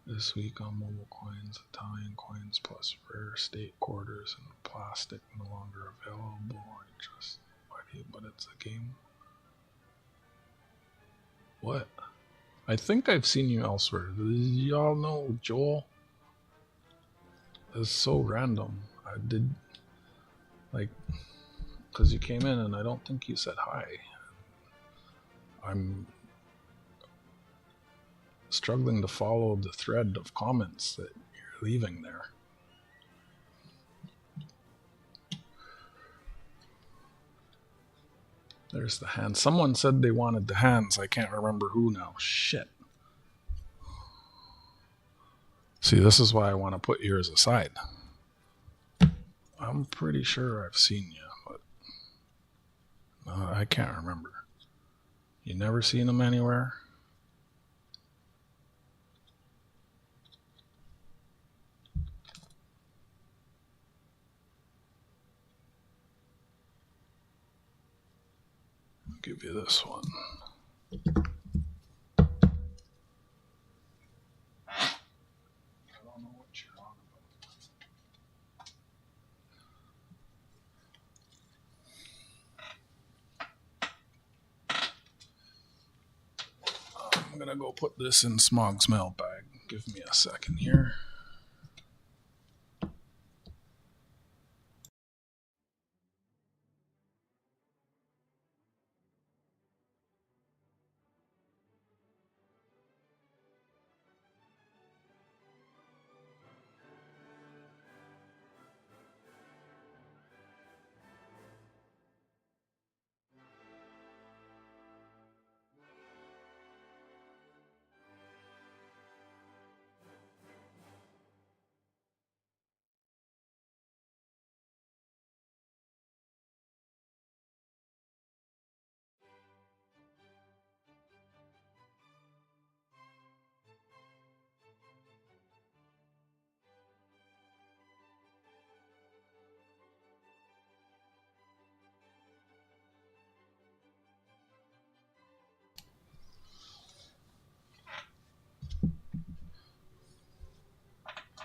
This week on Mobile Coins, Italian coins plus rare state quarters and plastic no longer available. But it's a game. What? I think I've seen you elsewhere. Do y'all know Joel? It's so random. I did, because you came in and I don't think you said hi. I'm struggling to follow the thread of comments that you're leaving there. There's the hands. Someone said they wanted the hands. I can't remember who now. Shit. See, this is why I want to put yours aside. I'm pretty sure I've seen you, but I can't remember. You never seen them anywhere? I'll give you this one. I'm gonna go put this in Smog's mailbag. Give me a second here.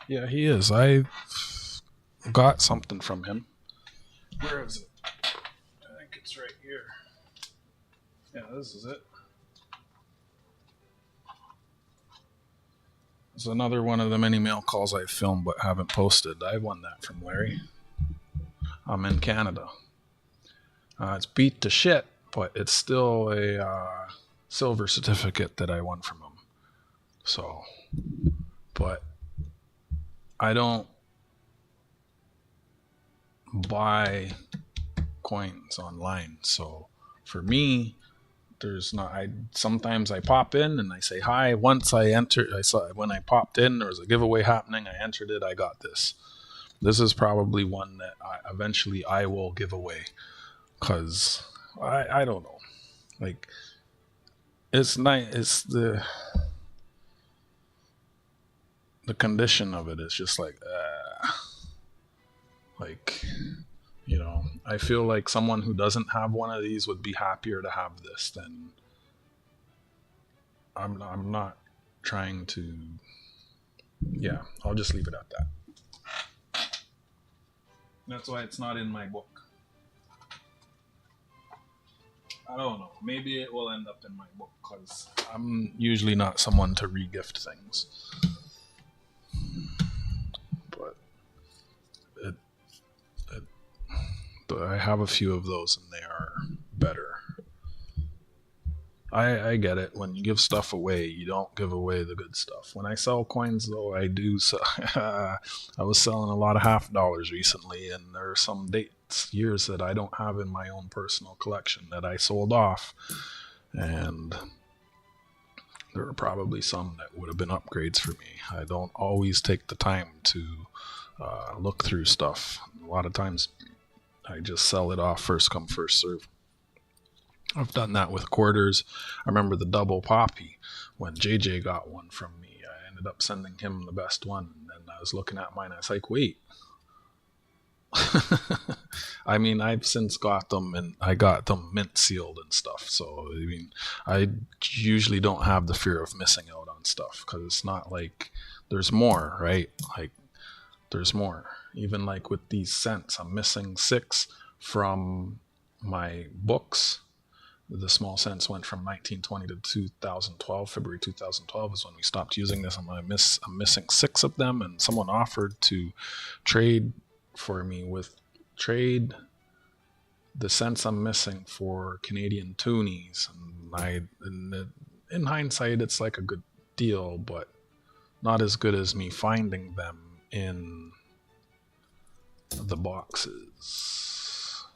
Yeah, he is. I got something from him. Where is it? I think it's right here. Yeah, this is it. It's another one of the many mail calls I filmed but haven't posted. I won that from Larry. I'm in Canada. It's beat to shit, but it's still a silver certificate that I won from him. So, but I don't buy coins online. So for me, there's not. Sometimes I pop in and I say hi. Once I saw when I popped in, there was a giveaway happening. I entered it. I got this. This is probably one that eventually I will give away because I don't know. Like it's nice. It's the condition of it is just like you know, I feel like someone who doesn't have one of these would be happier to have this than I'm not trying to. Yeah, I'll just leave it at that. That's why it's not in my book. I don't know. Maybe it will end up in my book because I'm usually not someone to re-gift things. But I have a few of those and they are better. I get it. When you give stuff away, you don't give away the good stuff. When I sell coins, though, I do. I was selling a lot of $50 recently, and there are some dates, years that I don't have in my own personal collection that I sold off. And there are probably some that would have been upgrades for me. I don't always take the time to look through stuff. A lot of times, I just sell it off first come, first serve. I've done that with quarters. I remember the double poppy when JJ got one from me. I ended up sending him the best one, and I was looking at mine. I was like, wait. I mean, I've since got them, and I got them mint sealed and stuff. So, I mean, I usually don't have the fear of missing out on stuff because it's not like there's more, right? Like, there's more. Even like with these cents, I'm missing 6 from my books. The small cents went from 1920 to 2012. February 2012 is when we stopped using this. I'm missing 6 of them, and someone offered to trade for me trade the cents I'm missing for Canadian toonies. And in hindsight, it's like a good deal, but not as good as me finding them in the boxes.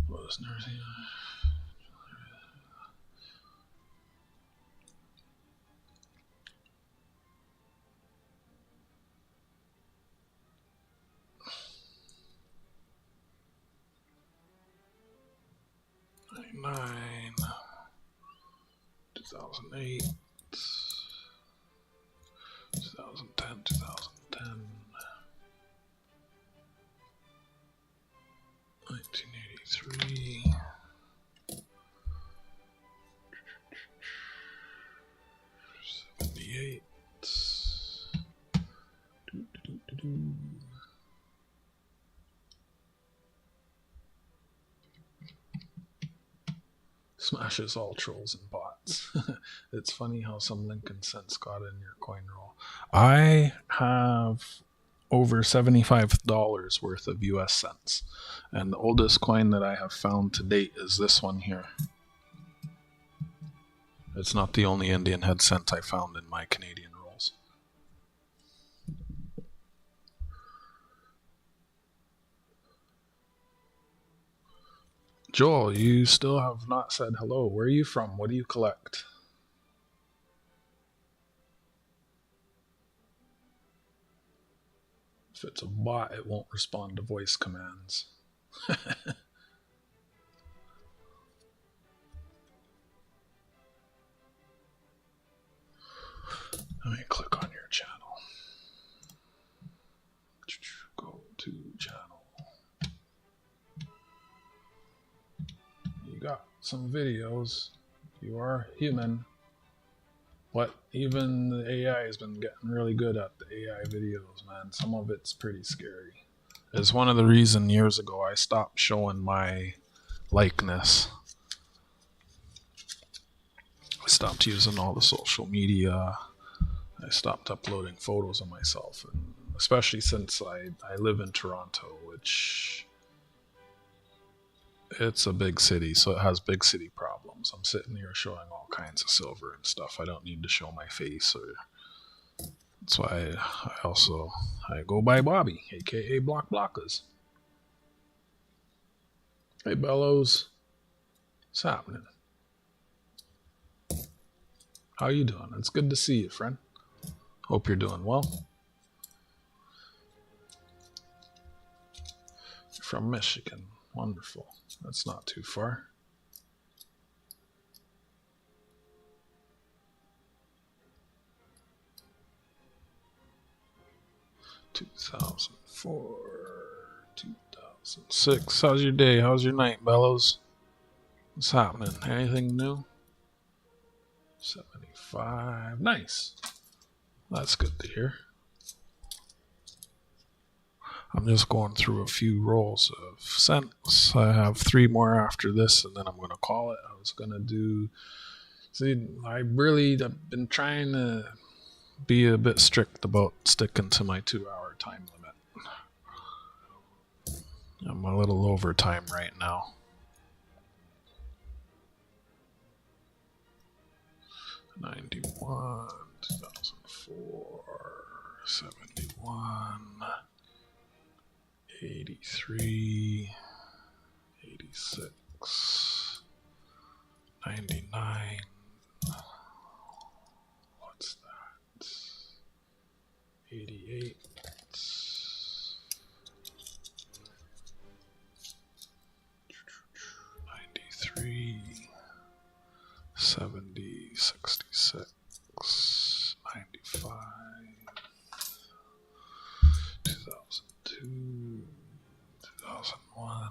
What was nursing? '99, 2008, 2010, 2010, 1983. 78. Smashes all trolls and bots. It's funny how some Lincoln cents got in your coin roll. I have over $75 worth of US cents. And the oldest coin that I have found to date is this one here. It's not the only Indian head cent I found in my Canadian rolls. Joel, you still have not said hello. Where are you from? What do you collect? If it's a bot, it won't respond to voice commands. Let me click on your channel. Go to channel. You got some videos. You are human. But even the AI has been getting really good at the AI videos, man. Some of it's pretty scary. It's one of the reasons years ago I stopped showing my likeness. I stopped using all the social media. I stopped uploading photos of myself, and especially since I live in Toronto, which it's a big city, so it has big city problems. I'm sitting here showing all kinds of silver and stuff. I don't need to show my face, or that's why I go by Bobby, aka Block Blockers. Hey Bellows, what's happening? How you doing? It's good to see you, friend. Hope you're doing well. You're from Michigan. Wonderful. That's not too far. (2004), 2006. How's your day? How's your night, Bellows? What's happening? Anything new? 75. Nice. That's good to hear. I'm just going through a few rolls of cents. I have 3 more after this, and then I'm going to call it. I was going to do... See, I've been trying to be a bit strict about sticking to my 2-hour time limit. I'm a little over time right now. 91, 2004, 71, 83, 86, 99. What's that? 88. 93. 70, 66, 95, 2002, 2001,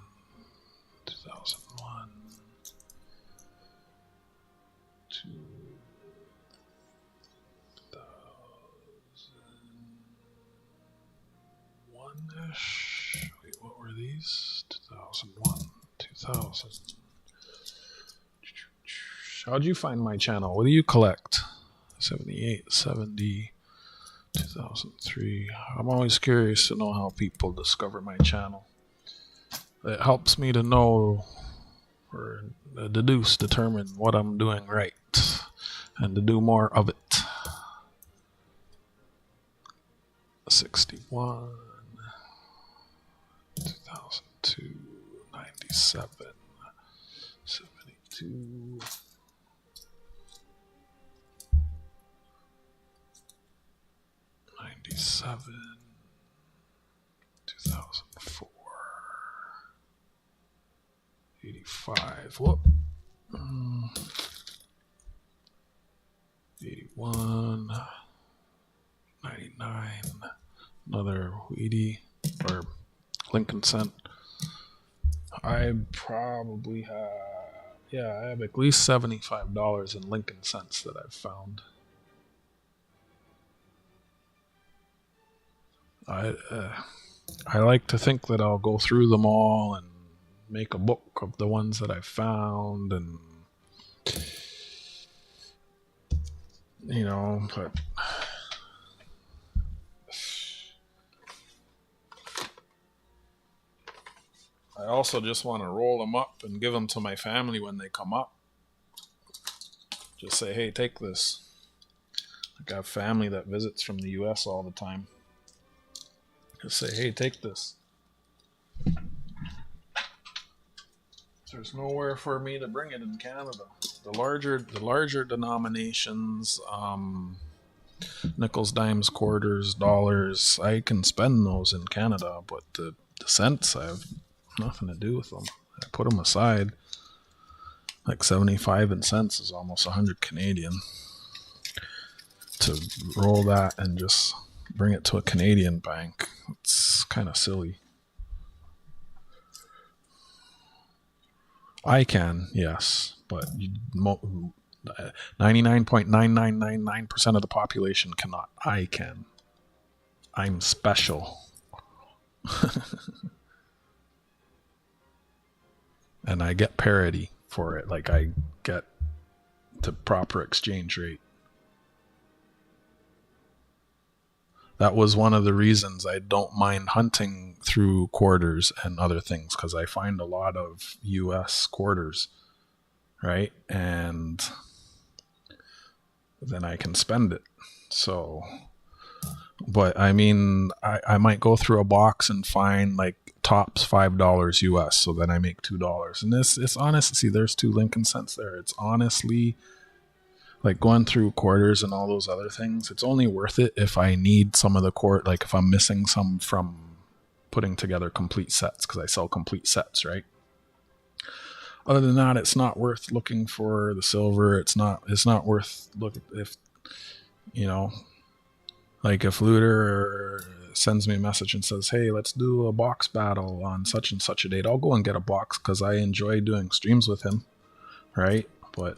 2001, 2001-ish. Wait, what were these? 2001, 2000. How'd you find my channel? What do you collect? 78, 70, 2003. I'm always curious to know how people discover my channel. It helps me to know or determine what I'm doing right and to do more of it. 61, 2002, 97, 72. 97, 2004, 85, whoop, 81, 99, another Wheatie, or Lincoln Cent. I probably have, I have at least $75 in Lincoln Cents that I've found. I like to think that I'll go through them all and make a book of the ones that I found, and but I also just want to roll them up and give them to my family when they come up. Just say, hey, take this. Like I have family that visits from the US all the time. Just say, hey, take this. There's nowhere for me to bring it in Canada. The larger denominations, nickels, dimes, quarters, dollars, I can spend those in Canada, but the cents, I have nothing to do with them. I put them aside. Like 75 in cents is almost 100 Canadian. To roll that and just bring it to a Canadian bank, it's kind of silly. I can, yes, but 99.9999% of the population cannot. I can. I'm special. And I get parity for it. Like I get the proper exchange rate. That was one of the reasons I don't mind hunting through quarters and other things, because I find a lot of US quarters, right? And then I can spend it. So, but I mean, I might go through a box and find like tops $5 US, so then I make $2. And it's honest. See, there's 2 Lincoln cents there. It's honestly like going through quarters and all those other things. It's only worth it if I need some of the like if I'm missing some from putting together complete sets, because I sell complete sets, right? Other than that, it's not worth looking for the silver. It's not worth if, you know, like if Looter sends me a message and says, hey, let's do a box battle on such and such a date, I'll go and get a box because I enjoy doing streams with him, right? But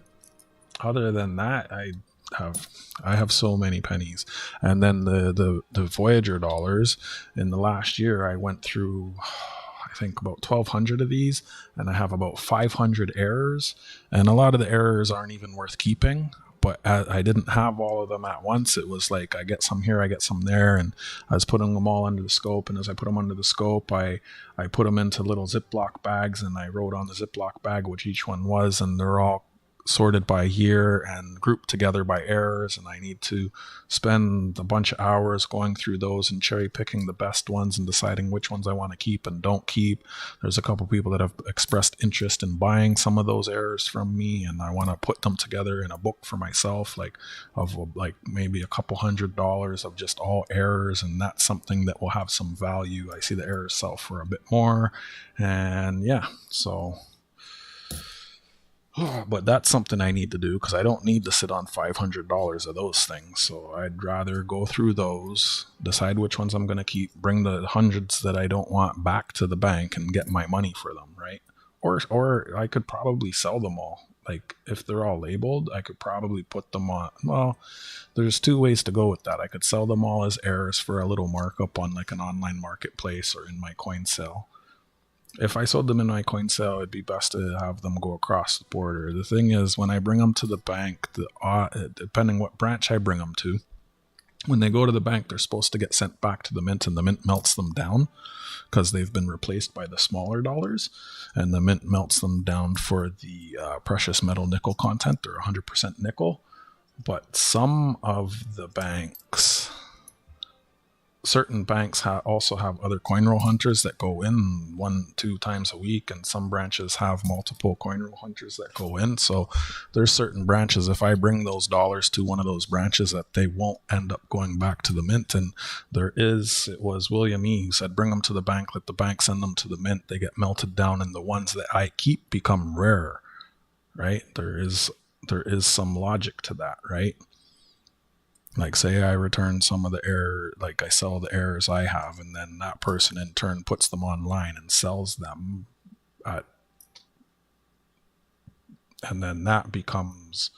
other than that, I have so many pennies. And then the Voyager dollars, in the last year I went through, I think, about 1,200 of these, and I have about 500 errors, and a lot of the errors aren't even worth keeping. But I didn't have all of them at once. It was like I get some here, I get some there, and I was putting them all under the scope. And as I put them under the scope, I put them into little Ziploc bags, and I wrote on the Ziploc bag which each one was, and they're all sorted by year and grouped together by errors, and I need to spend a bunch of hours going through those and cherry picking the best ones and deciding which ones I want to keep and don't keep. There's a couple people that have expressed interest in buying some of those errors from me, and I want to put them together in a book for myself, like maybe a couple $100 of just all errors, and that's something that will have some value. I see the errors sell for a bit more, and yeah, so but that's something I need to do, because I don't need to sit on $500 of those things. So I'd rather go through those, decide which ones I'm going to keep, bring the hundreds that I don't want back to the bank and get my money for them, right? Or I could probably sell them all. Like if they're all labeled, I could probably put them on. Well, there's 2 ways to go with that. I could sell them all as errors for a little markup on like an online marketplace or in my coin sale. If I sold them in my coin sale, it'd be best to have them go across the border. The thing is, when I bring them to the bank, depending what branch I bring them to, when they go to the bank, they're supposed to get sent back to the mint, and the mint melts them down because they've been replaced by the smaller dollars, and the mint melts them down for the precious metal nickel content. They're 100% nickel. But some of the banks, certain banks also have other coin roll hunters that go in 1-2 times a week, and some branches have multiple coin roll hunters that go in. So there's certain branches, if I bring those dollars to one of those branches, that they won't end up going back to the mint. And it was William E. who said, bring them to the bank, let the bank send them to the mint, they get melted down, and the ones that I keep become rare, right? There is some logic to that, right? Like say I return some of the error, like I sell the errors I have, and then that person in turn puts them online and sells them and then that becomes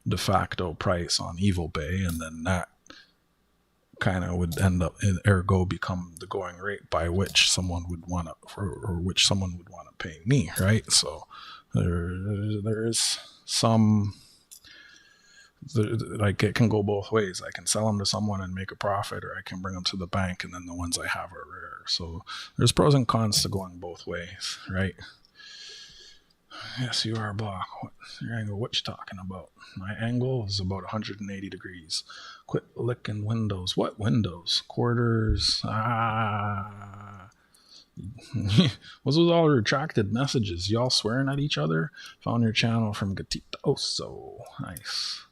de facto price on Evil Bay, and then that kind of would end up ergo become the going rate by which someone would want to, or which someone would want to pay me, right? So there is some, like it can go both ways. I can sell them to someone and make a profit, or I can bring them to the bank, and then the ones I have are rare. So there's pros and cons to going both ways, right? Yes, you are block. Your angle, what you talking about? My angle is about 180 degrees. Quit licking windows. What windows? Quarters. Those was all retracted messages. Y'all swearing at each other? Found your channel from Gatita. Oh, so nice.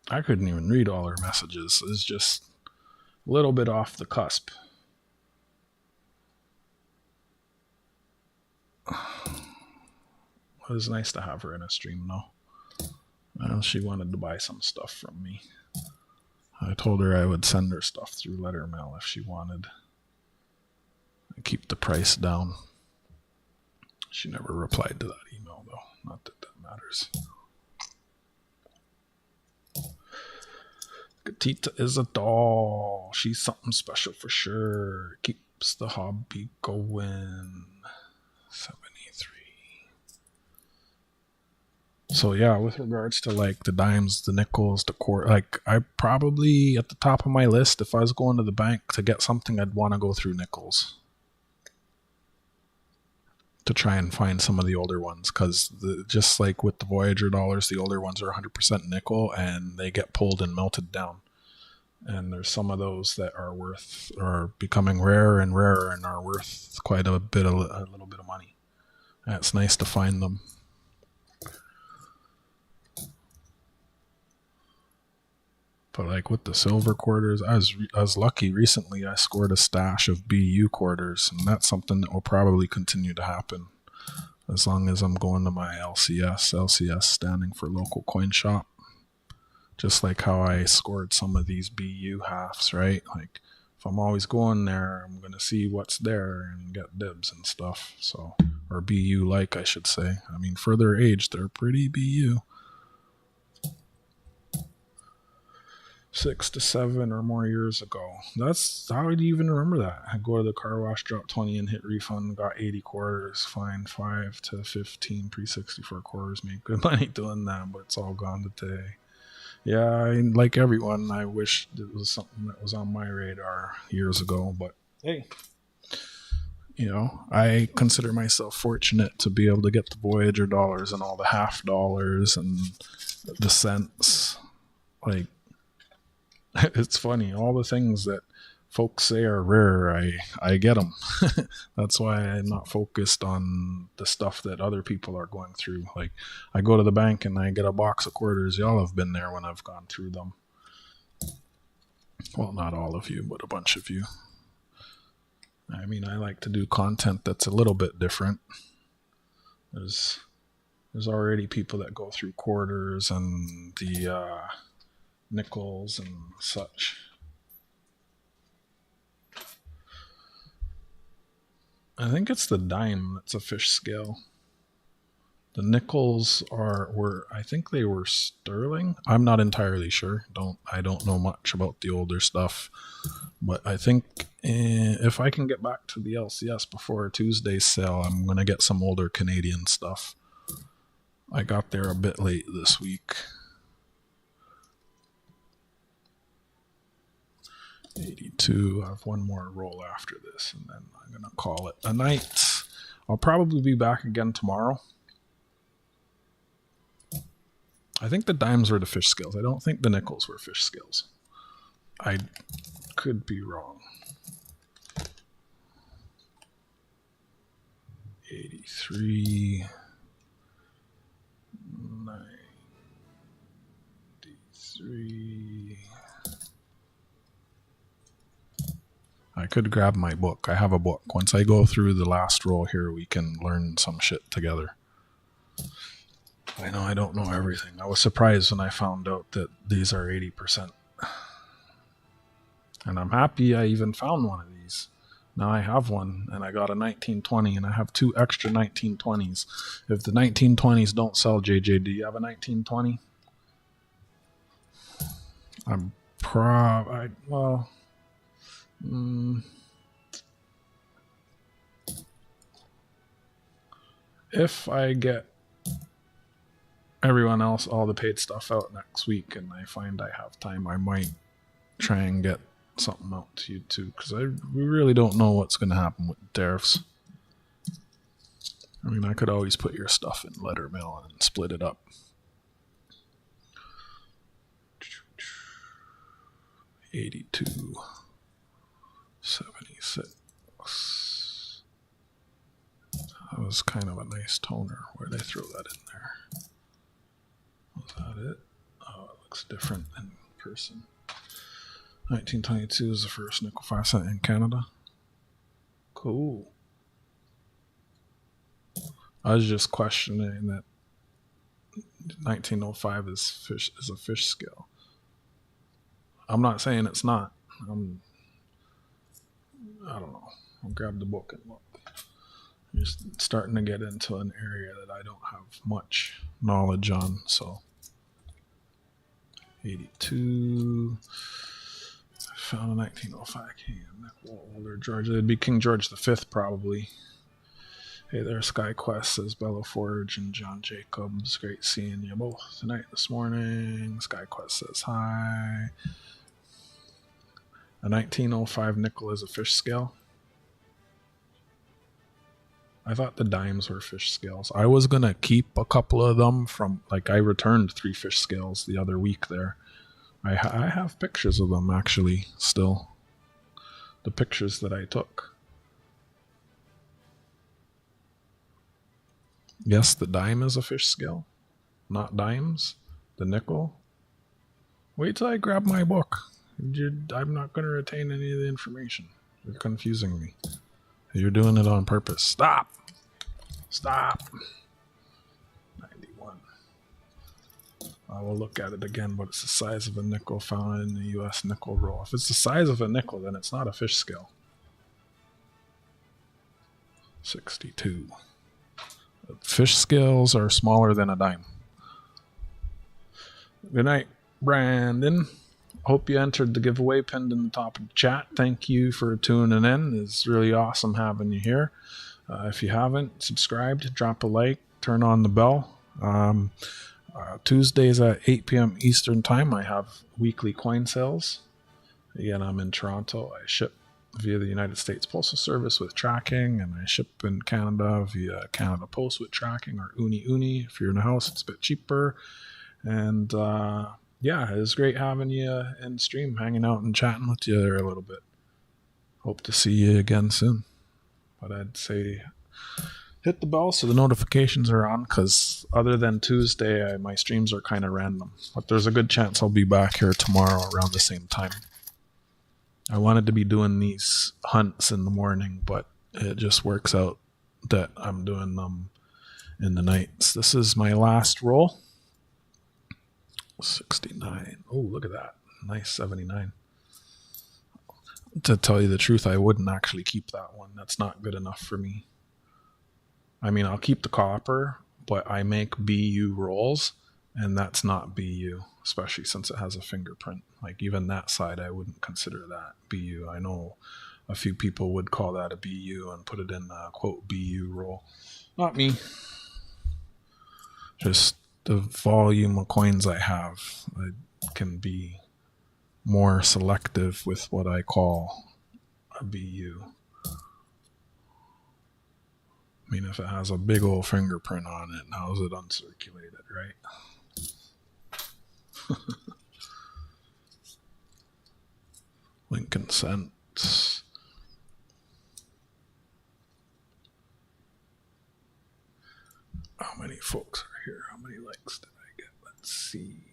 I couldn't even read all her messages. It's just a little bit off the cusp. It was nice to have her in a stream, though. I know she wanted to buy some stuff from me. I told her I would send her stuff through letter mail if she wanted. And keep the price down. She never replied to that email, though. Not that that matters. Gatita is a doll. She's something special for sure. Keeps the hobby going. 73. So yeah, with regards to like the dimes, the nickels, the quarter, like I probably at the top of my list, if I was going to the bank to get something, I'd want to go through nickels to try and find some of the older ones, because just like with the Voyager dollars, the older ones are 100% nickel and they get pulled and melted down. And there's some of those that are becoming rarer and rarer and are worth quite a little bit of money. And it's nice to find them. But like with the silver quarters, I was lucky recently. I scored a stash of BU quarters, and that's something that will probably continue to happen as long as I'm going to my LCS standing for local coin shop. Just like how I scored some of these BU halves, right? Like if I'm always going there, I'm gonna see what's there and get dibs and stuff. So, or BU like I should say. I mean, for their age, they're pretty BU. 6 to 7 or more years ago. That's how do you even remember that? I go to the car wash, drop 20 and hit refund, got 80 quarters, fined 5 to 15 pre-64 quarters, made good money doing that, but it's all gone today. Yeah, like everyone, I wish it was something that was on my radar years ago, but hey, you know, I consider myself fortunate to be able to get the Voyager dollars and all the half dollars and the cents. Like, it's funny, all the things that folks say are rare, I get them. That's why I'm not focused on the stuff that other people are going through. Like, I go to the bank and I get a box of quarters. Y'all have been there when I've gone through them. Well, not all of you, but a bunch of you. I mean, I like to do content that's a little bit different. There's already people that go through quarters and the nickels and such. I think it's the dime that's a fish scale. The nickels I think they were sterling. I'm not entirely sure. I don't know much about the older stuff, but I think if I can get back to the LCS before Tuesday's sale, I'm gonna get some older Canadian stuff. I got there a bit late this week. 82. I have one more roll after this, and then I'm gonna call it a night. I'll probably be back again tomorrow. I think the dimes were the fish scales. I don't think the nickels were fish scales. I could be wrong. 83. 93. I could grab my book. I have a book. Once I go through the last roll here, we can learn some shit together. I know I don't know everything. I was surprised when I found out that these are 80%. And I'm happy I even found one of these. Now I have one, and I got a 1920, and I have 2 extra 1920s. If the 1920s don't sell, JJ, do you have a 1920? If I get everyone else all the paid stuff out next week and I find I have time, I might try and get something out to you too, because we really don't know what's going to happen with tariffs. I mean, I could always put your stuff in letter mail and split it up. 82. 76. That was kind of a nice toner. Where'd I throw that in there? Was that it? Oh, it looks different in person. 1922 is the first nickel 5 cent in Canada. Cool. I was just questioning that 1905 is a fish scale. I'm not saying it's not. I don't know. I'll grab the book and look. Just starting to get into an area that I don't have much knowledge on. So 82. I found a 1905 nickel older George. It'd be King George V probably. Hey there, SkyQuest says Bella Forge and John Jacobs. Great seeing you both tonight, this morning. SkyQuest says hi. A 1905 nickel is a fish scale. I thought the dimes were fish scales. I was going to keep a couple of them from, like, I returned 3 fish scales the other week there. I have pictures of them, actually, still. The pictures that I took. Yes, the dime is a fish scale. Not dimes. The nickel. Wait till I grab my book. I'm not going to retain any of the information. You're confusing me. You're doing it on purpose. Stop. 91. I will look at it again, but it's the size of a nickel found in the U.S. nickel roll. If it's the size of a nickel, then it's not a fish scale. 62. Fish scales are smaller than a dime. Good night, Brandon. Hope you entered the giveaway pinned in the top of the chat. Thank you for tuning in. It's really awesome having you here. If you haven't subscribed, drop a like, turn on the bell. Tuesdays at 8 p.m. Eastern Time, I have weekly coin sales. Again, I'm in Toronto. I ship via the United States Postal Service with tracking, and I ship in Canada via Canada Post with tracking, or Uni. If you're in a house, it's a bit cheaper. And yeah, it was great having you in stream, hanging out and chatting with you there a little bit. Hope to see you again soon. But I'd say hit the bell so the notifications are on, because other than Tuesday, my streams are kind of random. But there's a good chance I'll be back here tomorrow around the same time. I wanted to be doing these hunts in the morning, but it just works out that I'm doing them in the nights. This is my last roll. 69. Oh, look at that. Nice 79. To tell you the truth, I wouldn't actually keep that one. That's not good enough for me. I mean, I'll keep the copper, but I make BU rolls, and that's not BU, especially since it has a fingerprint. Like, even that side, I wouldn't consider that BU. I know a few people would call that a BU and put it in a, quote, BU roll. Not me. Just the volume of coins I have, I can be more selective with what I call a BU. I mean, if it has a big old fingerprint on it, how's it uncirculated, right? Lincoln cents. How many folks are here? How many likes did I get? Let's see.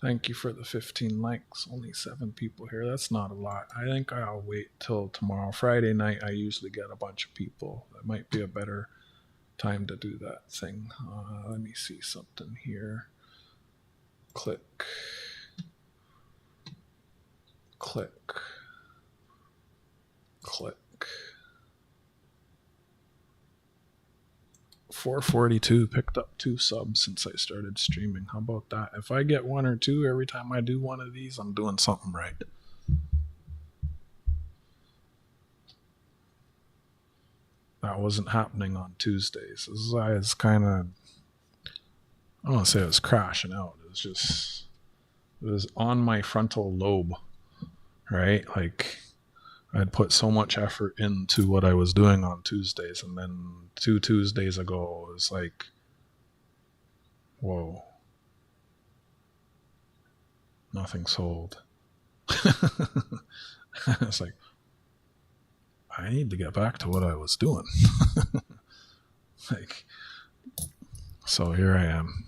Thank you for the 15 likes. Only 7 people here. That's not a lot. I think I'll wait till tomorrow. Friday night, I usually get a bunch of people. That might be a better time to do that thing. Let me see something here. Click. 442, picked up 2 subs since I started streaming. How about that? If I get 1 or 2 every time I do one of these, I'm doing something right. That wasn't happening on Tuesdays. This is kind of, I don't want to say it was crashing out. It was on my frontal lobe, right? Like, I'd put so much effort into what I was doing on Tuesdays, and then 2 Tuesdays ago, it was like, whoa, nothing sold. It's like, I need to get back to what I was doing. Like, so here I am.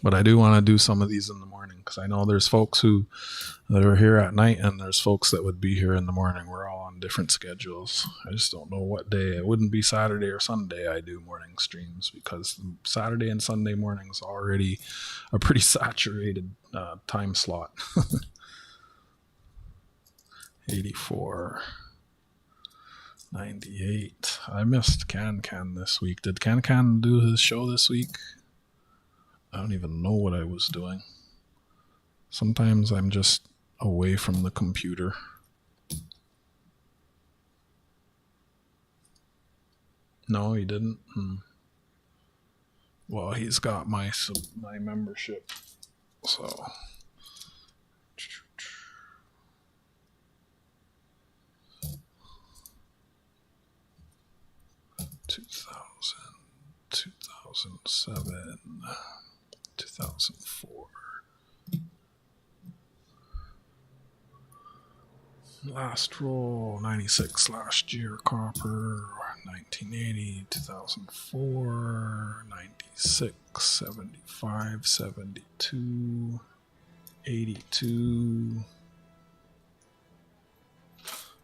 But I do want to do some of these in the morning, because I know there's folks that are here at night, and there's folks that would be here in the morning. We're all on different schedules. I just don't know what day. It wouldn't be Saturday or Sunday I do morning streams, because Saturday and Sunday mornings are already a pretty saturated time slot. 84. 98. I missed Can this week. Did Can do his show this week? I don't even know what I was doing. Sometimes I'm just away from the computer. No, he didn't. Well, he's got my membership, so. 2007, 2004. Last roll, 96 last year, copper, 1980, 2004, 96, 75, 72, 82.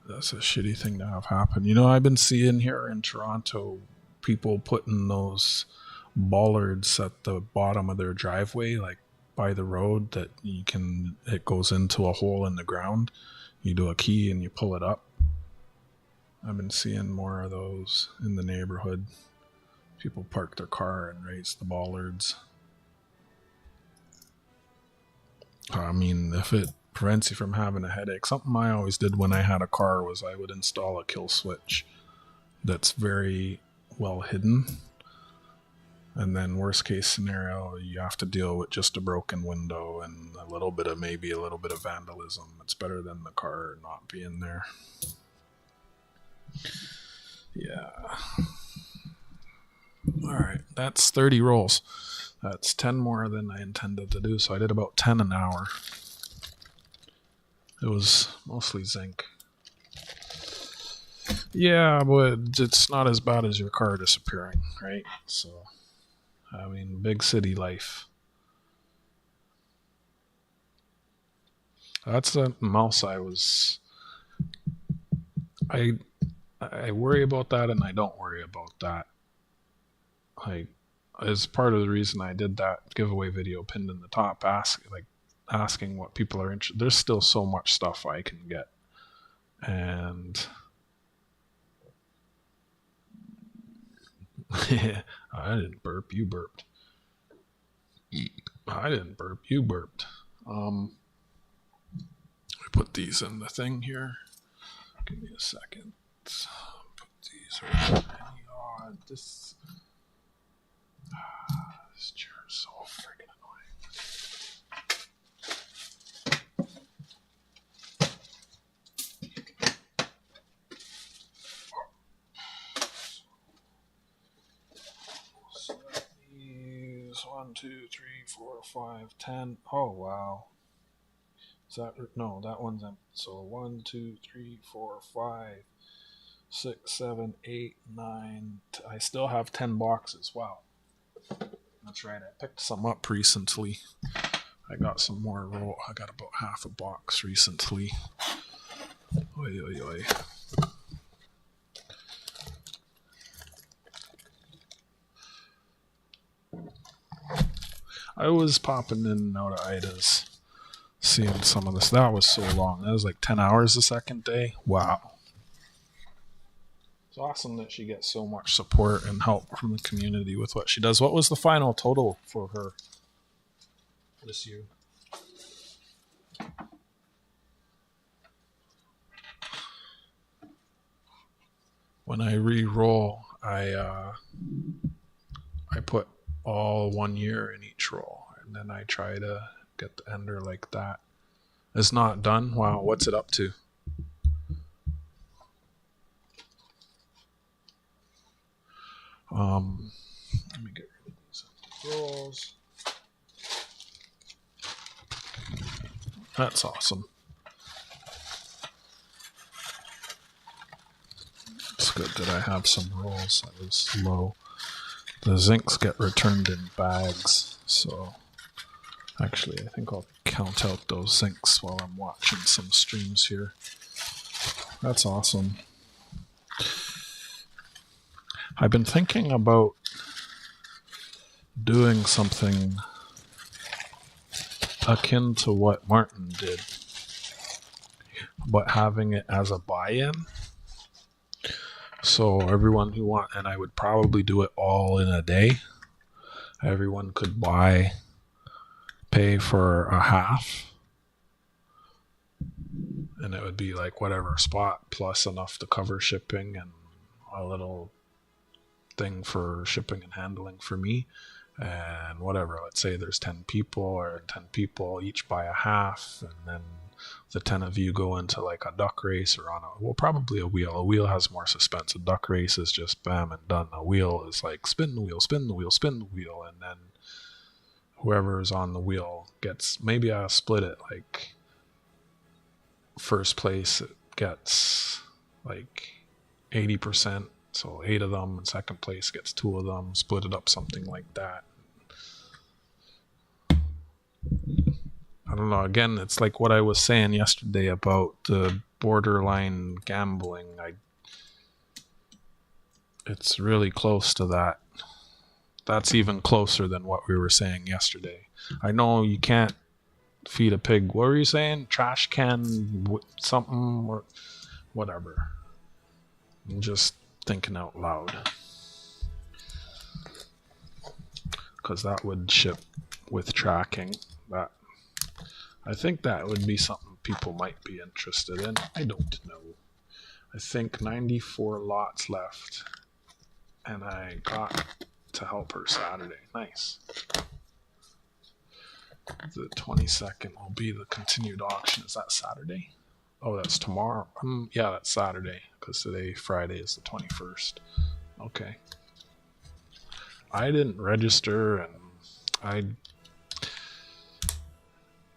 That's a shitty thing to have happen. You know, I've been seeing here in Toronto people putting those bollards at the bottom of their driveway, like by the road, that it goes into a hole in the ground. You do a key and you pull it up. I've been seeing more of those in the neighborhood. People park their car and raise the bollards. I mean, if it prevents you from having a headache, something I always did when I had a car was I would install a kill switch that's very well hidden. And then worst case scenario, you have to deal with just a broken window and maybe a little bit of vandalism. It's better than the car not being there. Yeah. Alright, that's 30 rolls. That's 10 more than I intended to do, so I did about 10 an hour. It was mostly zinc. Yeah, but it's not as bad as your car disappearing, right? So, I mean, big city life. That's a mouse I worry about that and I don't worry about that. As part of the reason I did that giveaway video pinned in the top, asking what people are interested. There's still so much stuff I can get. And I didn't burp, you burped. I didn't burp, you burped. I put these in the thing here. Give me a second. Put these right there. This chair is so friggin' annoying. So these 1, 2, 3, 4, 5, 10. Oh wow. That one's empty. So 1, 2, 3, 4, 5, 6, 7, 8, 9. I still have 10 boxes. Wow. That's right. I picked some up recently. I got some more roll. I got about half a box recently. Oi, oi, oi. I was popping in and out of Ida's, seeing some of this. That was so long. That was like 10 hours the second day. Wow. It's awesome that she gets so much support and help from the community with what she does. What was the final total for her this year? When I re-roll, I put all 1 year in each roll, and then I try to get the ender like that. It's not done. Wow, what's it up to? Let me get rid of these empty rolls. That's awesome. It's good that I have some rolls. That was low. The zincs get returned in bags, so actually I think I'll count out those zincs while I'm watching some streams here. That's awesome. I've been thinking about doing something akin to what Martin did, but having it as a buy-in. So everyone who and I would probably do it all in a day. Everyone could pay for a half, and it would be like whatever spot plus enough to cover shipping and a little thing for shipping and handling for me, and whatever. Let's say there's 10 people, or 10 people each buy a half, and then the 10 of you go into like a duck race or probably a wheel. A wheel has more suspense. A duck race is just bam and done. A wheel is like spin the wheel, spin the wheel, spin the wheel, and then whoever is on the wheel gets, maybe I'll split it like first place gets like 80%, so 8 of them, and second place gets 2 of them, split it up, something like that. I don't know, again, it's like what I was saying yesterday about the borderline gambling. It's really close to that. That's even closer than what we were saying yesterday. I know you can't feed a pig. What were you saying? Trash can something or whatever. I'm just thinking out loud. Because that would ship with tracking. I think that would be something people might be interested in. I don't know. I think 94 lots left. And I got to help her Saturday. Nice. The 22nd will be the continued auction. Is that Saturday? Oh, that's tomorrow. Yeah, that's Saturday, because today, Friday, is the 21st. Okay. I didn't register, and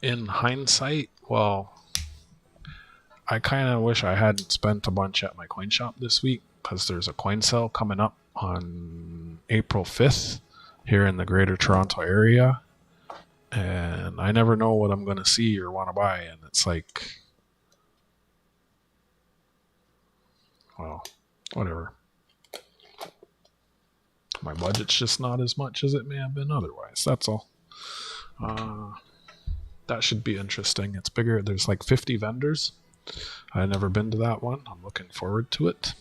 in hindsight, well, I kind of wish I hadn't spent a bunch at my coin shop this week, because there's a coin sale coming up on April 5th here in the Greater Toronto area. And I never know what I'm going to see or want to buy. And it's like, well, whatever. My budget's just not as much as it may have been otherwise. That's all. That should be interesting. It's bigger. There's like 50 vendors. I've never been to that one. I'm looking forward to it.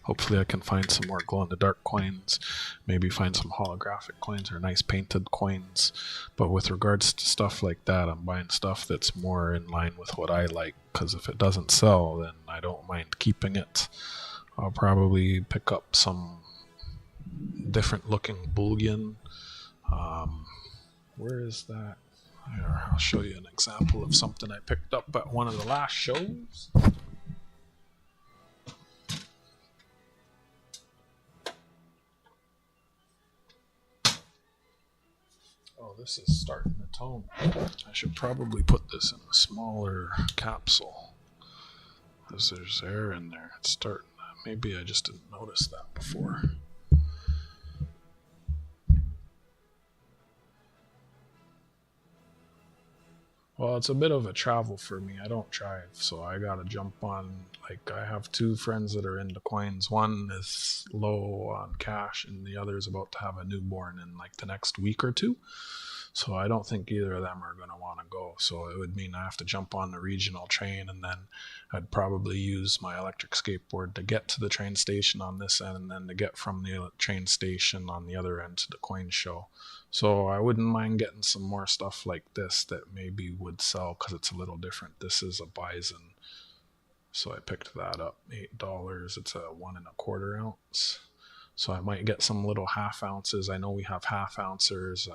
Hopefully I can find some more glow-in-the-dark coins, maybe find some holographic coins or nice painted coins. But with regards to stuff like that, I'm buying stuff that's more in line with what I like, because if it doesn't sell, then I don't mind keeping it. I'll probably pick up some different looking bullion. Where is that? Here, I'll show you an example of something I picked up at one of the last shows. Oh, this is starting to tone. I should probably put this in a smaller capsule, because there's air in there. It's starting. Maybe I just didn't notice that before. Well, it's a bit of a travel for me. I don't drive, so I gotta jump on. Like, I have 2 friends that are into coins. One is low on cash, and the other is about to have a newborn in like the next week or 2. So I don't think either of them are going to want to go. So it would mean I have to jump on the regional train, and then I'd probably use my electric skateboard to get to the train station on this end, and then to get from the train station on the other end to the coin show. So I wouldn't mind getting some more stuff like this that maybe would sell, because it's a little different. This is a bison. So I picked that up, $8. It's a 1 1/4 ounce. So I might get some little half ounces. I know we have half ounces.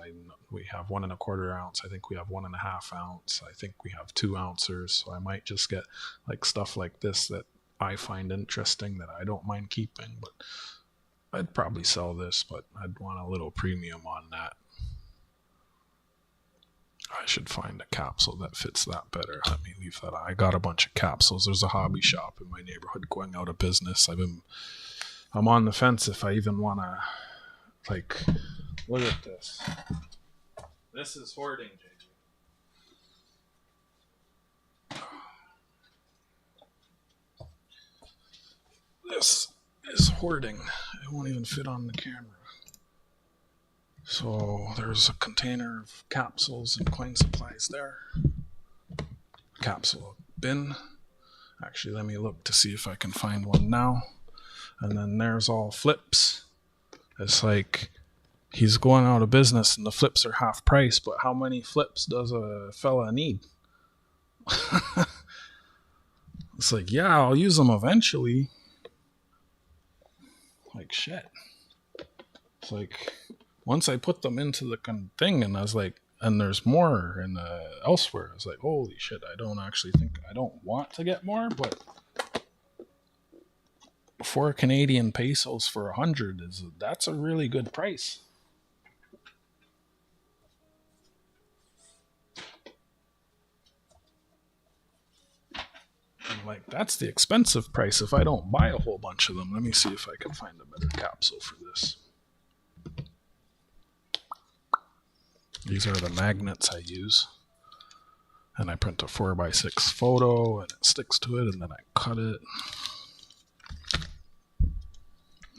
We have 1 1/4 ounce. I think we have 1 1/2 ounce. I think we have 2 ounces. So I might just get like stuff like this that I find interesting, that I don't mind keeping. But I'd probably sell this, but I'd want a little premium on that. I should find a capsule that fits that better. Let me leave that. I got a bunch of capsules. There's a hobby shop in my neighborhood going out of business. I'm on the fence if I even want to, like, look at this. This is hoarding, JJ. This is hoarding. It won't even fit on the camera. So there's a container of capsules and coin supplies there. Capsule bin. Actually, let me look to see if I can find one now. And then there's all flips. It's like he's going out of business and the flips are half price, but how many flips does a fella need? It's like, yeah, I'll use them eventually. Like, shit. It's like, once I put them into the thing, and I was like, and there's more in elsewhere. I was like, holy shit, I don't want to get more, but 4 Canadian pesos for 100 that's a really good price. Like, that's the expensive price if I don't buy a whole bunch of them. Let me see if I can find a better capsule for this. These are the magnets I use. And I print a 4x6 photo and it sticks to it and then I cut it.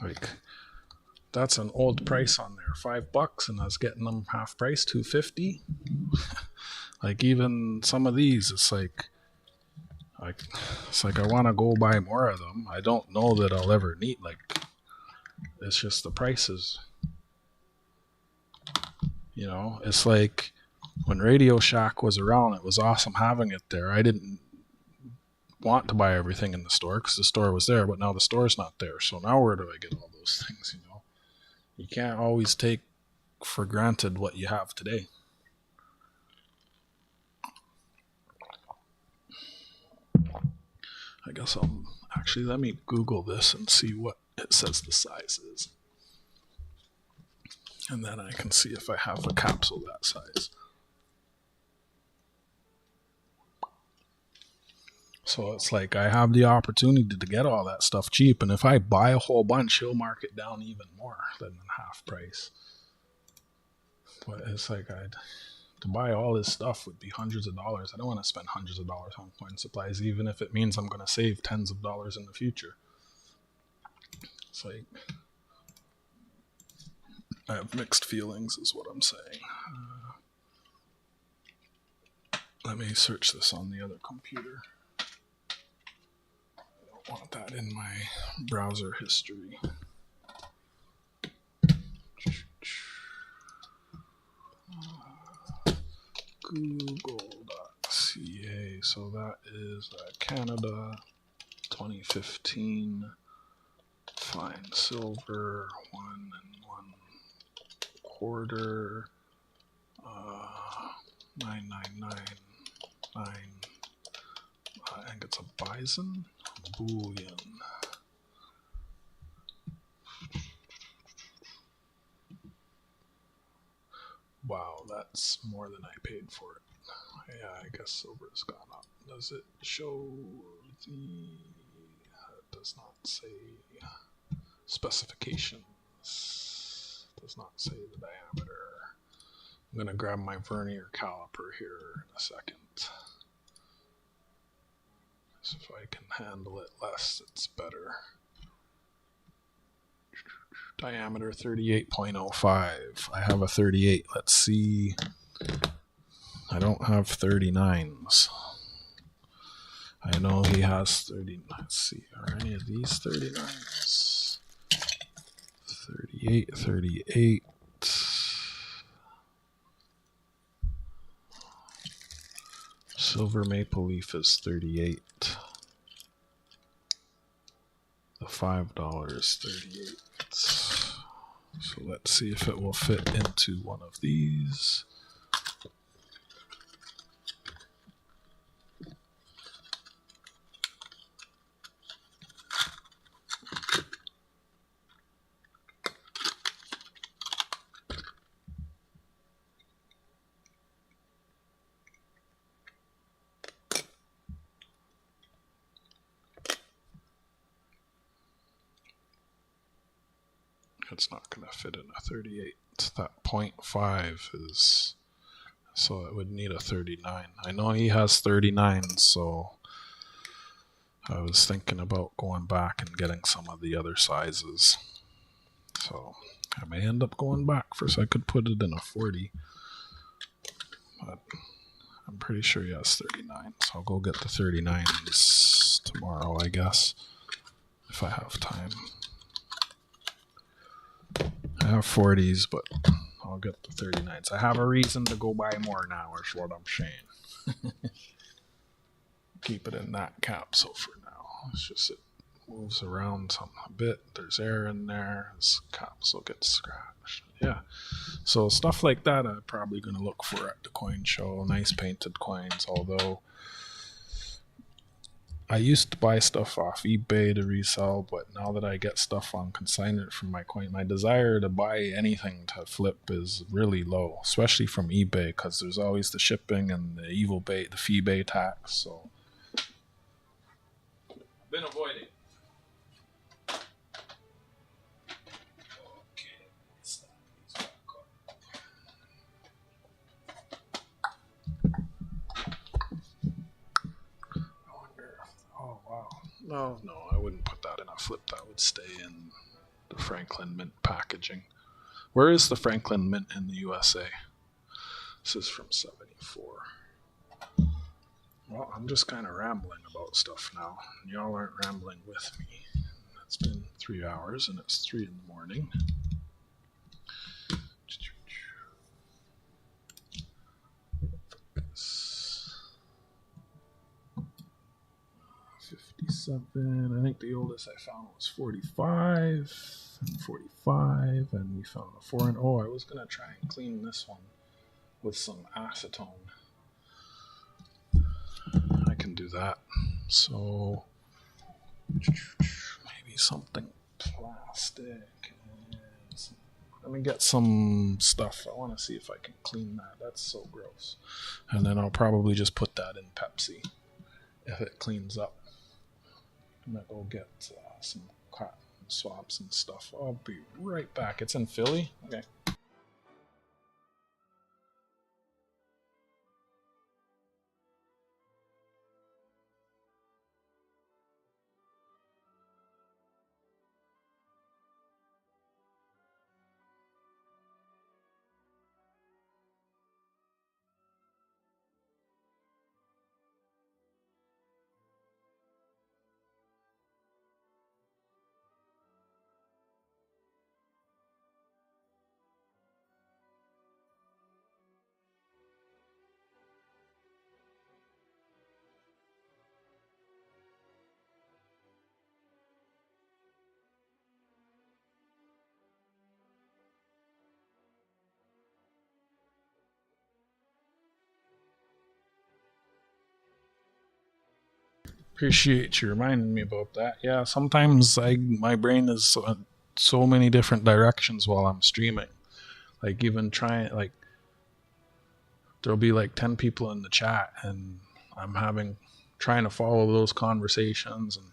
Like, that's an old price on there, $5, and I was getting them half price, $2.50. Like, even some of these, it's like I want to go buy more of them. I don't know that I'll ever need, like, it's just the prices. You know, it's like when Radio Shack was around, it was awesome having it there. I didn't want to buy everything in the store because the store was there, but now the store's not there. So now where do I get all those things, you know? You can't always take for granted what you have today. I guess let me Google this and see what it says the size is. And then I can see if I have a capsule that size. So it's like I have the opportunity to get all that stuff cheap. And if I buy a whole bunch, he'll mark it down even more than half price. But it's like to buy all this stuff would be hundreds of dollars. I don't want to spend hundreds of dollars on coin supplies, even if it means I'm going to save tens of dollars in the future. It's like, I have mixed feelings is what I'm saying. Let me search this on the other computer. I don't want that in my browser history. Google.ca. So that is Canada 2015 fine silver 1 1/4 999.9. I think it's a bison bullion. Wow, that's more than I paid for it. Yeah, I guess silver has gone up. Does it show the... It does not say specifications. It does not say the diameter. I'm going to grab my vernier caliper here in a second. So if I can handle it less, it's better. Diameter 38.05. I have a 38. Let's see. I don't have 39s. I know he has 30. Let's see. Are any of these 39s? 38, 38. Silver maple leaf is 38. The $5 is 38. So let's see if it will fit into one of these. It's not going to fit in a 38. That 0.5 is, so it would need a 39. I know he has 39, so I was thinking about going back and getting some of the other sizes. So I may end up going back first. I could put it in a 40, but I'm pretty sure he has 39. So I'll go get the 39s tomorrow, I guess, if I have time. I have 40s, but I'll get the 39s. I have a reason to go buy more now, is what I'm saying. Keep it in that capsule for now. It's just it moves around a bit. There's air in there. This capsule gets scratched. Yeah. So stuff like that I'm probably going to look for at the coin show. Nice painted coins, although I used to buy stuff off eBay to resell, but now that I get stuff on consignment from my coin, my desire to buy anything to flip is really low, especially from eBay, because there's always the shipping and the fee bay tax. So I've been avoiding. Okay, stop these back up. I wonder. Oh wow. No, I wouldn't put that in a flip. That would stay in the Franklin Mint packaging. Where is the Franklin Mint in the USA? This is from 74. Well, I'm just kind of rambling about stuff now. Y'all aren't rambling with me. It's been 3 hours and it's 3 in the morning. Focus. 57. I think the oldest I found was 45 and 45, and we found a 4 and I was gonna try and clean this one with some acetone. I can do that. So maybe something plastic. Let me get some stuff. I want to see if I can clean that. That's so gross. And then I'll probably just put that in Pepsi if it cleans up. I'm gonna go get some cotton swabs and stuff. I'll be right back. It's in Philly? Okay. Appreciate you reminding me about that. Yeah, sometimes my brain is so many different directions while I'm streaming. Like even there'll be like 10 people in the chat and I'm trying to follow those conversations and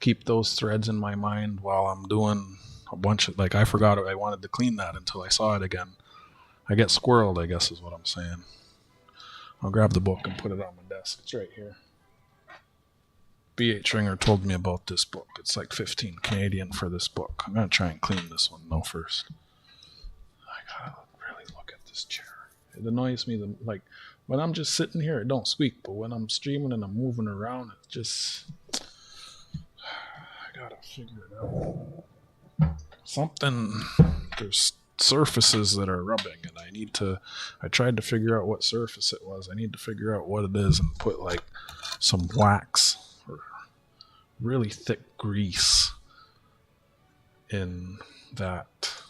keep those threads in my mind while I'm doing a bunch of, I forgot I wanted to clean that until I saw it again. I get squirreled, I guess is what I'm saying. I'll grab the book and put it on my desk. It's right here. B.H. Ringer told me about this book. It's like 15 Canadian for this book. I'm going to try and clean this one though first. I gotta really look at this chair. It annoys me when I'm just sitting here, it don't squeak, but when I'm streaming and I'm moving around, it just, I gotta figure it out. There's surfaces that are rubbing and I tried to figure out what surface it was. I need to figure out what it is and put some wax or really thick grease in that,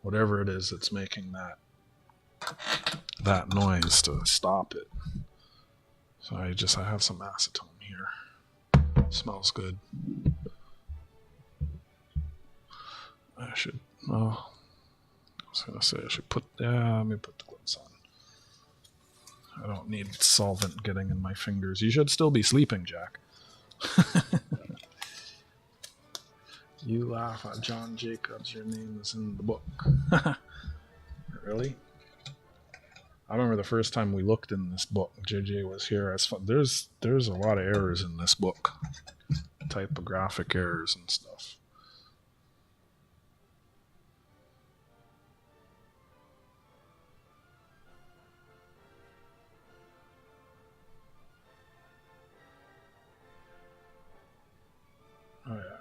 whatever it is that's making that noise to stop it. So I have some acetone here. Smells good. I was gonna say I should let me put the gloves on. I don't need solvent getting in my fingers. You should still be sleeping, Jack. You laugh at John Jacobs. Your name is in the book. Really? I remember the first time we looked in this book. JJ was here. There's a lot of errors in this book, typographic errors and stuff.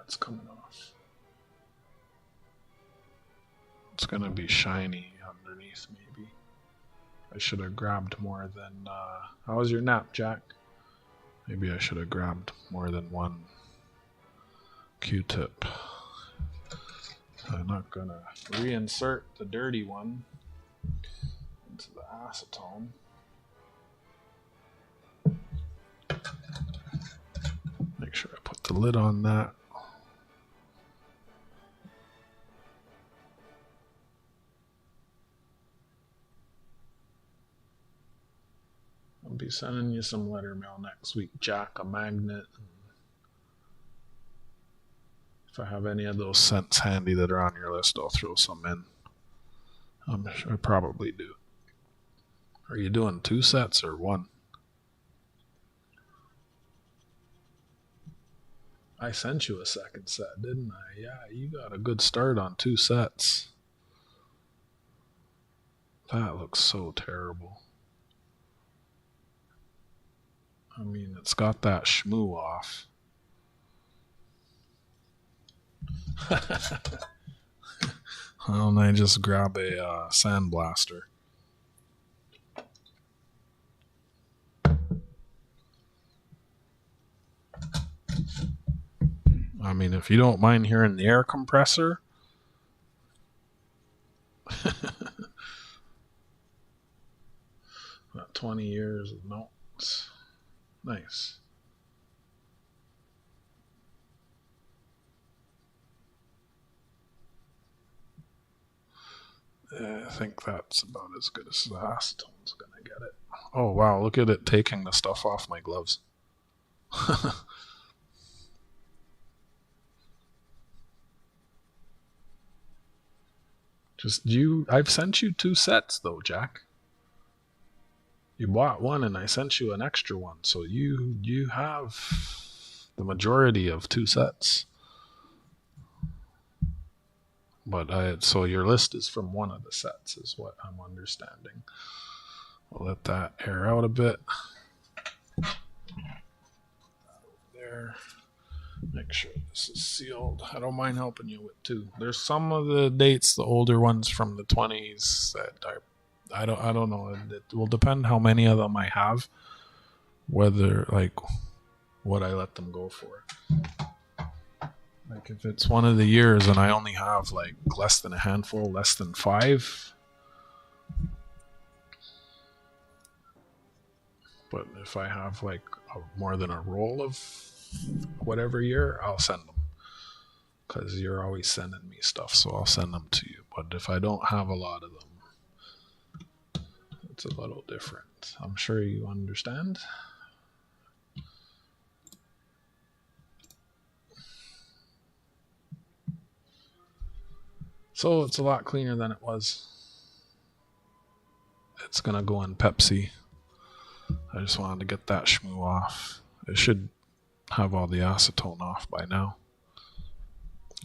it's coming off. It's gonna be shiny underneath, maybe. I should have grabbed more than... how was your nap, Jack? Maybe I should have grabbed more than one Q-tip. I'm not gonna reinsert the dirty one into the acetone. Make sure I put the lid on that. I'll be sending you some letter mail next week, Jack, a magnet. If I have any of those scents handy that are on your list, I'll throw some in. I'm sure I probably do. Are you doing 2 sets or 1? I sent you a second set, didn't I? Yeah, you got a good start on 2 sets. That looks so terrible. I mean, it's got that shmoo off. Why don't I just grab a sandblaster? I mean, if you don't mind hearing the air compressor. About 20 years of notes. Nice. I think that's about as good as the acetone's gonna get it. Oh wow, look at it taking the stuff off my gloves. I've sent you 2 sets though, Jack. You bought one and I sent you an extra one, so you have the majority of 2 sets. But so your list is from one of the sets, is what I'm understanding. We'll let that air out a bit. There. Make sure this is sealed. I don't mind helping you with 2. There's some of the dates, the older ones from the 20s, that are, I don't know. It will depend how many of them I have, whether like what I let them go for. Like if it's one of the years and I only have like less than a handful, less than 5. But if I have like more than a roll of whatever year, I'll send them. Because you're always sending me stuff, so I'll send them to you. But if I don't have a lot of them, it's a little different. I'm sure you understand. So it's a lot cleaner than it was. It's going to go in Pepsi. I just wanted to get that shmoo off. It should have all the acetone off by now.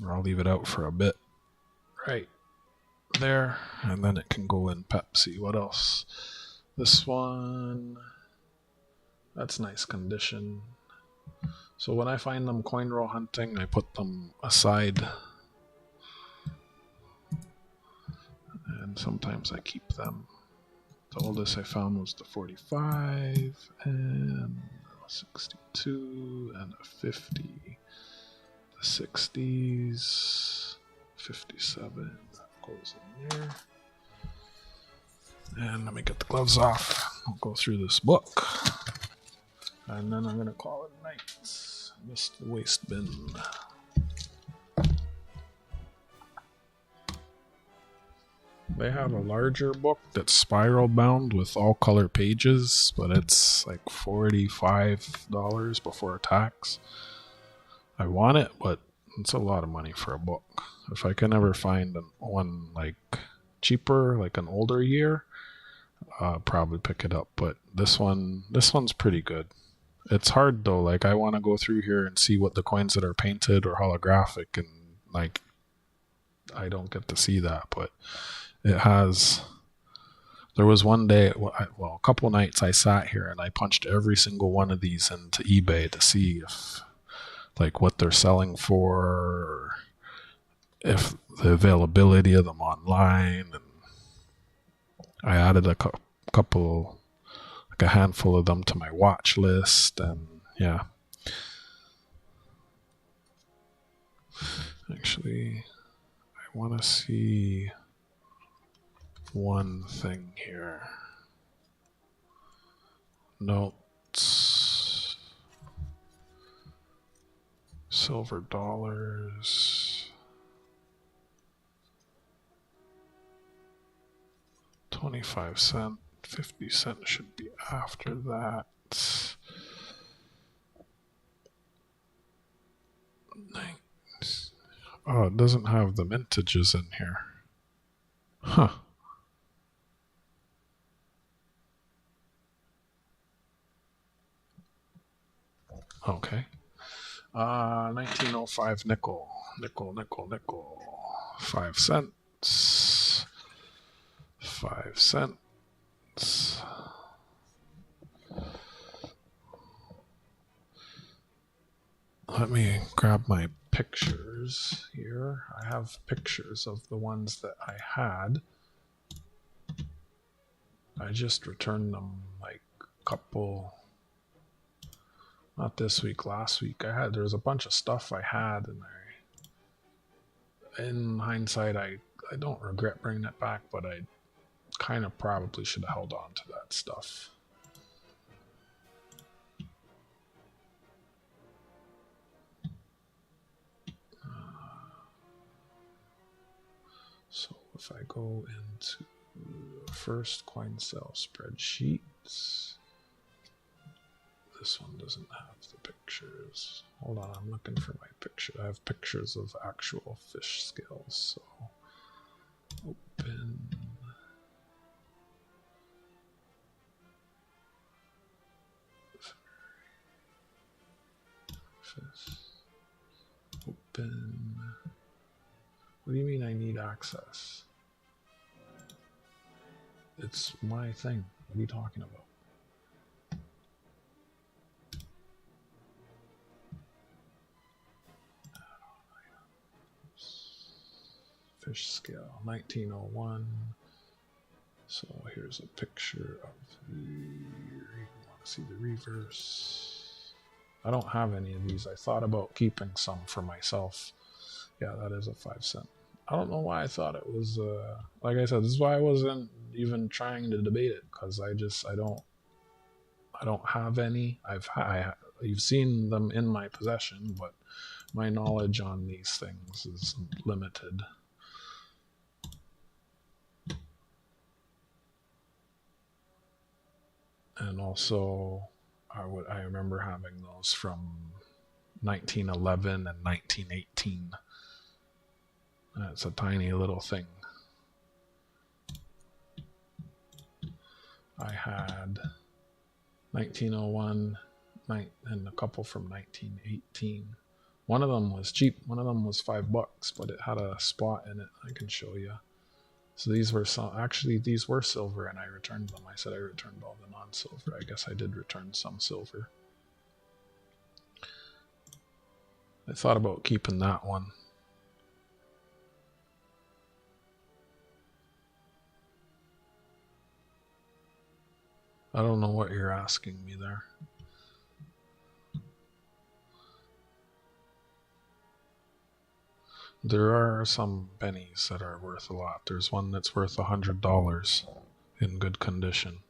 Or I'll leave it out for a bit. Right there. And then it can go in Pepsi. What else? This one. That's nice condition. So when I find them coin roll hunting, I put them aside. And sometimes I keep them. The oldest I found was the 45 and a 62 and a 50. The 60s, 57, that goes in there. And let me get the gloves off. I'll go through this book. And then I'm going to call it night. Missed the waste bin. They have a larger book that's spiral bound with all color pages, but it's like $45 before tax. I want it, but it's a lot of money for a book. If I can ever find one like cheaper, like an older year, I'll probably pick it up. But this one's pretty good. It's hard though. Like I want to go through here and see what the coins that are painted or holographic, and like I don't get to see that, but it has. There was one day, well, a couple nights I sat here and I punched every single one of these into eBay to see if like what they're selling for, or if the availability of them online. And I added a couple, like a handful of them to my watch list, and yeah. Actually, I want to see one thing here. Notes. Silver dollars. 25 cent. 50 cent should be after that. Nice. Oh, it doesn't have the mintages in here. Huh. Okay. 1905 nickel. Nickel. 5 cents. 5 cents. Let me grab my pictures here. I have pictures of the ones that I had. I just returned them like a couple, not this week, last week. There was a bunch of stuff I had, and in hindsight, I don't regret bringing it back, but I kind of probably should have held on to that stuff. So if I go into first coin sale spreadsheets, this one doesn't have the pictures. Hold on, I'm looking for my picture. I have pictures of actual fish scales. So open. Open. What do you mean I need access? It's my thing. What are you talking about? Fish scale, 1901. So here's a picture of you want to see the reverse. I don't have any of these. I thought about keeping some for myself. Yeah, that is a 5 cent. I don't know why I thought it was, like I said, this is why I wasn't even trying to debate it, because I don't have any. You've seen them in my possession, but my knowledge on these things is limited. And also, I remember having those from 1911 and 1918. It's a tiny little thing. I had 1901 and a couple from 1918. One of them was cheap. One of them was $5, but it had a spot in it. I can show you. So these were these were silver, and I returned them. I said I returned all the non-silver. I guess I did return some silver. I thought about keeping that one. I don't know what you're asking me there. There are some pennies that are worth a lot. There's one that's worth $100 in good condition.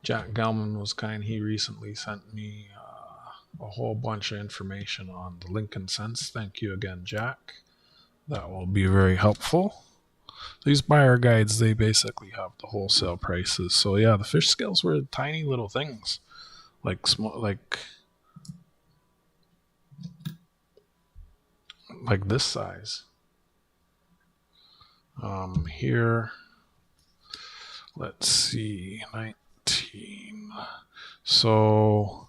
Jack Gelman was kind. He recently sent me a whole bunch of information on the Lincoln cents. Thank you again, Jack. That will be very helpful. These buyer guides, they basically have the wholesale prices. So yeah, the fish scales were tiny little things, like this size. Here, let's see, 19. So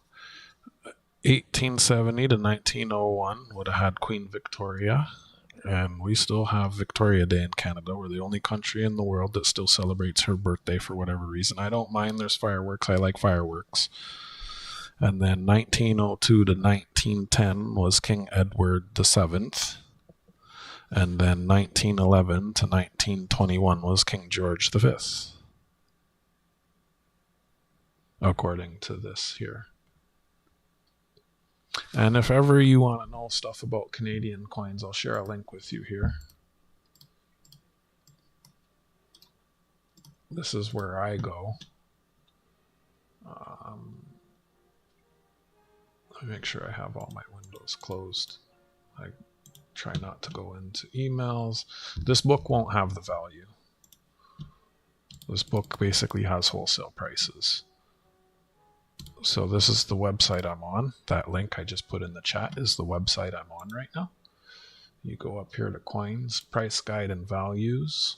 1870 to 1901 would have had Queen Victoria. and we still have Victoria Day in Canada. We're the only country in the world that still celebrates her birthday for whatever reason. I don't mind there's fireworks. I like fireworks. And then 1902 to 1910 was King Edward VII. And then 1911 to 1921 was King George V. According to this here. And if ever you want to know stuff about Canadian coins, I'll share a link with you here. This is where I go. Let me make sure I have all my windows closed. I try not to go into emails. This book won't have the value. This book basically has wholesale prices. So this is the website I'm on. That link I just put in the chat is the website I'm on right now. You go up here to coins, price guide and values.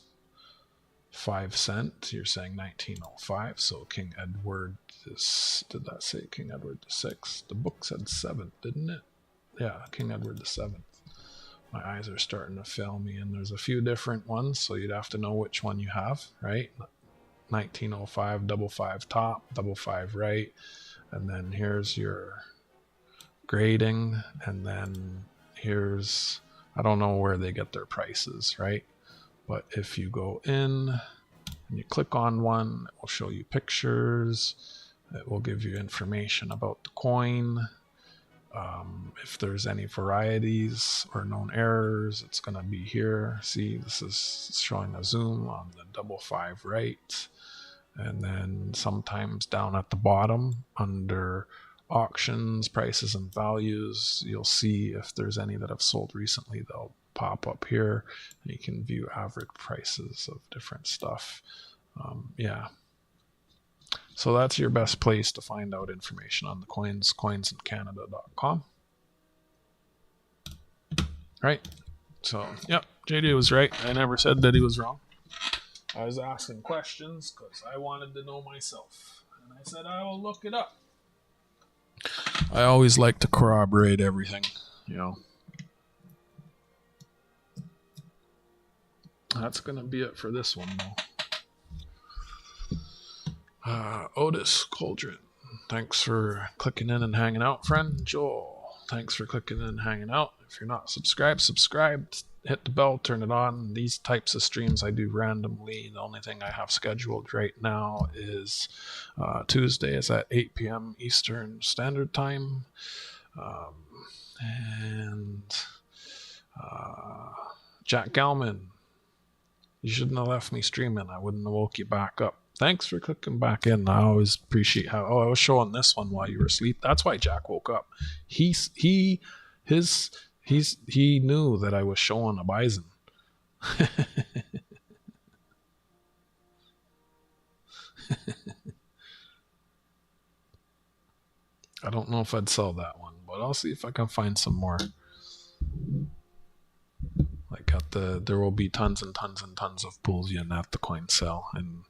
5 cent, you're saying 1905, so King Edward did that say King Edward VI? The book said 7th, didn't it? Yeah, King Edward VII. My eyes are starting to fail me, and there's a few different ones, so you'd have to know which one you have, right? 1905, double 5 top, double 5 right, and then here's your grading, and then here's, I don't know where they get their prices, right? But if you go in and you click on one, it will show you pictures. It will give you information about the coin. If there's any varieties or known errors, it's going to be here. See, this is showing a zoom on the double 5 right. And then sometimes down at the bottom under auctions, prices and values, you'll see if there's any that have sold recently, they'll pop up here, and you can view average prices of different stuff. Yeah. So that's your best place to find out information on the coins, coinsincanada.com. Right? So, yep, JD was right. I never said that he was wrong. I was asking questions because I wanted to know myself. And I said, I will look it up. I always like to corroborate everything, you know. That's going to be it for this one, though. Otis Cauldron, thanks for clicking in and hanging out, friend. Joel, thanks for clicking in and hanging out. If you're not subscribed, subscribe. Hit the bell, turn it on. These types of streams I do randomly. The only thing I have scheduled right now is Tuesday is at 8 p.m. Eastern Standard Time. And Jack Galman, you shouldn't have left me streaming. I wouldn't have woke you back up. Thanks for clicking back in. I always appreciate how. Oh, I was showing this one while you were asleep. That's why Jack woke up. He knew that I was showing a bison. I don't know if I'd sell that one, but I'll see if I can find some more. Like there will be tons and tons and tons of bullion at the coin sale, and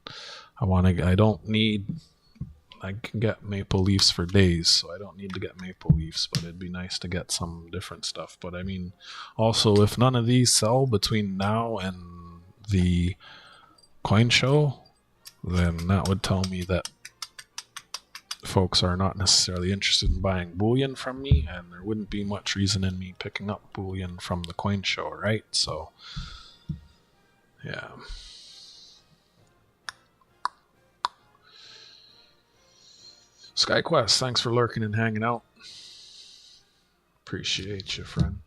I can get maple leafs for days, so I don't need to get maple leafs, but it'd be nice to get some different stuff. But I mean, also, if none of these sell between now and the coin show, then that would tell me that folks are not necessarily interested in buying bullion from me, and there wouldn't be much reason in me picking up bullion from the coin show, right? So, yeah. SkyQuest, thanks for lurking and hanging out. Appreciate you, friend.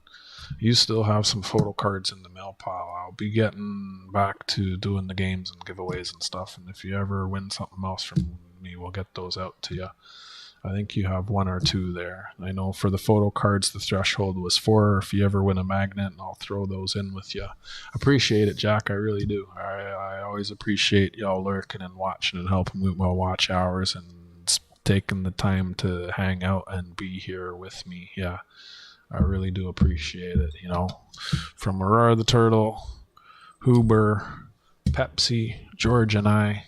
You still have some photo cards in the mail pile. I'll be getting back to doing the games and giveaways and stuff, and if you ever win something else from me, we'll get those out to you. I think you have 1 or 2 there. I know for the photo cards, the threshold was 4. If you ever win a magnet, I'll throw those in with you. Appreciate it, Jack. I really do. I always appreciate y'all lurking and watching and helping with my watch hours and taking the time to hang out and be here with me. Yeah, I really do appreciate it. You know, from Aurora the Turtle, Huber, Pepsi, George, and I'd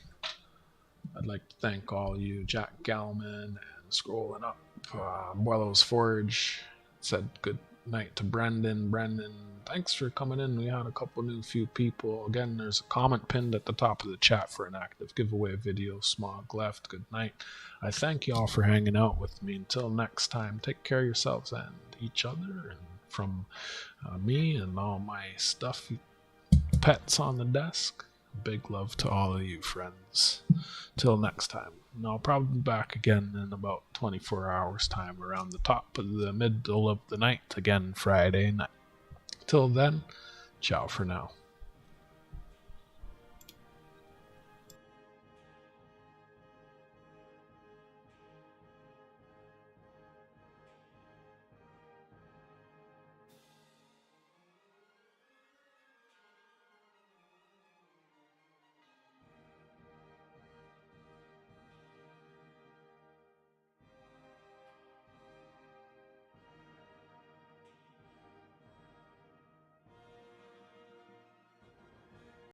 like to thank all you, Jack Galman, and scrolling up, Boileau's Forge said good night to Brendan. Brendan, thanks for coming in. We had a couple few people. Again, there's a comment pinned at the top of the chat for an active giveaway video. Smog left. Good night. I thank you all for hanging out with me. Until next time, take care of yourselves and each other. And from me and all my stuffy pets on the desk, big love to all of you friends. Till next time. And I'll probably be back again in about 24 hours time around the top of the middle of the night again Friday night. Till then, ciao for now.